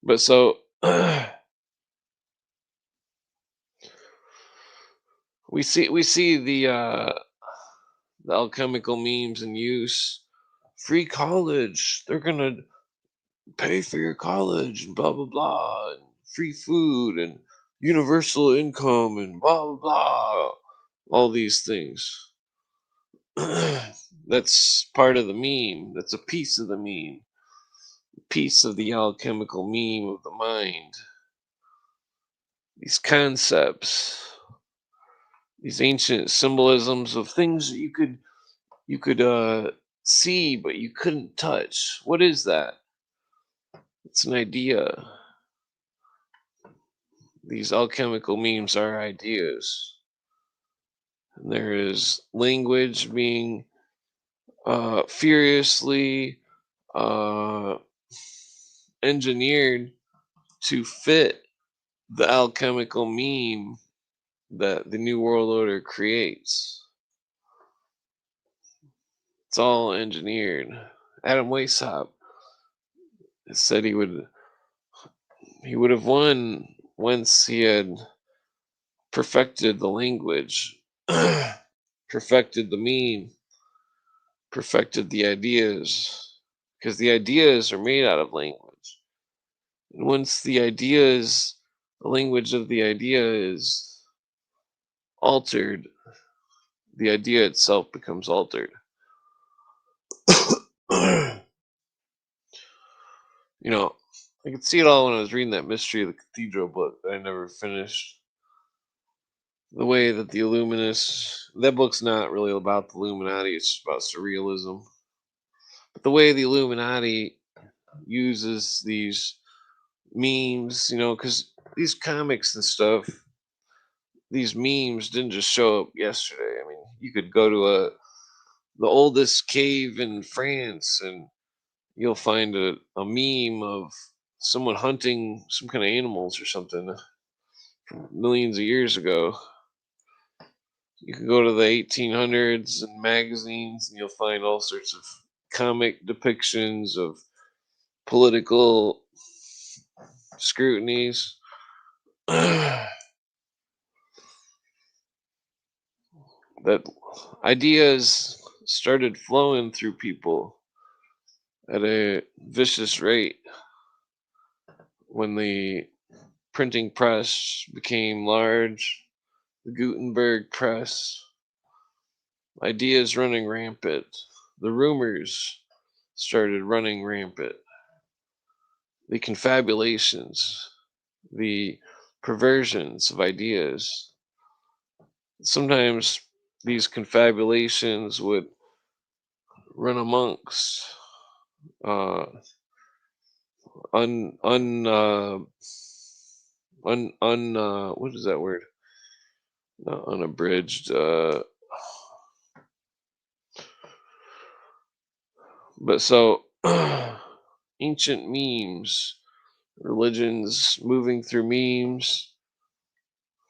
But so we see the alchemical memes in use. Free college. They're gonna pay for your college and blah blah blah. And free food and universal income and blah blah blah. All these things. That's part of the meme. That's a piece of the meme. Piece of the alchemical meme of the mind. These concepts, these ancient symbolisms of things that you could see but you couldn't touch. What is that? It's an idea. These alchemical memes are ideas. And there is language being furiously engineered to fit the alchemical meme that the New World Order creates. It's all engineered. Adam Weishaupt said he would have won once he had perfected the language, perfected the meme, perfected the ideas, because the ideas are made out of language. And once the language of the idea is altered, the idea itself becomes altered. You know, I could see it all when I was reading that Mystery of the Cathedral book that I never finished. The way that the Illuminists, that book's not really about the Illuminati, it's just about surrealism. But the way the Illuminati uses these memes, because these comics and stuff, these memes didn't just show up yesterday. I mean, you could go to the oldest cave in France and you'll find a meme of someone hunting some kind of animals or something from millions of years ago. You can go to the 1800s and magazines and you'll find all sorts of comic depictions of political scrutinies. That ideas started flowing through people at a vicious rate when the printing press became large, the Gutenberg press, ideas running rampant, the rumors started running rampant, the confabulations, the perversions of ideas. Sometimes these confabulations would run amongst what is that word? Not unabridged. But so ancient memes, religions moving through memes,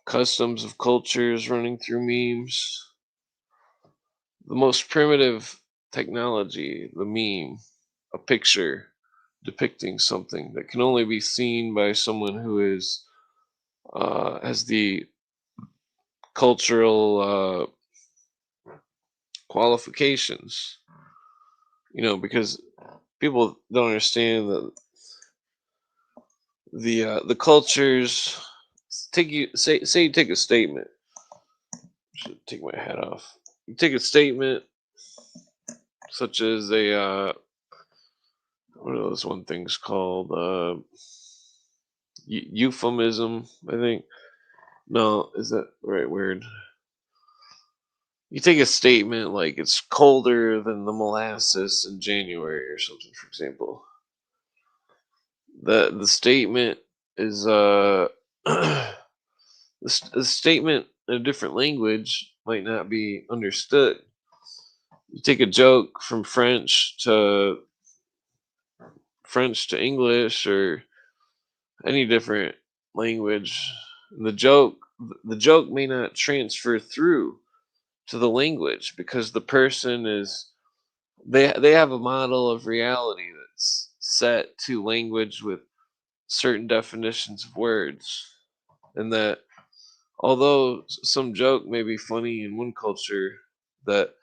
customs of cultures running through memes. The most primitive technology, the meme, a picture depicting something that can only be seen by someone who is has the cultural qualifications. Because people don't understand that the cultures say you take a statement. Should take my hat off. You take a statement such as a what are those one things called euphemism, I think. No, is that the right word? You take a statement like it's colder than the molasses in January or something, for example. The statement is the statement in a different language might not be understood. You take a joke from French to English or any different language, and the joke may not transfer through to the language because the person is they have a model of reality that's set to language with certain definitions of words, and that although some joke may be funny in one culture, that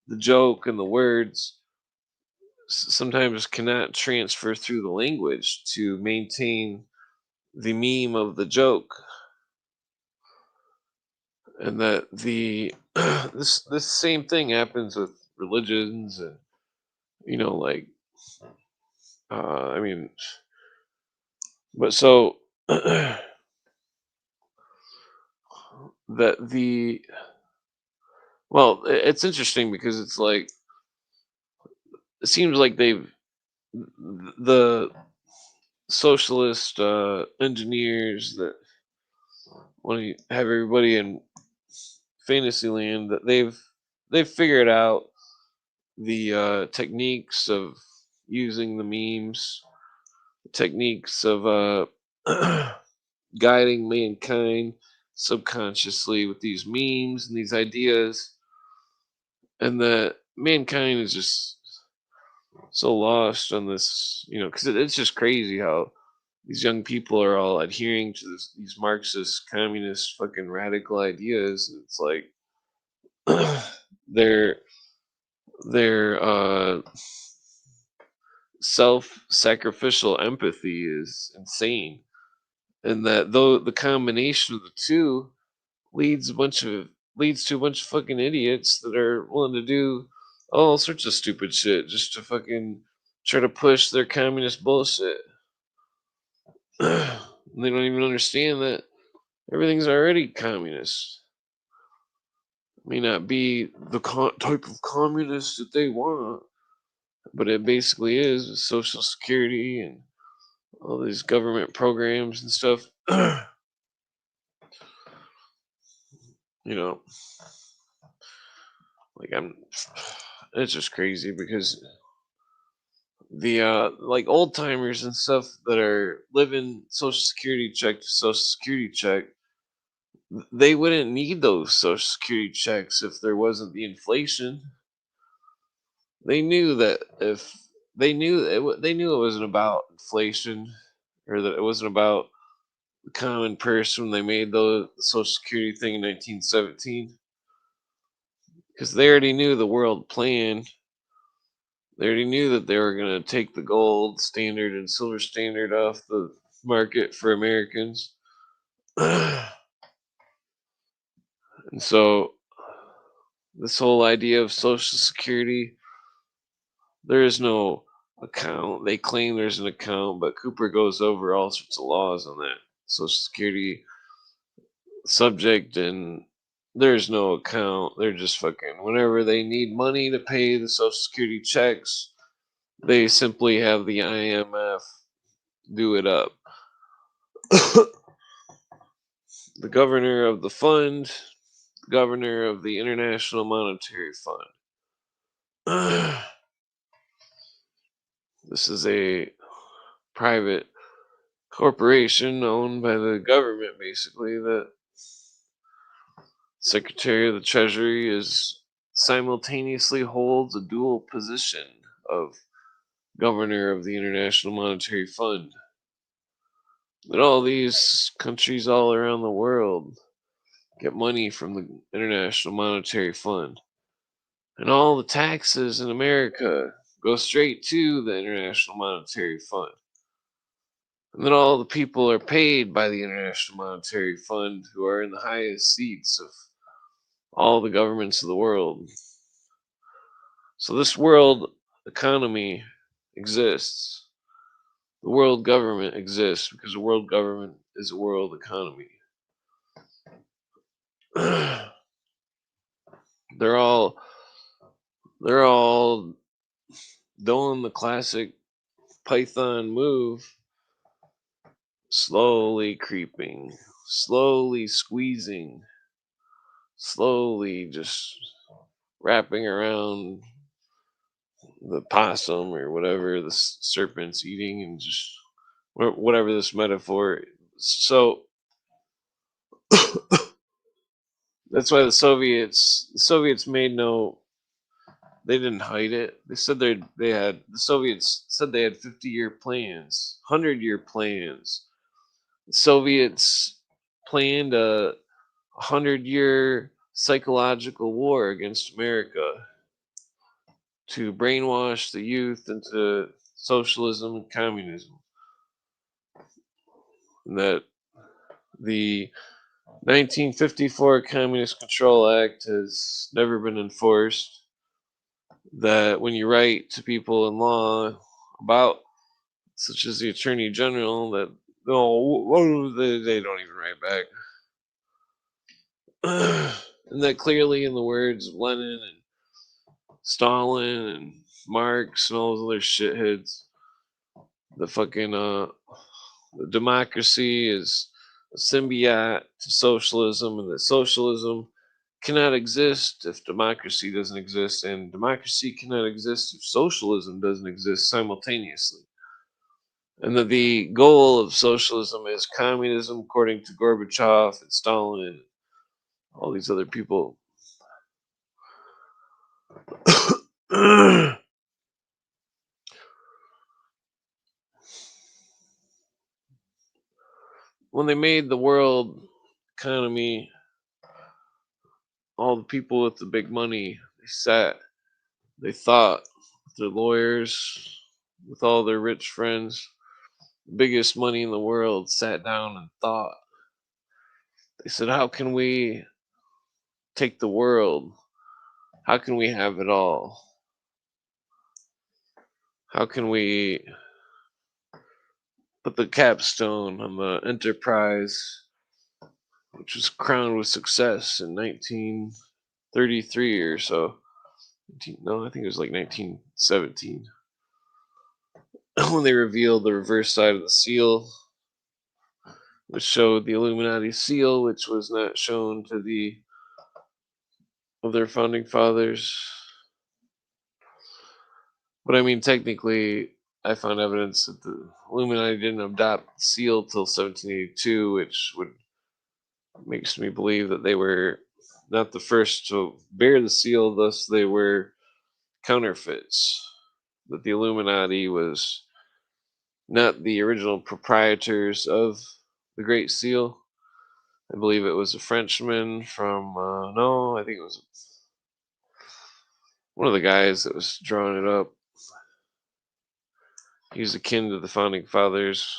the joke and the words sometimes cannot transfer through the language to maintain the meme of the joke, and that the this same thing happens with religions and like I mean, but so that it's interesting because it's like it seems like the socialist engineers that want to have everybody in Fantasyland, that they've figured out the techniques of using the memes, techniques of guiding mankind subconsciously with these memes and these ideas, and that mankind is just so lost on this, because it's just crazy how these young people are all adhering to these Marxist, communist, fucking radical ideas. It's like their their self-sacrificial empathy is insane, and that though the combination of the two leads to a bunch of fucking idiots that are willing to do all sorts of stupid shit just to fucking try to push their communist bullshit. They don't even understand that everything's already communist. It may not be the type of communist that they want, but it basically is with Social Security and all these government programs and stuff. You know, like it's just crazy because the like old timers and stuff that are living Social Security check to Social Security check, they wouldn't need those Social Security checks if there wasn't the inflation. They knew that if they knew it wasn't about inflation, or that it wasn't about the common person when they made the Social Security thing in 1917, because they already knew the world plan. They already knew that they were going to take the gold standard and silver standard off the market for Americans. And so, this whole idea of Social Security, there is no account. They claim there's an account, but Cooper goes over all sorts of laws on that Social Security subject, and there's no account. They're just fucking, whenever they need money to pay the Social Security checks, they simply have the IMF do it up. The governor of the fund, the governor of the International Monetary Fund. This is a private corporation owned by the government, basically. The Secretary of the Treasury is simultaneously holds a dual position of governor of the International Monetary Fund. But all these countries all around the world get money from the International Monetary Fund. And all the taxes in America go straight to the International Monetary Fund. And then all the people are paid by the International Monetary Fund who are in the highest seats of all the governments of the world. So this world economy exists. The world government exists because the world government is a world economy. they're all doing the classic Python move, slowly creeping, slowly squeezing, slowly just wrapping around the possum or whatever the serpent's eating, and just whatever this metaphor. So that's why the Soviets made no. They didn't hide it. They said the Soviets said they had 50-year plans, 100-year plans. The Soviets planned a 100-year psychological war against America to brainwash the youth into socialism and communism. And that the 1954 Communist Control Act has never been enforced. That when you write to people in law about, such as the Attorney General, that they don't even write back. And that clearly, in the words of Lenin and Stalin and Marx and all those other shitheads, the fucking the democracy is a symbiote to socialism, and that socialism cannot exist if democracy doesn't exist, and democracy cannot exist if socialism doesn't exist simultaneously. And that the goal of socialism is communism, according to Gorbachev and Stalin and all these other people. when they made the world economy, all the people with the big money, they thought, with their lawyers, with all their rich friends, the biggest money in the world, sat down and thought. They said, how can we take the world? How can we have it all? How can we put the capstone on the enterprise, which was crowned with success in 1933 or so? No, I think it was like 1917. When they revealed the reverse side of the seal, which showed the Illuminati seal, which was not shown to the other founding fathers. But I mean, technically, I found evidence that the Illuminati didn't adopt the seal till 1782, which makes me believe that they were not the first to bear the seal, thus they were counterfeits. That the Illuminati was not the original proprietors of the Great Seal. I believe it was a Frenchman from, no, I think it was one of the guys that was drawing it up. He was akin to the founding fathers.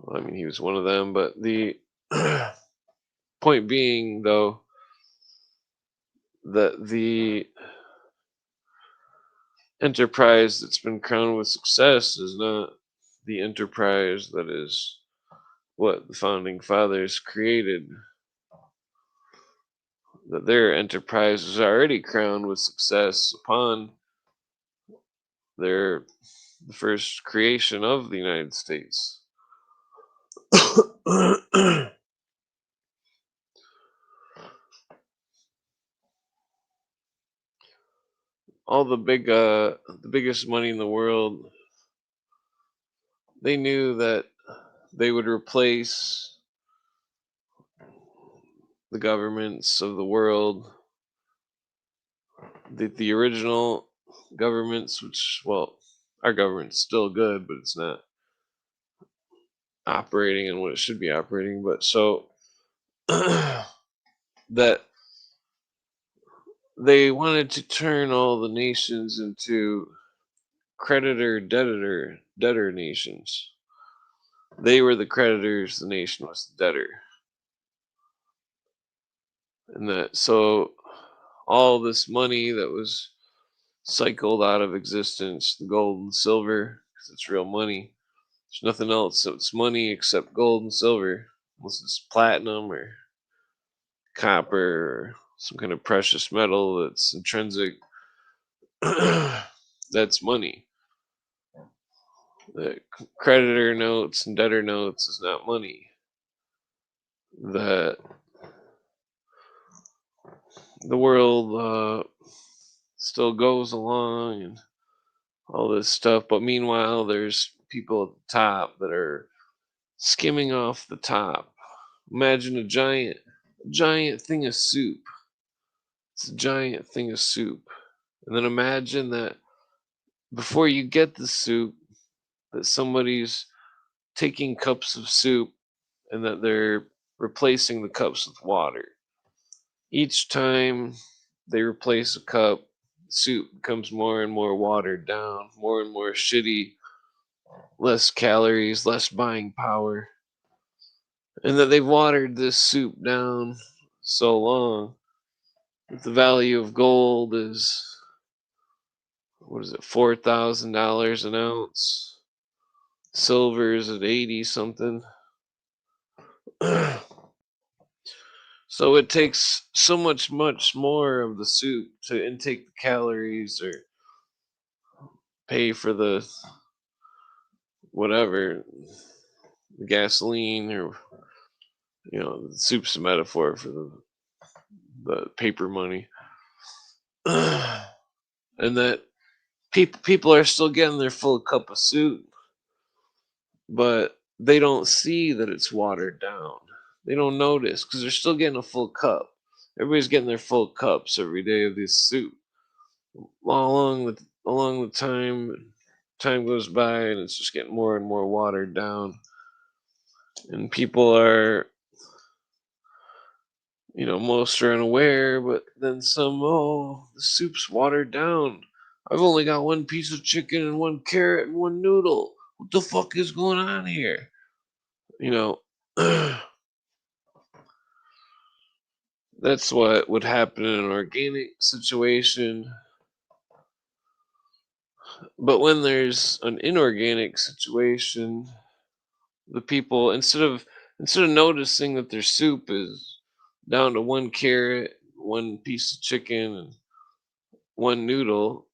Well, I mean, he was one of them, but the point being, though, that the enterprise that's been crowned with success is not the enterprise that is what the founding fathers created. That their enterprise is already crowned with success upon the first creation of the United States. All the biggest money in the world, they knew that they would replace the governments of the world, the original governments, which, well, our government's still good, but it's not operating in what it should be operating. But so that they wanted to turn all the nations into debtor nations. They were the creditors, the nation was the debtor. And that so all this money that was cycled out of existence, the gold and silver, because it's real money. There's nothing else that's money except gold and silver, unless it's platinum or copper or some kind of precious metal that's intrinsic. That's money. The creditor notes and debtor notes is not money. That the world still goes along and all this stuff, but meanwhile there's people at the top that are skimming off the top. Imagine a giant thing of soup. It's a giant thing of soup. And then imagine that before you get the soup, that somebody's taking cups of soup and that they're replacing the cups with water. Each time they replace a cup, soup becomes more and more watered down, more and more shitty, less calories, less buying power. And that they've watered this soup down so long that the value of gold is, what is it, $4,000 an ounce. Silver is at 80 something. So it takes so much more of the soup to intake the calories or pay for the whatever, the gasoline, or the soup's a metaphor for the paper money. And that people are still getting their full cup of soup, but they don't see that it's watered down. They don't notice because they're still getting a full cup. Everybody's getting their full cups every day of this soup. Along the time goes by and it's just getting more and more watered down. and people are, most are unaware, but then some, oh, the soup's watered down. I've only got one piece of chicken and one carrot and one noodle. What the fuck is going on here? That's what would happen in an organic situation. But when there's an inorganic situation, the people, instead of noticing that their soup is down to one carrot, one piece of chicken, and one noodle,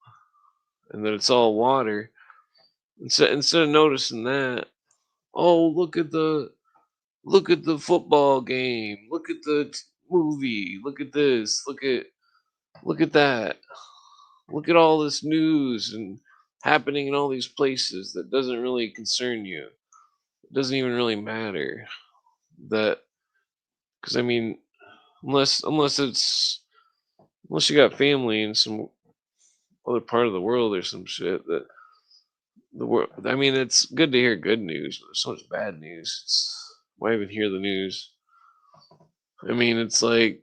and that it's all water, instead of noticing that, oh, look at the football game, look at the movie, look at this, look at that, look at all this news and happening in all these places that doesn't really concern you. It doesn't even really matter that, because I mean, unless you got family in some other part of the world or some shit, that the world. I mean, it's good to hear good news, but there's so much bad news. Why even hear the news? I mean, it's like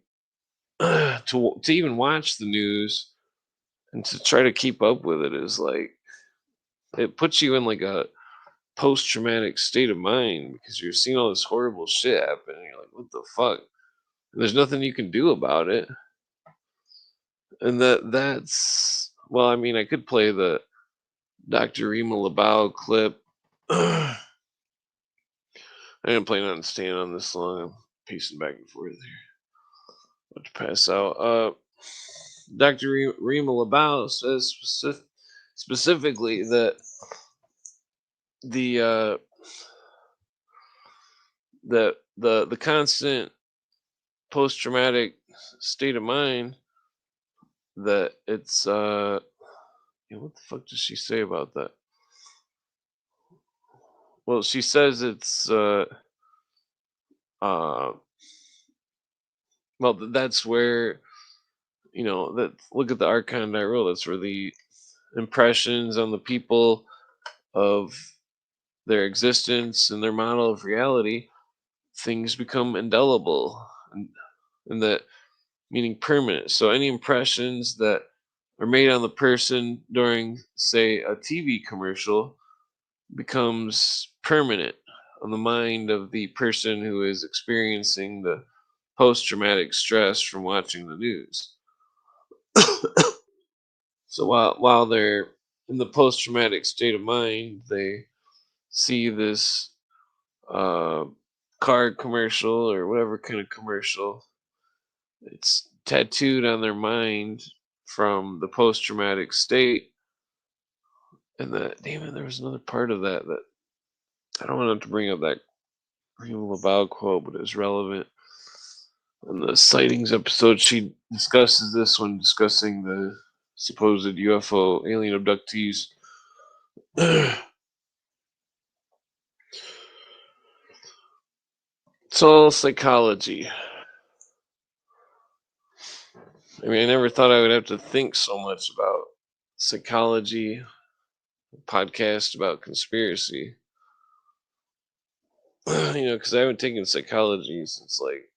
to even watch the news and to try to keep up with it is like, it puts you in like a post traumatic state of mind, because you're seeing all this horrible shit happen and you're like, what the fuck? And there's nothing you can do about it. And that's, well, I mean, I could play the Dr. Rima Labau clip. I didn't plan on staying on this long. I'm pacing back and forth here. About to pass out. Dr. Rima Labau says specifically that the the constant post traumatic state of mind, that it's what the fuck does she say about that? Well, she says it's well, that's where, that, look at the Archon I wrote. That's where the impressions on the people of their existence and their model of reality, things become indelible, and that meaning permanent. So any impressions that are made on the person during, say, a TV commercial becomes permanent on the mind of the person who is experiencing the post-traumatic stress from watching the news. So while they're in the post-traumatic state of mind, they see this car commercial or whatever kind of commercial. It's tattooed on their mind from the post-traumatic state. And that, damn it, there was another part of that I don't want to bring up that Rima Labau quote, but it's relevant. In the sightings episode, she discusses this when discussing the supposed UFO alien abductees. It's all psychology. I mean, I never thought I would have to think so much about psychology, a podcast about conspiracy. Because I haven't taken psychology since, like,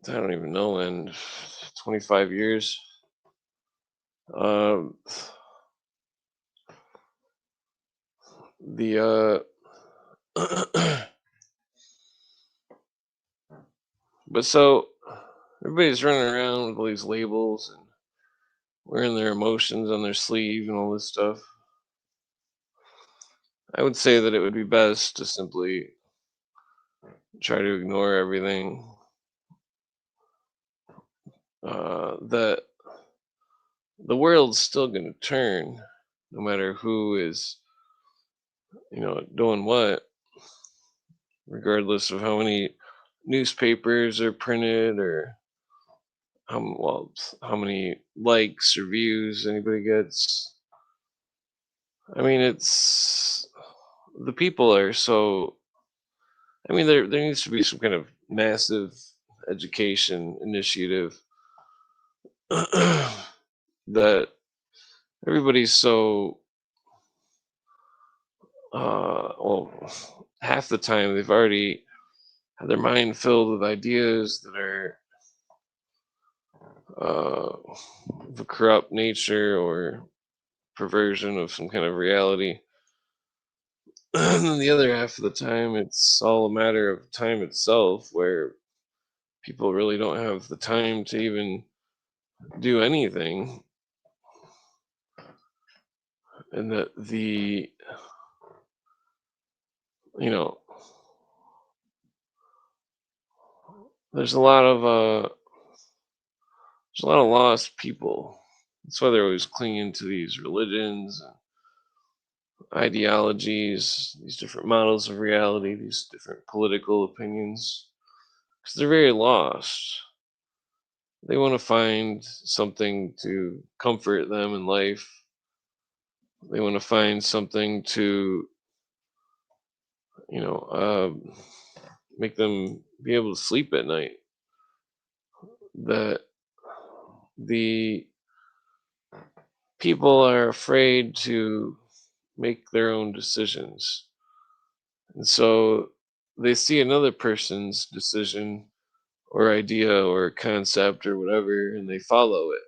I don't even know when, 25 years. The but so everybody's running around with all these labels and wearing their emotions on their sleeve and all this stuff. I would say that it would be best to simply try to ignore everything. That the world's still going to turn, no matter who is, doing what, regardless of how many newspapers are printed or how many likes or views anybody gets. I mean, it's, the people are so. I mean, there needs to be some kind of massive education initiative that everybody's so well, half the time they've already had their mind filled with ideas that are of a corrupt nature or perversion of some kind of reality. And then the other half of the time, it's all a matter of time itself, where people really don't have the time to even do anything. And that you know, there's a lot of lost people. That's why they're always clinging to these religions and ideologies, these different models of reality, these different political opinions, because they're very lost. They want to find something to comfort them in life. They want to find something to, you know, make them be able to sleep at night. That the people are afraid to make their own decisions. And so they see another person's decision or idea or concept or whatever, and they follow it.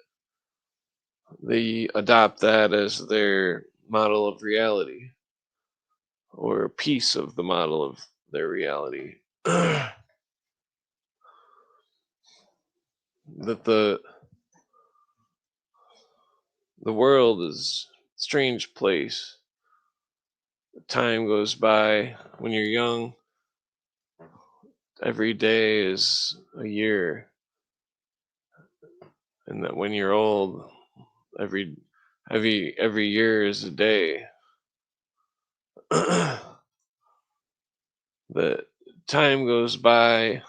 They adopt that as their model of reality or a piece of the model of their reality. That the world is a strange place. Time goes by. When you're young, every day is a year, and that when you're old, every every year is a day. That time goes by,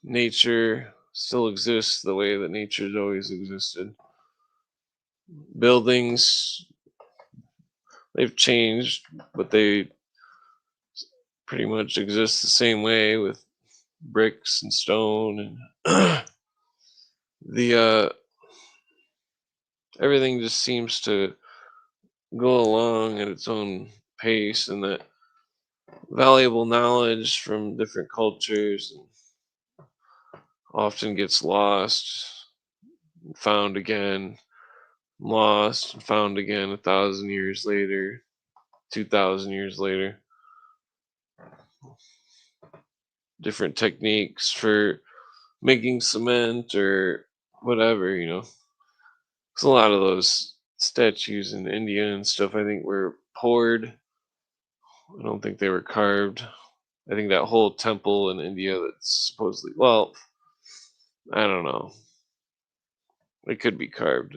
nature still exists the way that nature's always existed. Buildings, they've changed, but they pretty much exist the same way with bricks and stone, and the everything just seems to go along at its own pace, and that valuable knowledge from different cultures often gets lost, found again, lost and found again 1,000 years later, 2,000 years later. Different techniques for making cement or whatever, you know. 'Cause a lot of those statues in India and stuff, I think, were poured. I don't think they were carved. I think that whole temple in India that's supposedly, well, I don't know. It could be carved.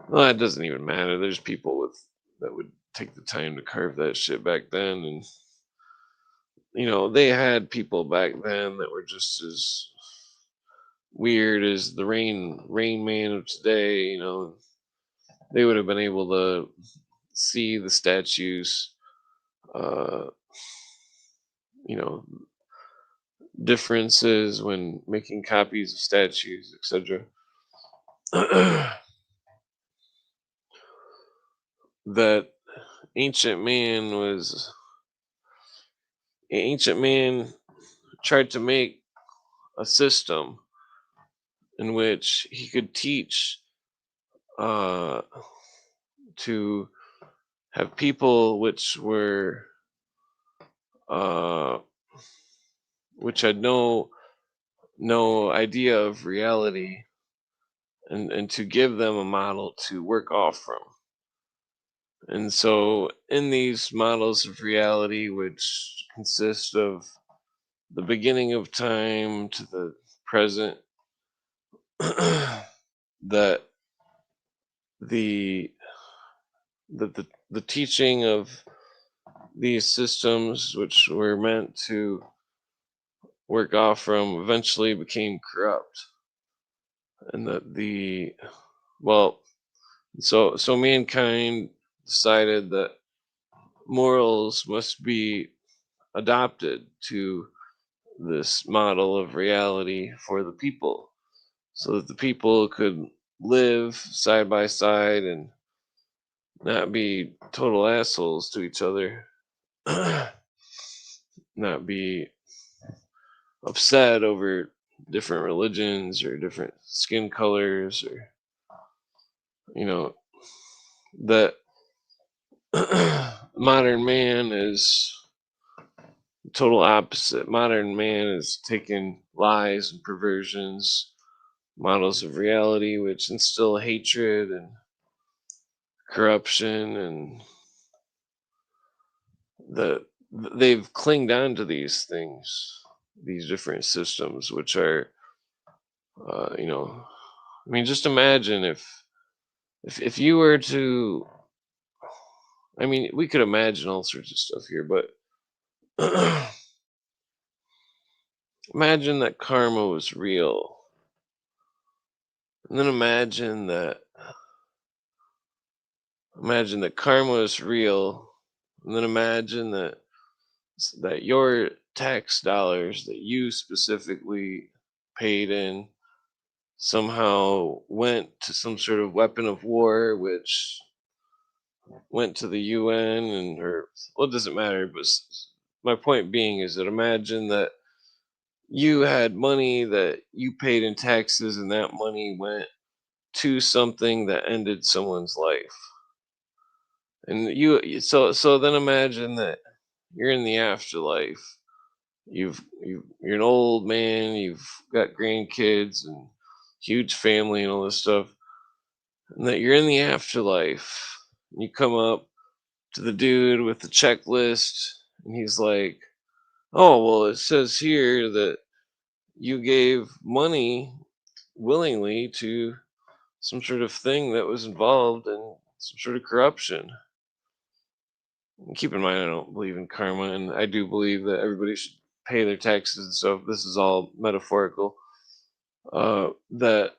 Well, it doesn't even matter. There's people that would take the time to carve that shit back then, and they had people back then that were just as weird as the rain man of today. They would have been able to see the statues, uh, you know, differences when making copies of statues, etc. That ancient man was ancient man tried to make a system in which he could teach uh, to have people uh, which had no idea of reality, and to give them a model to work off from. And so in these models of reality, which consist of the beginning of time to the present, that the the teaching of these systems, which were meant to work off from, eventually became corrupt. And that so mankind decided that morals must be adopted to this model of reality for the people, so that the people could live side by side and not be total assholes to each other, not be upset over different religions or different skin colors, or that modern man is total opposite. Modern man is taking lies and perversions, models of reality, which instill hatred and corruption, and that they've clinged on to these things, these different systems, which are, I mean, just imagine if you were to, I mean, we could imagine all sorts of stuff here, but imagine that karma was real, and then imagine that karma is real, and then imagine that your tax dollars that you specifically paid in somehow went to some sort of weapon of war, which went to the UN, and or well, it doesn't matter. But my point being is that imagine that you had money that you paid in taxes, and that money went to something that ended someone's life. And so then imagine that you're in the afterlife. You're an old man. You've got grandkids and huge family and all this stuff, and that you're in the afterlife. And you come up to the dude with the checklist, and he's like, "Oh, well, it says here that you gave money willingly to some sort of thing that was involved in some sort of corruption." And keep in mind, I don't believe in karma, and I do believe that everybody should pay their taxes and stuff. This is all metaphorical. That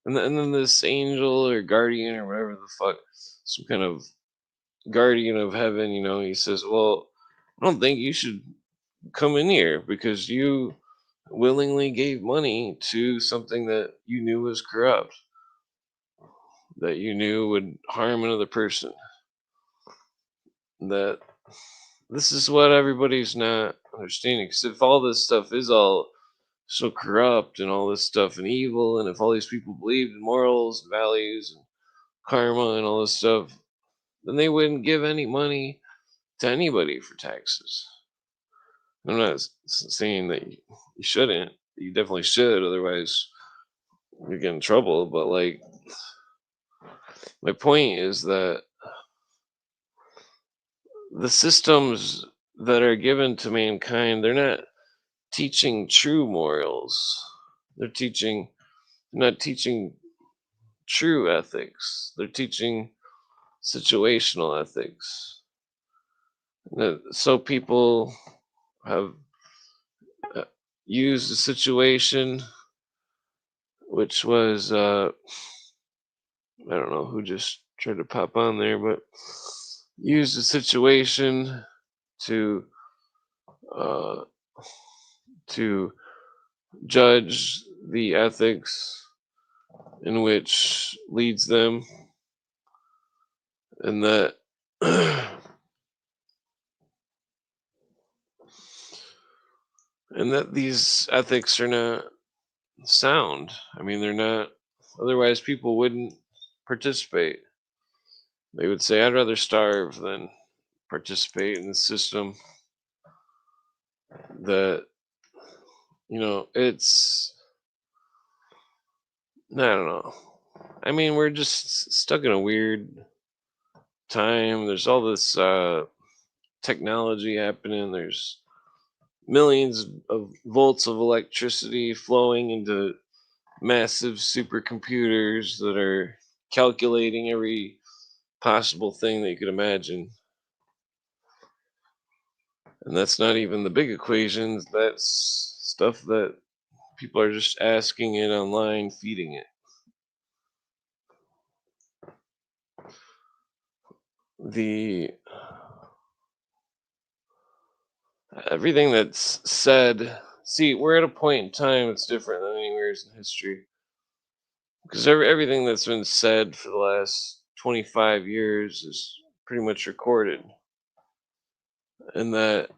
and then this angel or guardian or whatever the fuck, some kind of guardian of heaven, he says, "Well, I don't think you should come in here because you willingly gave money to something that you knew was corrupt, that you knew would harm another person." That this is what everybody's not understanding. Because if all this stuff is all so corrupt and all this stuff and evil, and if all these people believed in morals and values and karma and all this stuff, then they wouldn't give any money to anybody for taxes. I'm not saying that you shouldn't. You definitely should, otherwise you get in trouble. But like, my point is that the systems that are given to mankind, they're not teaching true morals. They're not teaching true ethics. They're teaching situational ethics. So people have used a situation, which was I don't know who just tried to pop on there, but used a situation to judge the ethics in which leads them, and that and that these ethics are not sound. I mean, they're not. Otherwise, people wouldn't participate. They would say, "I'd rather starve than participate in the system." That it's, I don't know. I mean, we're just stuck in a weird time. There's all this technology happening. There's millions of volts of electricity flowing into massive supercomputers that are calculating every possible thing that you could imagine. And that's not even the big equations. That's stuff that people are just asking it online, feeding it. The everything that's said, see, we're at a point in time that's different than anywhere in history, because everything that's been said for the last 25 years is pretty much recorded. And that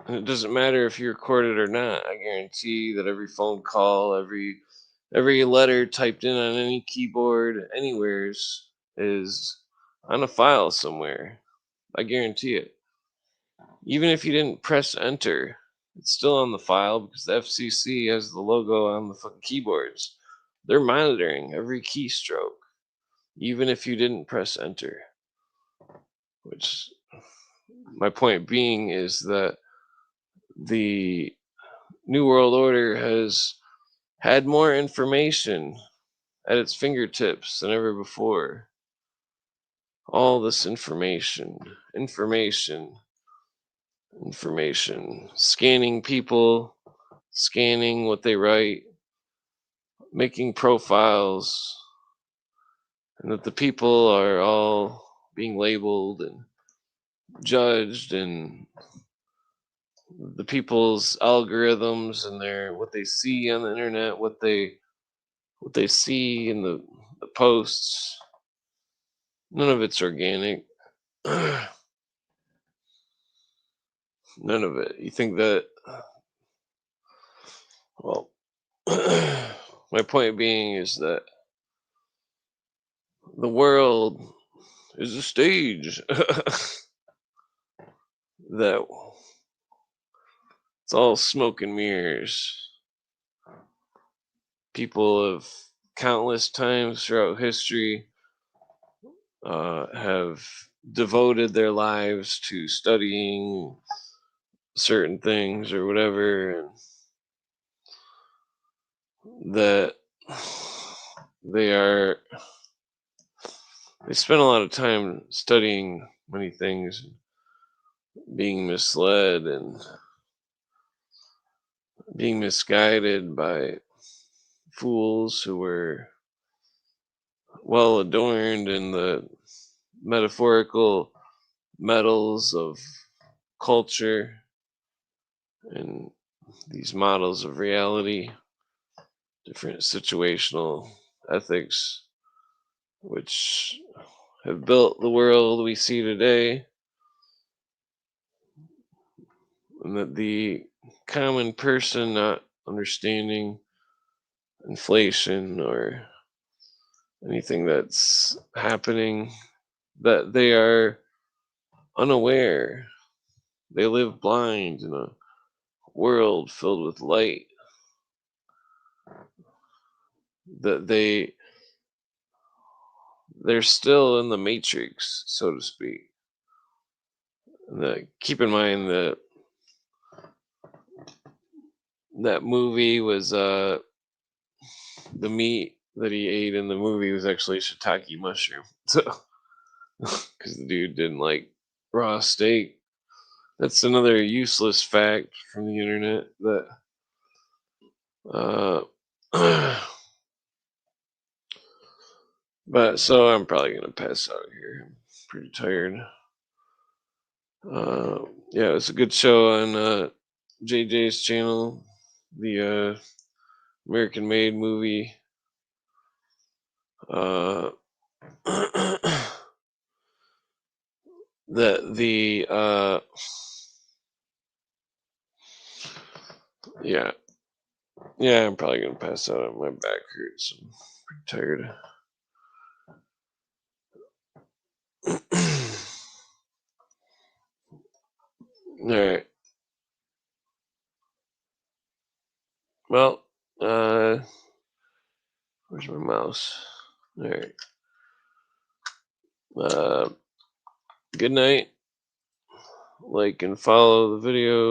it doesn't matter if you record it or not. I guarantee that every phone call, every letter typed in on any keyboard, anywheres, is on a file somewhere. I guarantee it. Even if you didn't press enter, it's still on the file because the FCC has the logo on the fucking keyboards. They're monitoring every keystroke, even if you didn't press enter. Which, my point being is that the New World Order has had more information at its fingertips than ever before. All this information, scanning people, scanning what they write, making profiles, and that the people are all being labeled and judged, and the people's algorithms and what they see on the internet, what they see in the posts, none of it's organic. None of it. You think that, well, my point being is that the world is a stage. That it's all smoke and mirrors. People have countless times throughout history have devoted their lives to studying certain things or whatever, and that they spend a lot of time studying many things, being misled and being misguided by fools who were well adorned in the metaphorical metals of culture and these models of reality, different situational ethics, which have built the world we see today, and that the common person not understanding inflation or anything that's happening, that they are unaware. They live blind in a world filled with light. That they're still in the matrix, so to speak. And that, keep in mind that that movie was the meat that he ate in the movie was actually shiitake mushroom. So, because the dude didn't like raw steak. That's another useless fact from the internet that but so I'm probably gonna pass out here. I'm pretty tired. Yeah, it's a good show on JJ's channel, the American Made movie. Yeah, I'm probably gonna pass out. My back hurts. I'm pretty tired. All right. Well, where's my mouse? All right. Good night. Like and follow the video.